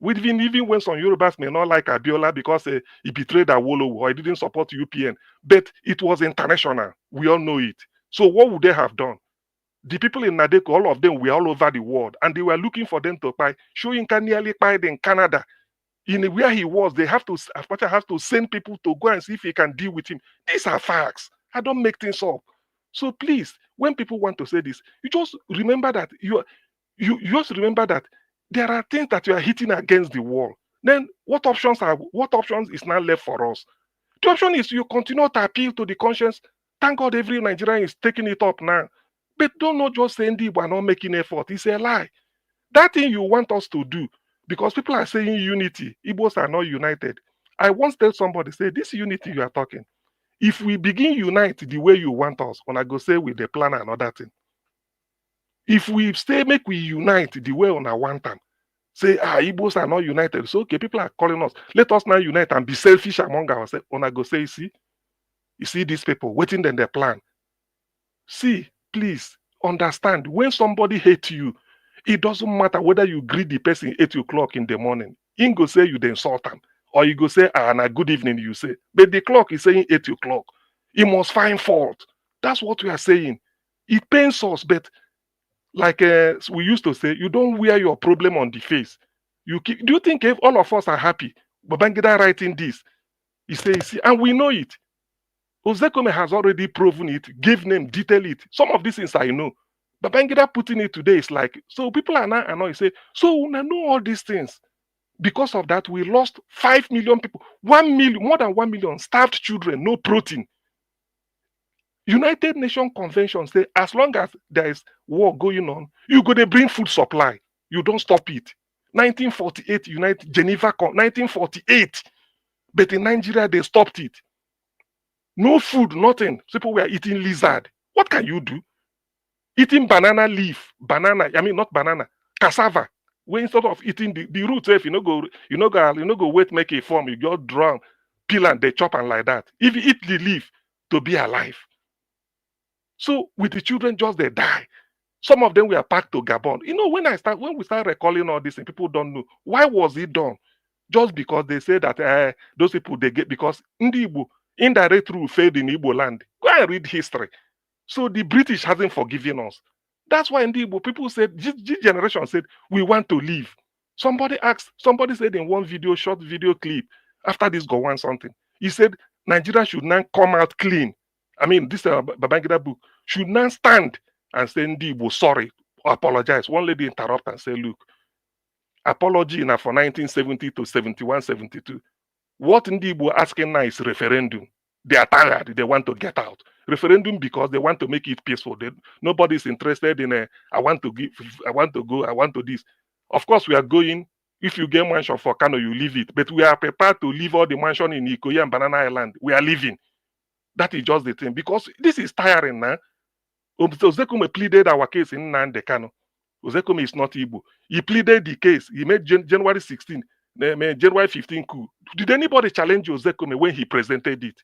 Even when some Yorubas may not like Abiola because he betrayed Awolowo or he didn't support UPN, but it was international. We all know it. So what would they have done? The people in Nadeko, all of them were all over the world, and they were looking for them to buy. Shoyinka nearly bought in Canada. In where he was, Abacha has to send people to go and see if he can deal with him. These are facts. I don't make things up. So please, when people want to say this, you just remember that you just remember that there are things that you are hitting against the wall. Then what options is now left for us? The option is you continue to appeal to the conscience. Thank God every Nigerian is taking it up now. But don't not just say we are not making effort. It's a lie. That thing you want us to do, because people are saying unity, Igbos are not united. I once tell somebody, say, this unity you are talking, if we begin unite the way you want us, when I go say with the plan and other thing, if we stay make we unite the way on our one time, say, Igbos are not united. So, okay, people are calling us. Let us now unite and be selfish among ourselves. When I go say, you see these people waiting on their plan. See, please understand, when somebody hates you, it doesn't matter whether you greet the person 8 o'clock in the morning. He go say you the insult him. Or you go say, na good evening, you say. But the clock is saying 8 o'clock. He must find fault. That's what we are saying. It pains us, but like we used to say, you don't wear your problem on the face. Do you think if all of us are happy? Babangida writing this. He says, and we know it. Ozekome has already proven it, gave name, detail it. Some of these things I know. Babangida putting it today is like, so people are now annoyed. Say, so we know all these things. Because of that, we lost 5 million people. 1 million, more than 1 million starved children, no protein. United Nations Convention say as long as there is war going on, you go to bring food supply. You don't stop it. 1948, Geneva, 1948. But in Nigeria, they stopped it. No food, nothing. People were eating lizard. What can you do? Eating banana leaf, not banana, cassava. When instead of eating the root, if you no go wait make a form, you just drown, peel and they chop and like that. If you eat the leaf to be alive. So with the children, just they die. Some of them were packed to Gabon. When we start recalling all this, and people don't know why was it done. Just because they say that those people they get because Ndi Igbo indirect rule failed in Igbo land. Go and read history. So the British hasn't forgiven us. That's why Ndi Igbo people said this generation said we want to leave. Somebody said in one short video clip after this go on something. He said Nigeria should now come out clean. This Babangida book should now stand and say Ndi Igbo sorry, apologize. One lady interrupt and say, look, apology now for 1970 to 71, 72. What Ndibo were asking now is referendum. They are tired. They want to get out. Referendum because they want to make it peaceful. Nobody's interested in I want to give, I want to go, I want to this. Of course, we are going. If you get mansion for Kano, you leave it. But we are prepared to leave all the mansion in Ikoyi and Banana Island. We are leaving. That is just the thing. Because this is tiring now. Ozekume pleaded our case in Nnamdi Kanu. Ozekume is not Igbo. He pleaded the case. He made January 16, January 15 coup. Did anybody challenge Ozekume when he presented it?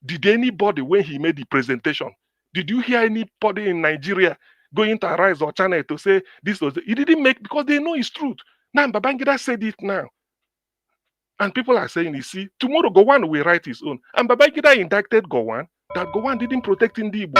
Did anybody when he made the presentation? Did you hear anybody in Nigeria going to Arise or Channel to say this was? He didn't make because they know it's truth. Now Babangida said it now. And people are saying, you see, tomorrow Gowon will write his own. And Babangida indicted Gowon that Gowon didn't protect Ndibo.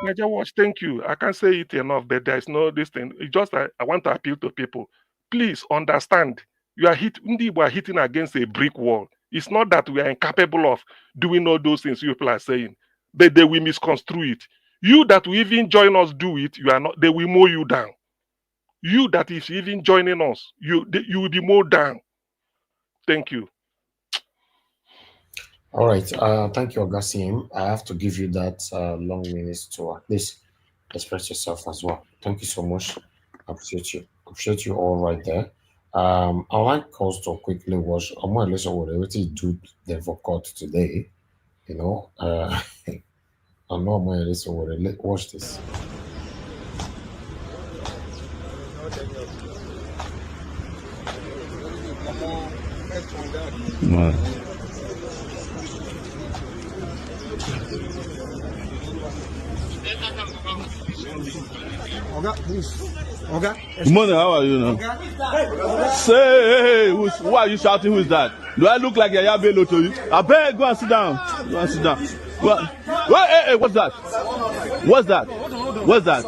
Naija Watch, thank you. I can't say it enough, but there is no this thing. It's just I want to appeal to people. Please understand, Ndibo are hitting against a brick wall. It's not that we are incapable of doing all those things people are saying, but they will misconstrue it. You that will even join us do it, you are not. They will mow you down. You that is even joining us, you will be mowed down. Thank you. All right. Thank you, Augustine. I have to give you that long minutes to at least express yourself as well. Thank you so much. I appreciate you. Appreciate you all right there. I like us to quickly watch Ohanaeze what he do the court today. You know, I know Ohanaeze watch this. Man. Good morning, how are you now? Say, who are you shouting? Who is that? Do I look like Yaya Bello to you? I beg, go and sit down. Go and sit down. Hey, what's that? What's that? What's that?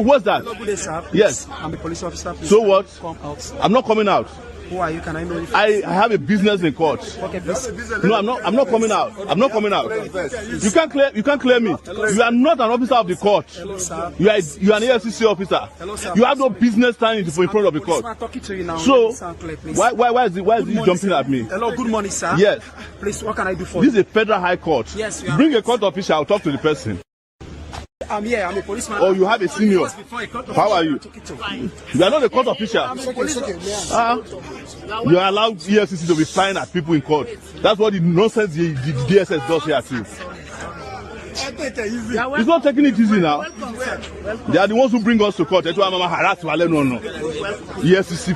What's that? Yes. I'm a police officer. So what? Come out. I'm not coming out. Who are you? Can I know if I have a business in court. Okay, please. No, I'm not coming out. I'm not coming out. You can't clear me. You are not an officer of the court. Hello, sir. You are an EFCC officer. Hello, sir. You have no business standing in front of the court. I'm talking to you now. So Clear, why is he jumping at me? Hello, good morning, sir. Yes. Please, what can I do for you? This you? is a federal high court. Yes, bring a court official. I'll talk to the person. I'm here. I'm a policeman. Oh, you have a senior. How are you? You are not a court official. You are allowed EFCC to be flying at people in court. That's what the nonsense the DSS does here too. It's not taking it easy now. They are the ones who bring us to court. EFCC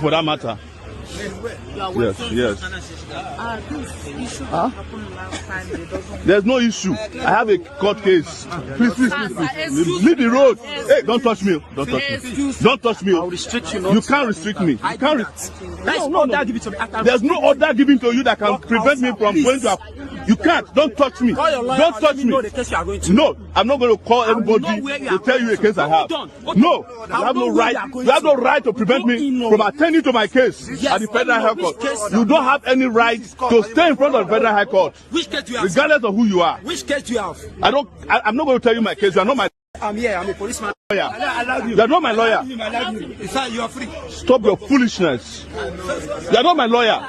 for that matter. Yes. Huh? There's no issue. I have a court case. Please. Leave the road. Hey, don't touch me. Don't touch me. I'll restrict you. You can't restrict me. You can't. No. There's no order given to you that can prevent me from going to. You can't. Don't touch me. Don't touch me. No, I'm not going to call anybody to tell you a case I have. No, you have no right. You have no right to prevent me from attending to my case at the Federal High Court. You don't have any right to stay in front of the Federal High Court, regardless of who you are. Which case do you have? I'm not going to tell you my case. You are not my. I'm here. I'm a policeman. Lawyer. You are not my lawyer. Sir, you are free. Stop your foolishness. You are not my lawyer.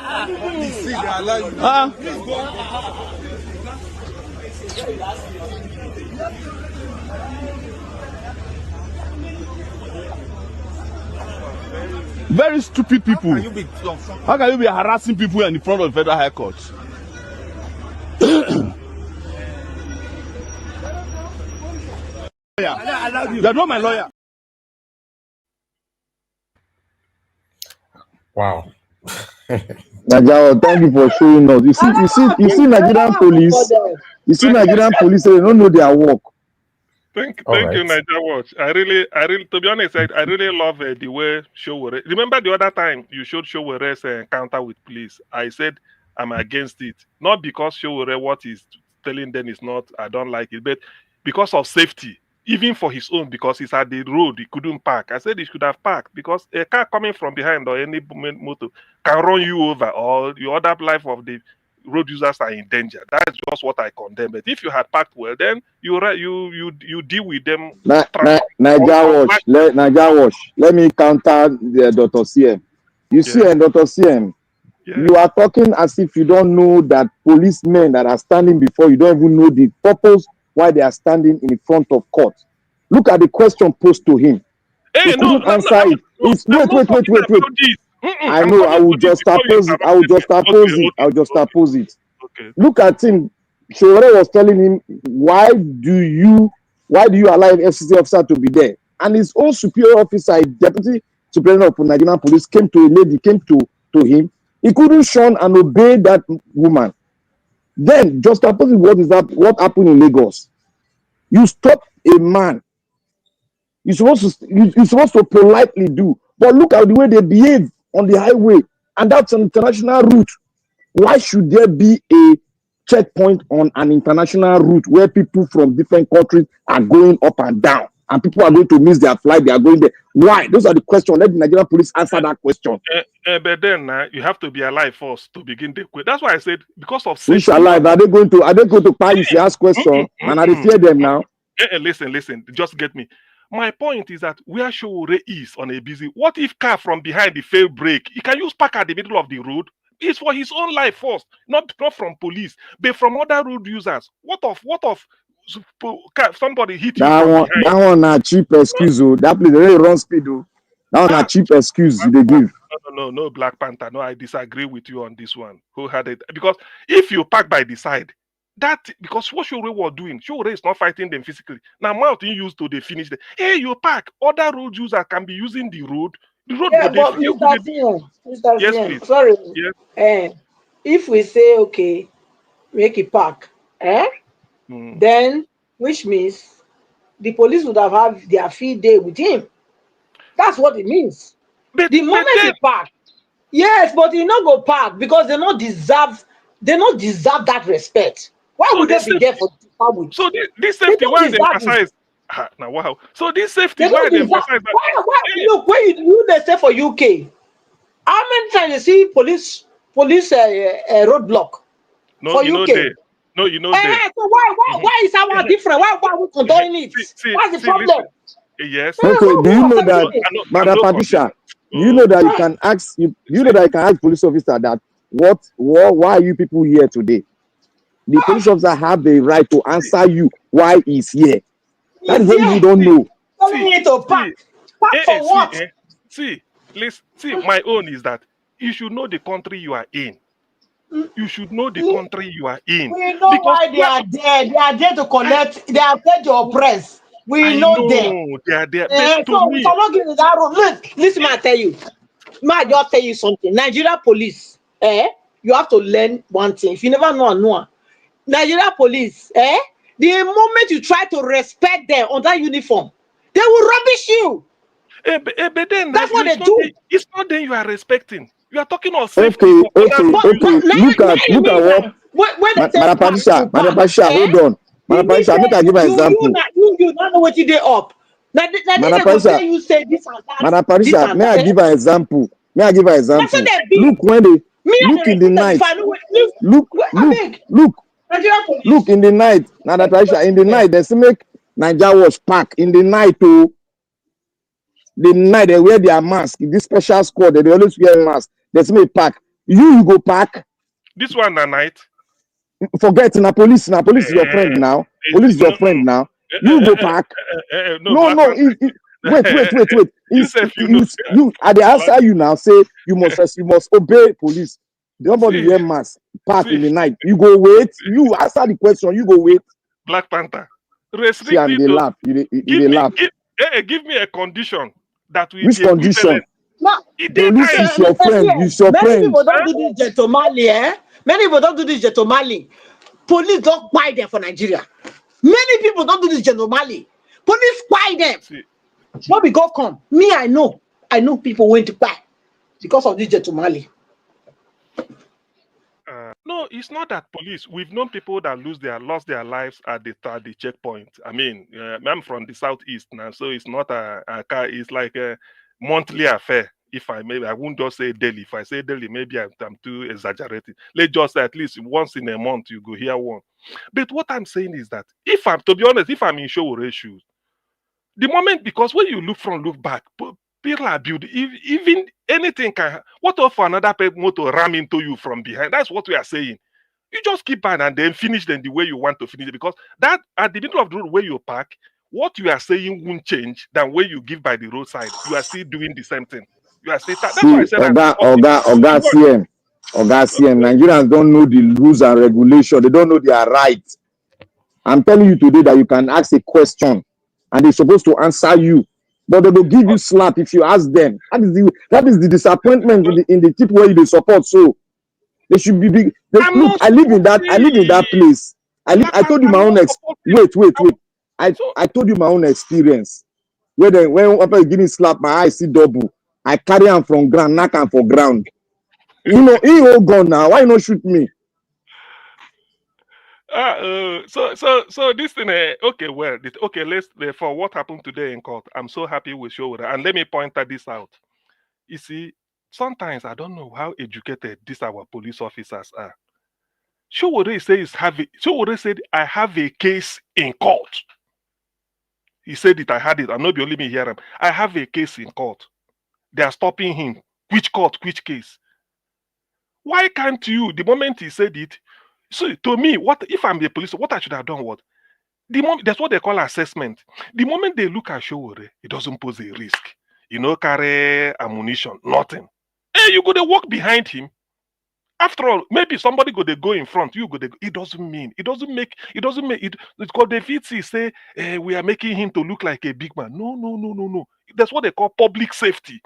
Very stupid people. How can you be harassing people in front of the Federal High Court? You are not my lawyer. Wow. Najao, thank you for showing us. You see Nigerian police. You see Nigerian police, they don't know their work. Thank you, Naija Watch. I really, to be honest, I really love the way Showore. Remember the other time you showed Showore's encounter with police? I said I'm against it, not because Showore what he's telling them is not. I don't like it, but because of safety, even for his own. Because he's at the road, he couldn't park. I said he should have parked because a car coming from behind or any motor can run you over, or the other life of the road users are in danger. That's just what I condemn. But if you had packed well, then you deal with them. Naija Watch. Let me counter the Dr. CM. You see, Dr. CM, you are talking as if you don't know that policemen that are standing before you don't even know the purpose why they are standing in front of court. Look at the question posed to him. He couldn't answer it. Wait. I know. I will just oppose it. I will just oppose it. Okay. Look at him. Showore was telling him, why do you allow an FCC officer to be there? And his own superior officer, deputy superintendent of Nigerian police, came to him. He couldn't shun and obey that woman. Then, just opposite what happened in Lagos. You stop a man. You're supposed to politely do. But look at the way they behave on the highway. And that's an international route. Why should there be a checkpoint on an international route where people from different countries are going up and down? And people are going to miss their flight. They are going there. Why? Those are the questions. Let the Nigerian police answer that question. But then you have to be alive first to begin the question. That's why I said because of safety. Which alive? Are they going to pay if you ask questions? And I fear them now. Listen. Just get me. My point is that where Showore is on a busy. What if car from behind the fail brake? He can use park at the middle of the road. It's for his own life first, not from police, but from other road users. What of somebody hit you from behind? That one a cheap excuse. That place really run speed. That one a cheap excuse they give. No, Black Panther. No, I disagree with you on this one. Who had it? Because if you park by the side, because what Showore was doing, Showore is not fighting them physically. Now, mountain used to they finish them. Hey, you park. Other road users can be using the road. The road yeah, but Mr. Yes, CM, please. sorry. Yes. If we say, okay, make it park, then, which means the police would have had their field day with him. That's what it means. The moment he park, yes, but he not go park because they not deserve that respect. Why would they be there for the So this safety, why they emphasize? Now wow. So this safety, why they emphasize? Why? Look, when you they say for UK, how many times you see police roadblock for you UK? No, you know there. So why is our different? Why are we condoning it? What's the problem? Yes. Okay. Do you know that, Madam Patricia? You know that you can ask. You know that you can ask police officer that why are you people here today? The police officer have the right to answer you why he's here. That's what you don't know. Telling you to pack. Pack for what? See, my own is that you should know the country you are in. You should know the country you are in. We know why they are there. They are there to collect. They are there to oppress. We know them. They are there. So we cannot give you that road. Listen, I tell you. I just tell you something. Nigeria police, you have to learn one thing. If you never know, Nigeria police, the moment you try to respect them on that uniform, they will rubbish you. But then that's what they do. It's not them you are respecting. You are talking of safety. Okay. Look at what Madam Patricia, hold on. Madam Patricia, make I give an example. You don't know what you did up. Madam Patricia, you say this and that. Madam Patricia, may I give an example? Look when they look in the night. Look in the night. Madam Patricia, in the night they say make Naija Watch park in the night too. The night they wear their mask. In this special squad, they always wear mask. They say make park. You go park. This one at night. Forget na police. Na police is your friend now. Police is your friend now. You go park. No. Wait. You at the answer you now say you must obey police. Nobody wear mask. Park in the night. You go wait. You answer the question. You go wait. Black Panther. See, and they laugh. They laugh. Give me a condition that we. Which condition? Police is your friend. He's your friend. Many people don't do this Jetomali, Many people don't do this Jetomali. Police don't buy them for Nigeria. Many people don't do this Jetomali. Police buy them. What we go come? Me, I know people went to buy because of this Jetomali. No, it's not that police. We've known people that lost their lives at the checkpoint. I mean, I'm from the southeast now, so it's not it's like a monthly affair. If I maybe I won't just say daily. If I say daily, maybe I'm too exaggerating. Let's just say at least once in a month you go hear one. But what I'm saying is that if I'm, to be honest, if I'm in Showore shoes, the moment, because when you look front, look back, people are built. Even anything can. What if another motor ram into you from behind? That's what we are saying. You just keep on and then finish them the way you want to finish it, because that at the middle of the road where you park, what you are saying won't change than when you give by the roadside. You are still doing the same thing. You are still. That's why I See, said Oga CM, Nigerians don't know the rules and regulations. They don't know their rights. I'm telling you today that you can ask a question and they're supposed to answer you, but they will give you slap if you ask them. That is the disappointment in the people where you support. So they should be big. Look, I live in that place. I told you my own wait. I told you my own experience. When after getting slap, my eyes see double. I carry him from ground, knock him for ground. You know, he all gone now. Why not shoot me? So this thing, okay, well, okay, let's for what happened today in court. I'm so happy with Showore, and let me point this out. You see, sometimes I don't know how educated these our police officers are. Showore said I have a case in court. He said it, I had it. I'm not the only me hear him. I have a case in court. They are stopping him. Which court? Which case? Why can't you? The moment he said it, so to me, what if I'm the police? What I should have done was the moment, that's what they call assessment. The moment they look at Showore, it doesn't pose a risk. You know, carry ammunition, nothing. Hey, you go to walk behind him. After all, maybe somebody go in front, you go there. It doesn't make it. It's called Deviating say we are making him to look like a big man. No. That's what they call public safety.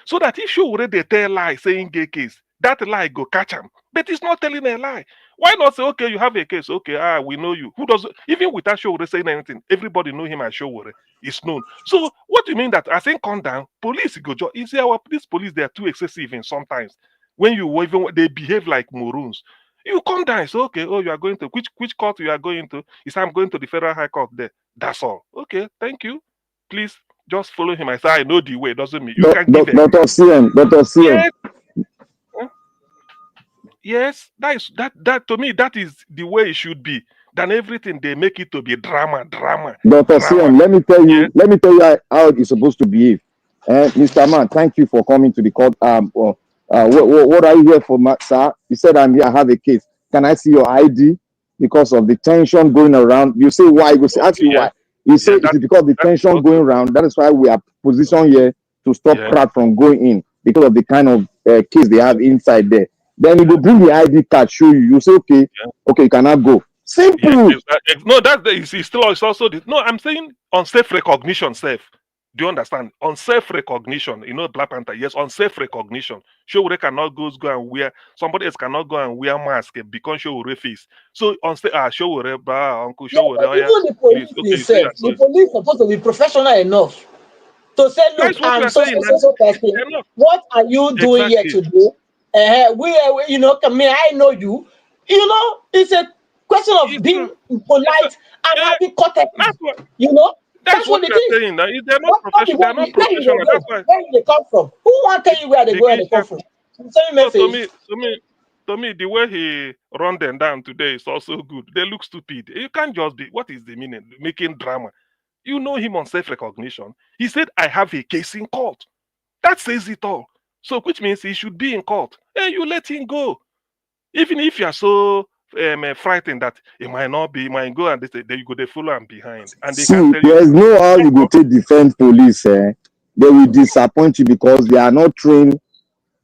So that if Showore they tell lie saying gay case, that lie go catch him. But it's not telling a lie. Why not say, okay, you have a case, okay, we know you. Who does even without Showore saying anything, everybody know him as Showore. It's known. So what do you mean that I think calm down? Police go you see this police, they are too excessive in sometimes. When you even they behave like morons. You come down and say, okay, you are going to which court you are going to? He said, I'm going to the Federal High Court there. That's all. Okay, thank you. Please just follow him. I say, I know the way. Doesn't mean you can give it. Dr. CM. Yes, that to me, that is the way it should be. Than everything they make it to be drama. Dr. CM, let me tell you how it's supposed to behave. Mr. Man, thank you for coming to the court. What are you here for, sir? You said I'm here, I have a case. Can I see your ID? Because of the tension going around. You say why? You say ask you why. You say it's because of the tension going around. That is why we are positioned here to stop crowd from going in because of the kind of case they have inside there. Then you go bring the ID card, show you. You say okay, you cannot go. Simple. No, it's also no. I'm saying on self-recognition, Do you understand? On self-recognition, Black Panther, yes, on self-recognition. Showore cannot go and wear, somebody else cannot go and wear mask because Showore face. So on Showore, Uncle Showore, even the police itself, the police supposed to be professional enough to say, look, I'm so person. What are you doing here today? I know you. It's a question of being polite and having courtesy. That's what it is. Saying. They're not professional. They're not professional. That's why. Where they come from? Who want to tell you where they go and they come from? To me, the way he run them down today is also good. They look stupid. You can't just be. What is the meaning? Making drama. You know him on self-recognition. He said, "I have a case in court." That says it all. So, which means he should be in court. Hey, you let him go. Even if you are so frightened that it might not be, might go and they you go they follow and behind, and they can tell you. There's no how you go to defend police. They will disappoint you because they are not trained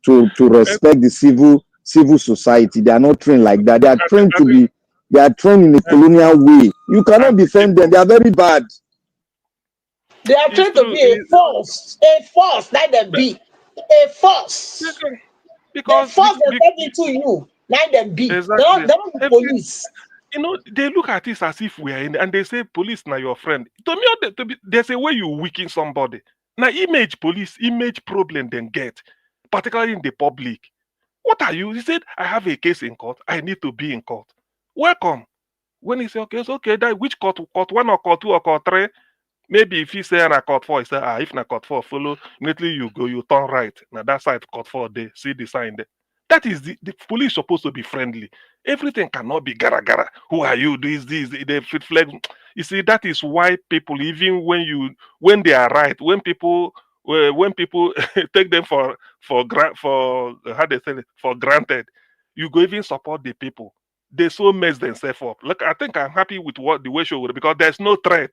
to respect the civil society. They are not trained like that. They are trained to be. They are trained in a colonial way. You cannot defend them. They are very bad. They are trained to be a force, let them be a force. Because the force they get into you. Let them be. Exactly. They're not the police. They look at this as if we are in, and they say police now your friend. To me, there's a way you weaken somebody. Now, police image problem then get, particularly in the public. What are you? He said, I have a case in court. I need to be in court. Welcome. When he said, okay, it's okay. That which court 1 or court 2 or court 3? Maybe if you say na court 4, you say, if na court 4 follow, immediately you turn right. Now that side court 4 they see the sign there. That is the police supposed to be friendly. Everything cannot be gara gara. Who are you? This, they fit flag. You see, that is why people, even when they are right, when people take them for how they say it, for granted, you go even support the people. They so mess themselves up. Look, I think I'm happy with the way show because there's no threat.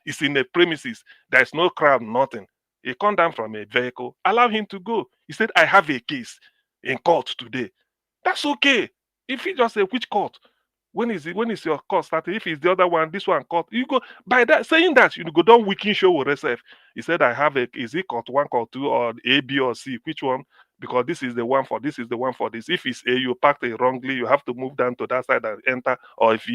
It's in the premises. There's no crowd, nothing. He come down from a vehicle. Allow him to go. He said, I have a case in court today. That's okay. If he just say which court, when is your court started? If it's the other one, this one court, you go by that saying that you go don't weaken show with yourself. He said, I have is it court 1, court 2, or A, B, or C? Which one? Because this is the one for this is the one for this. If it's A, you parked it wrongly, you have to move down to that side and enter, or if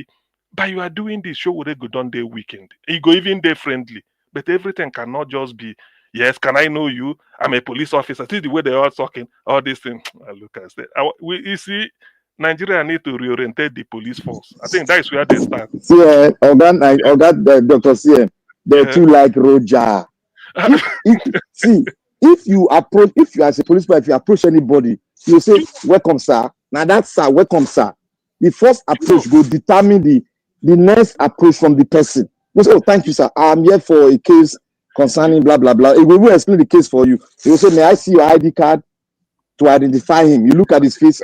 but you are doing this show with a good on day weekend. You go even day friendly. But everything cannot just be, yes, can I know you? I'm a police officer. See the way they are talking, all these things. Look, I said, you see, Nigeria need to reorientate the police force. I think that is where they start. See, Dr. CM, they're too like Roger. If you as a policeman, if you approach anybody, you say, welcome, sir. Now that's sir, welcome, sir. The first approach will determine the next approach from the person. You say, oh, thank you, sir. I'm here for a case concerning blah, blah, blah. It will explain the case for you. He will say, may I see your ID card to identify him? You look at his face,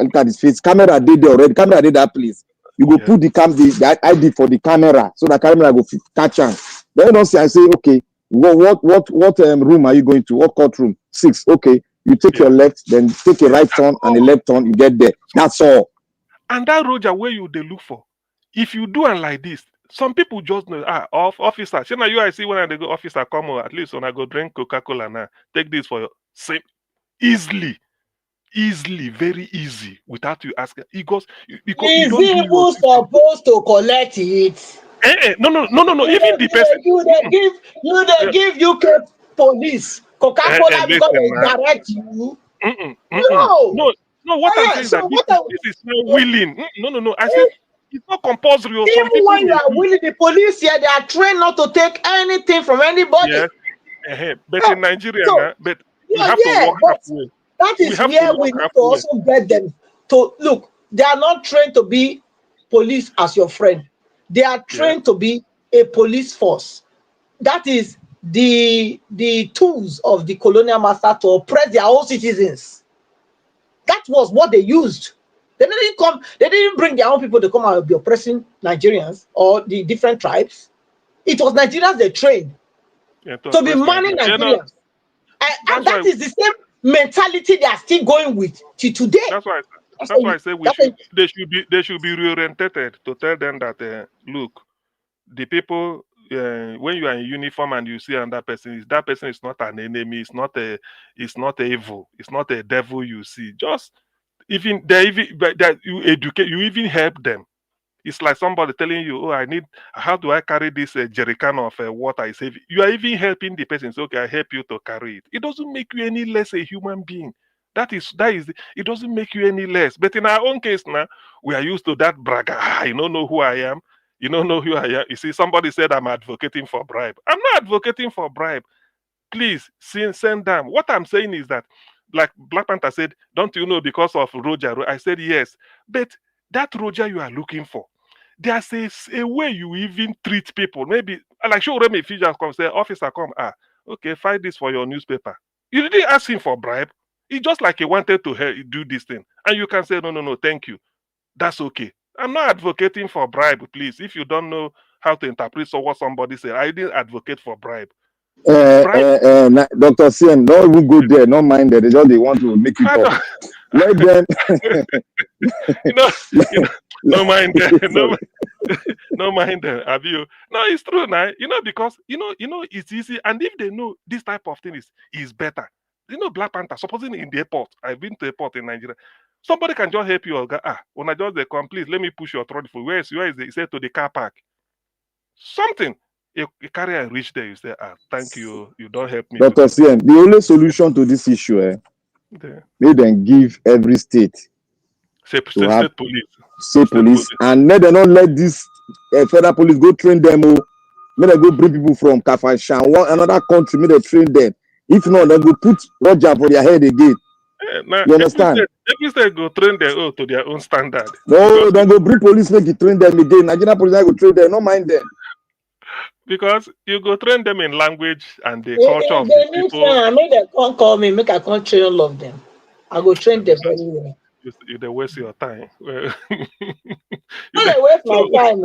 Camera did there already. Camera did that place. You go put the ID for the camera so the camera will catch him. Then you don't say, I say, okay, what room are you going to? What courtroom? 6. Okay. You take your left, then take a right turn and a left turn, you get there. That's all. And that Roger where you they look for. If you do it like this, some people just know, officer. You know, I see when I go officer come or at least when I go drink Coca-Cola now, take this for your same easily, very easy, without you asking. Because you don't do who's supposed to collect it? No. Even the person you give UK police Coca-Cola because they direct you. No, what I'm saying is that this is not willing. No. I said it's not compulsory. Even when you are willing, the police here, they are trained not to take anything from anybody. Yes. But in Nigeria, we have to walk halfway. That is where we need to also get them to look. They are not trained to be police as your friend. They are trained to be a police force. That is the tools of the colonial master to oppress their own citizens. That was what they used. They didn't bring their own people to come out and be oppressing Nigerians or the different tribes. It was Nigerians they trained to be manning Nigerians. And that is the same mentality they are still going with to today. That's why I say they should be reorientated to tell them that look, the people when you are in uniform and you see another person, that person is not an enemy, it's not evil, it's not a devil you see. Just even that you educate, you even help them. It's like somebody telling you, oh, how do I carry this jerrycan of water? Is heavy. You are even helping the person. So, okay, I help you to carry it. It doesn't make you any less a human being. That is, it doesn't make you any less. But in our own case now, we are used to that bragger. You don't know who I am. You don't know who I am. You see, somebody said I'm advocating for bribe. I'm not advocating for bribe. Please, send them. What I'm saying is that, like Black Panther said, don't you know because of Roger? I said, yes. But that Roger you are looking for, there's a way you even treat people. Maybe, like, show them if you just come say, officer, come, okay, fight this for your newspaper. You didn't ask him for bribe. It's just like he wanted to do this thing. And you can say, no, thank you. That's okay. I'm not advocating for bribe, please. If you don't know how to interpret what somebody said, I didn't advocate for bribe. Dr. CM, don't even go there. No mind that they want to make you talk. Let them. No mind that. No mind that. Have you? No, it's true now. Because it's easy, and if they know this type of thing is better. Black Panther. Supposing in the airport, I've been to the airport in Nigeria. Somebody can just help you. Or go, when I just come, please let me push your trolley for where is it? He said to the car park. Something. You carry and reach there, you say, thank you, you don't help me. Dr. CM, the only solution to this issue, they then give every state state police. State police, and let them not let this federal police go train them. May they go bring people from Kafanshan, another country, may they train them. If not, they go put Roger for their head again. Now, You understand? every state go train their own to their own standard. No, then go bring police, make you train them again. Nigerian police go train them, no mind them. Because you go train them in language and the If culture of they the need people. train, make them come call me, make I come train all of them. I go train them very well. You they waste your time. Well, No, they waste my time.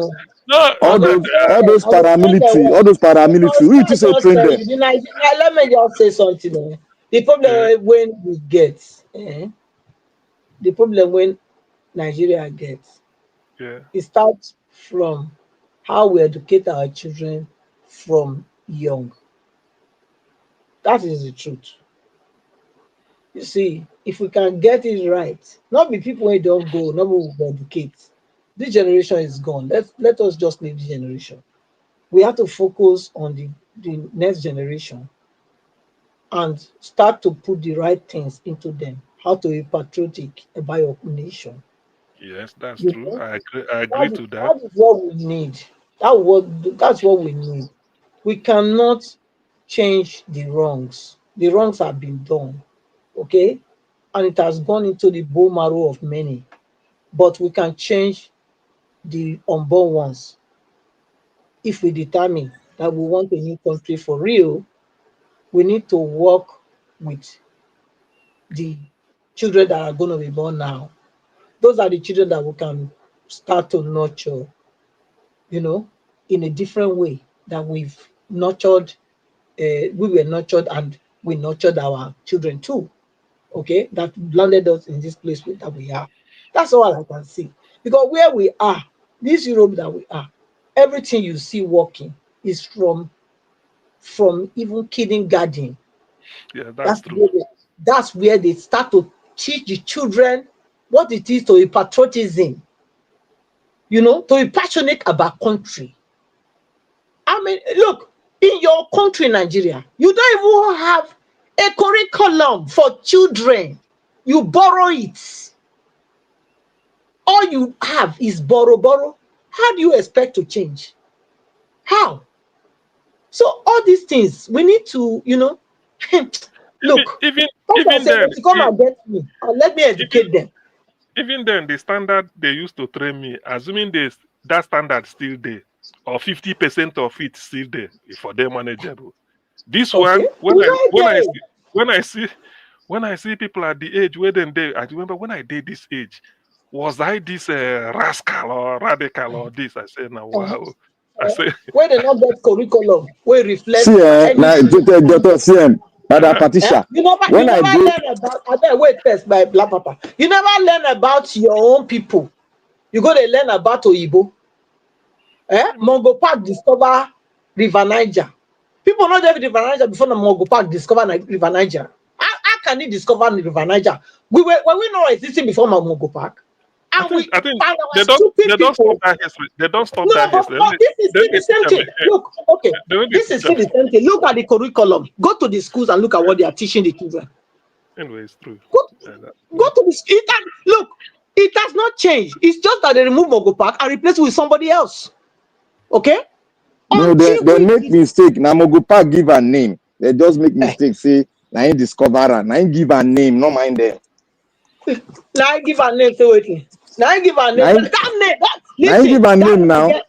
no, All those paramilitary. Who you say train them? Let me just say something. The problem when we get, the problem when Nigeria gets, it starts from how we educate our children from young. That is the truth. You see, if we can get it right, not be people who don't go, not will educate. This generation is gone. Let us just leave this generation. We have to focus on the next generation and start to put the right things into them. How to be patriotic about your nation. Yes, that's You true. know? I agree to that. That is what we need. That's what we need. We cannot change the wrongs. The wrongs have been done. Okay? And it has gone into the bone marrow of many. But we can change the unborn ones if we determine that we want a new country for real. We need to work with the children that are going to be born now. Those are the children that we can start to nurture, in a different way that we've nurtured. We were nurtured and we nurtured our children too. Okay, that landed us in this place that we are. That's all I can see. Because where we are, this Europe that we are, everything you see working is from even kindergarten. Yeah, that's true. That's where they start to teach the children what it is to be patriotism. To be passionate about country. I mean, look, in your country, Nigeria, you don't even have a curriculum for children. You borrow it. All you have is borrow. How do you expect to change? How? So all these things, we need to, look, even then, to come and get me, and let me educate them. Even then, the standard they used to train me, assuming that standard still there, or 50% of it still there, for them manageable. This one, when I see people at the age where then I remember when I did this age, was I this rascal or radical or this? I said, now wow. I say where they not get curriculum, where reflect. See, Dr. CM, Madam Patricia. You never learn about. Wait first, my black papa. You never learn about your own people. You go to learn about Oyibo. Mongo Park discover River Niger. People not there River Niger before the Mongo Park discover River Niger. How can he discover River Niger? Were we not existing before Mongo Park? I think they don't stop that history. They don't stop that history. No, this is still the same thing. Look, okay, this is still the same thing. Look at the curriculum. Go to the schools and look at what they are teaching the children. Anyway, it's true. Go to the school. Look, it has not changed. It's just that they remove Mongo Park and replace it with somebody else. Okay? No, they make mistake. Now Mongo Park give a name. They just make mistake. Say, now you discover her. Now you give a name. No mind them. Now I give a name. Say wait. Now I give a name. That name. Now you give a name now. No,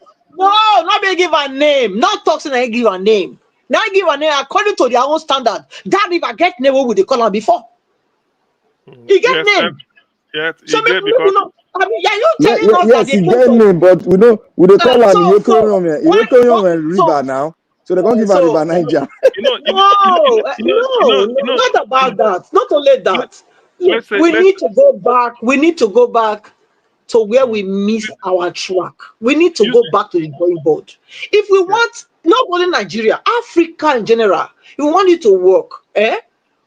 not be give a name. Not talking. I give a name. Now I give a name according to their own standard. That river get name what would they call her before? He get name. Yes, so he get because. I mean, you telling us yes, he get name, but we they call her the river now. So they can't give her River Niger. No, not about that. Not only that. Look, we need to go back. We need to go back to where we missed our track. We need to go back to the drawing board. If we want, not only Nigeria, Africa in general, if we want it to work,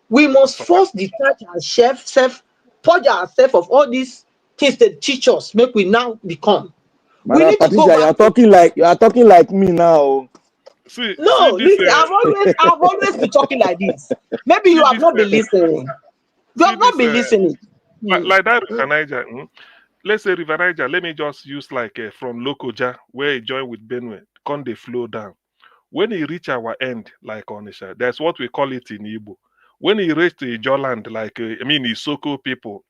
we must first detach ourselves, purge ourselves of all these things that teach us, make we now become. Madam we need Patricia, to go back you are talking like me now. Listen, I've always been talking like this. Maybe you have not been listening. You have not been listening. Like that River Niger. Let's say River Niger. Let me just use like from Lokoja, where it joined with Benue. Can they flow down? When he reach our end, like Onisha, that's what we call it in Igbo. When he reach the Ijoland, like Isoko people,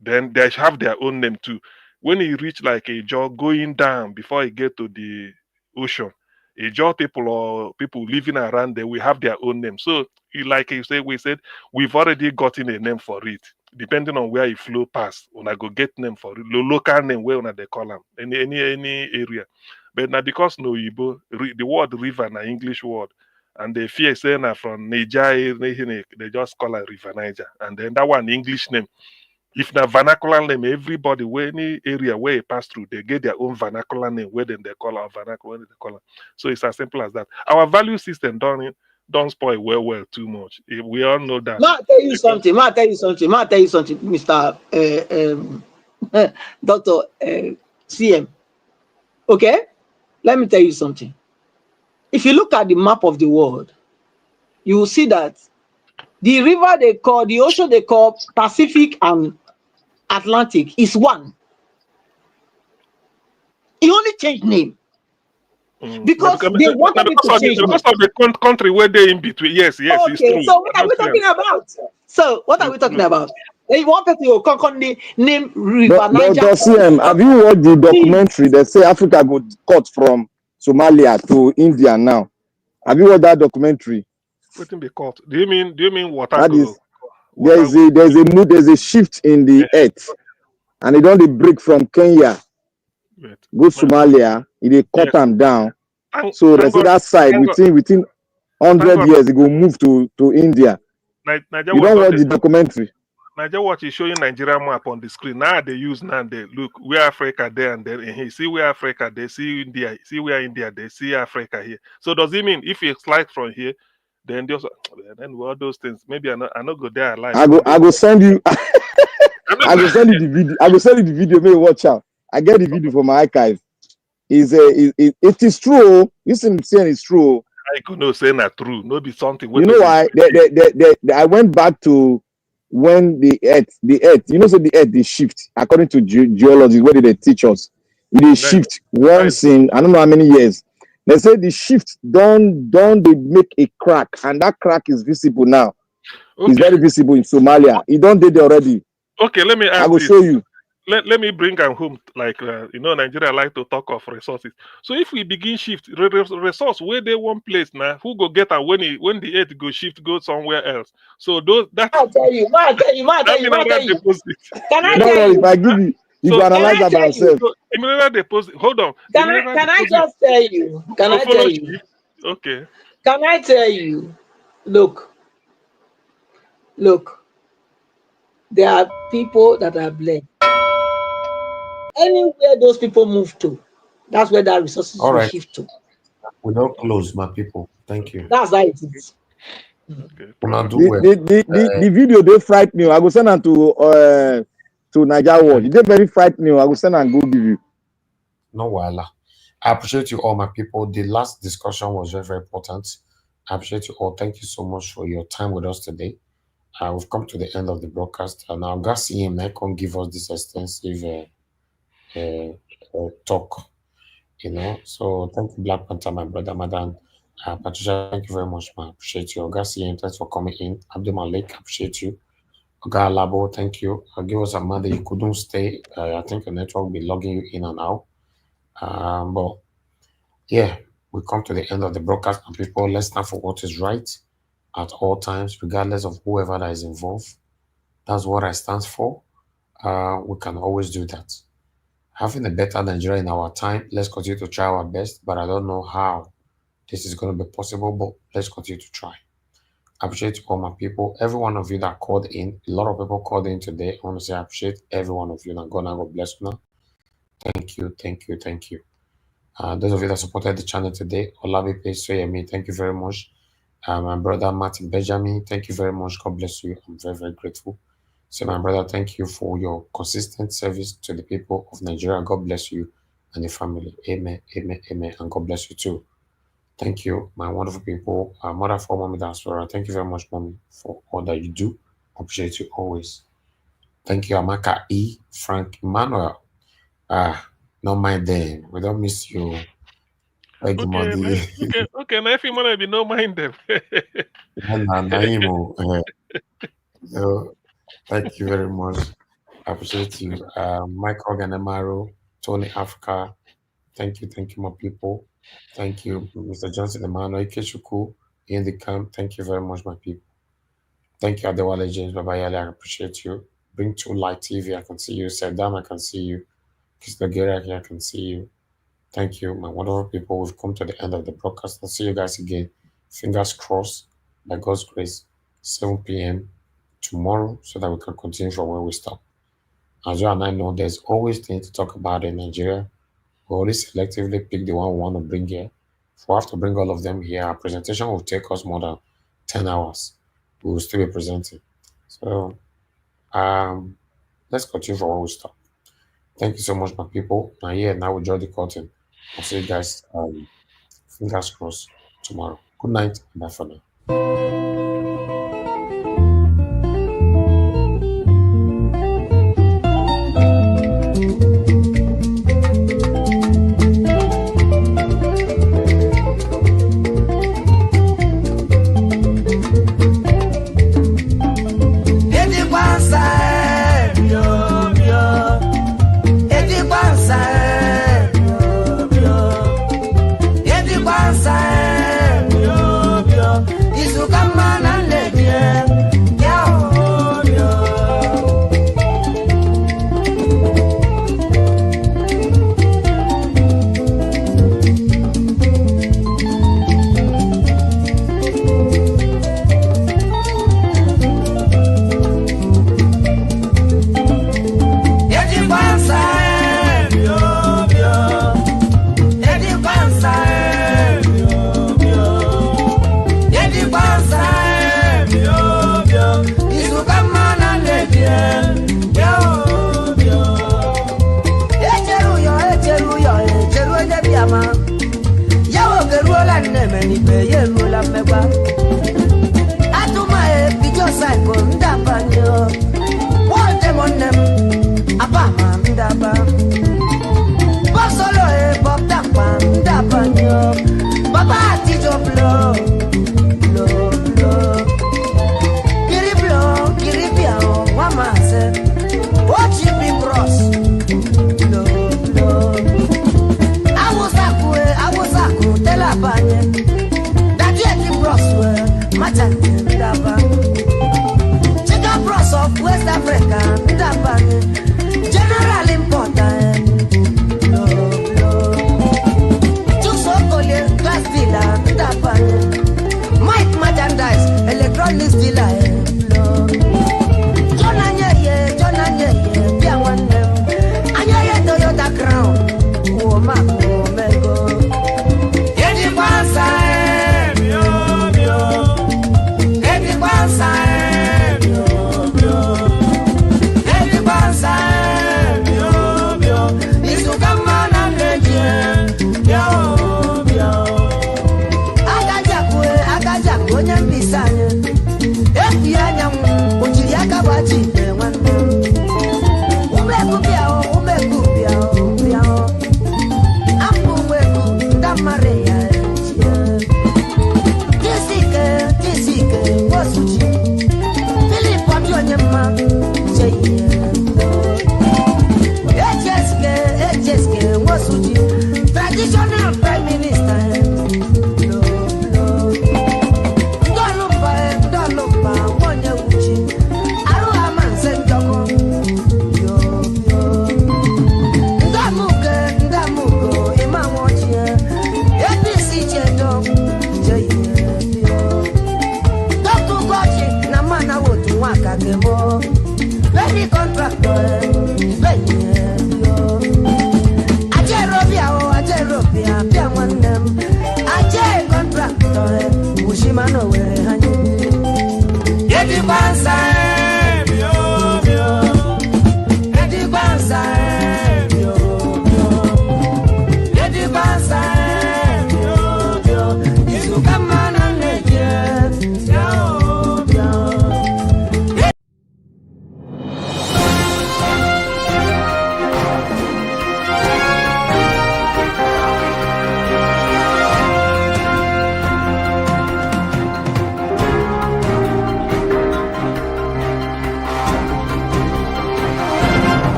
then they have their own name too. When he reach like a jaw going down before he get to the ocean, a jaw people or people living around there, we have their own name. So like you say, we said we've already gotten a name for it. Depending on where it flow past, when I go get name for it, local name where una they call them, any area. But now because no Igbo, the word river na English word, and the fear say na from Niger, they just call it River Niger, and then that one English name. If na vernacular name, everybody where any area where it pass through, they get their own vernacular name where then they call our vernacular, where they call it. So it's as simple as that. Our value system don't spoil well too much. We all know that. Ma tell you something. Ma tell you something, Mr. Doctor CM. Okay, let me tell you something. If you look at the map of the world, you will see that the river they call, the ocean they call Pacific and Atlantic is one. He only changed name because they wanted it to change. Because of the country where they in between. Yes, okay, it's true. So what are we talking about? So what are we talking about? They wanted to name River Niger. Dr. CM, have you watched the documentary? They say Africa got cut from Somalia to India now. Have you watched that documentary? What be caught? Do you mean water? That is, there's a shift in the earth, and they don't break from Kenya, go Somalia, they cut them down. So they say that side within 100 years they go move to India. You don't watch the documentary. Nigeria Watch is showing Nigeria map on the screen. Now they use they look where Africa there and then here. See where Africa they see India, see where India they see Africa here. So does it mean if you slide from here, then all those things? Maybe I not go there alive. I go send you. I go send you the video. I go send you the video. May watch out. I get the video from my archive. It is true. You see me saying it's true. I could not say that true. No be something. You know why? I went back to when the earth, so the earth they shift according to geologists. Where did they teach us? They shift once in I don't know how many years. They say the shift don't they make a crack, and that crack is visible now. It's very visible in Somalia. It don't did already. Okay, let me ask I will show you. Let me bring them home. Like Nigeria like to talk of resources. So if we begin shift resource where they one place now, who go get them when the earth go shift go somewhere else? So that I'll tell you. Can I tell you? If I give you, you can analyze that by yourself. Mineral deposit. Hold on. Can I just tell you? Can I tell you? Okay. Can I tell you? Look. There are people that are blamed. Anywhere those people move to, that's where that resources will shift to. We don't close, my people. Thank you. That's how it is. Okay. The video they frighten you. I go send them to Niger Watch. They very frightening. I go send and go give you. No wala. I appreciate you all, my people. The last discussion was very, very important. I appreciate you all. Thank you so much for your time with us today. We've come to the end of the broadcast, and now Gassim can give us this extensive talk. So thank you, Black Panther, my brother, Madam Patricia. Thank you very much, man. Appreciate you. Gassim, thanks for coming in. Abdul Malik, appreciate you. Oga Labo, thank you. Give us a month that you couldn't stay. I think the network will be logging you in and out. But yeah, we come to the end of the broadcast, and people, let's stand for what is right at all times, regardless of whoever that is involved. That's what I stand for. We can always do that. Having a better Nigeria in our time, let's continue to try our best, but I don't know how this is going to be possible, but let's continue to try. I appreciate all my people, every one of you that called in. A lot of people called in today. I want to say I appreciate every one of you. And God bless you now. Thank you. Those of you that supported the channel today, Olabi Pesoyemi, thank you very much. My brother Martin Benjamin, thank you very much. God bless you. I'm very, very grateful. So my brother, thank you for your consistent service to the people of Nigeria. God bless you and your family. Amen, amen, amen. And God bless you too. Thank you, my wonderful people. Mother for Mommy Diaspora. Thank you very much, Mommy, for all that you do. Appreciate you always. Thank you, Amaka E. Frank Emmanuel. Not my day. We don't miss you. Okay, now if you want to be no mind them. Thank you very much. I appreciate you. Michael Ganemaro, Tony Africa. Thank you, my people. Thank you, Mr. Johnson Emmanuel Ikechukwu in the camp. Thank you very much, my people. Thank you, Adewale James Babayale. I appreciate you. Bring to Light TV. I can see you. Sedam, I can see you. Kisdagera, I can see you. Thank you, my wonderful people. We've come to the end of the broadcast. I'll see you guys again. Fingers crossed, by God's grace, 7 p.m. tomorrow, so that we can continue from where we stop. As you and I know, there's always things to talk about in Nigeria. We always selectively pick the one we want to bring here. If we have to bring all of them here, our presentation will take us more than 10 hours. We will still be presenting. So let's continue from where we stop. Thank you so much, my people. Now we draw the curtain. I'll see you guys, fingers crossed, tomorrow. Good night and bye for now. Crown, oh,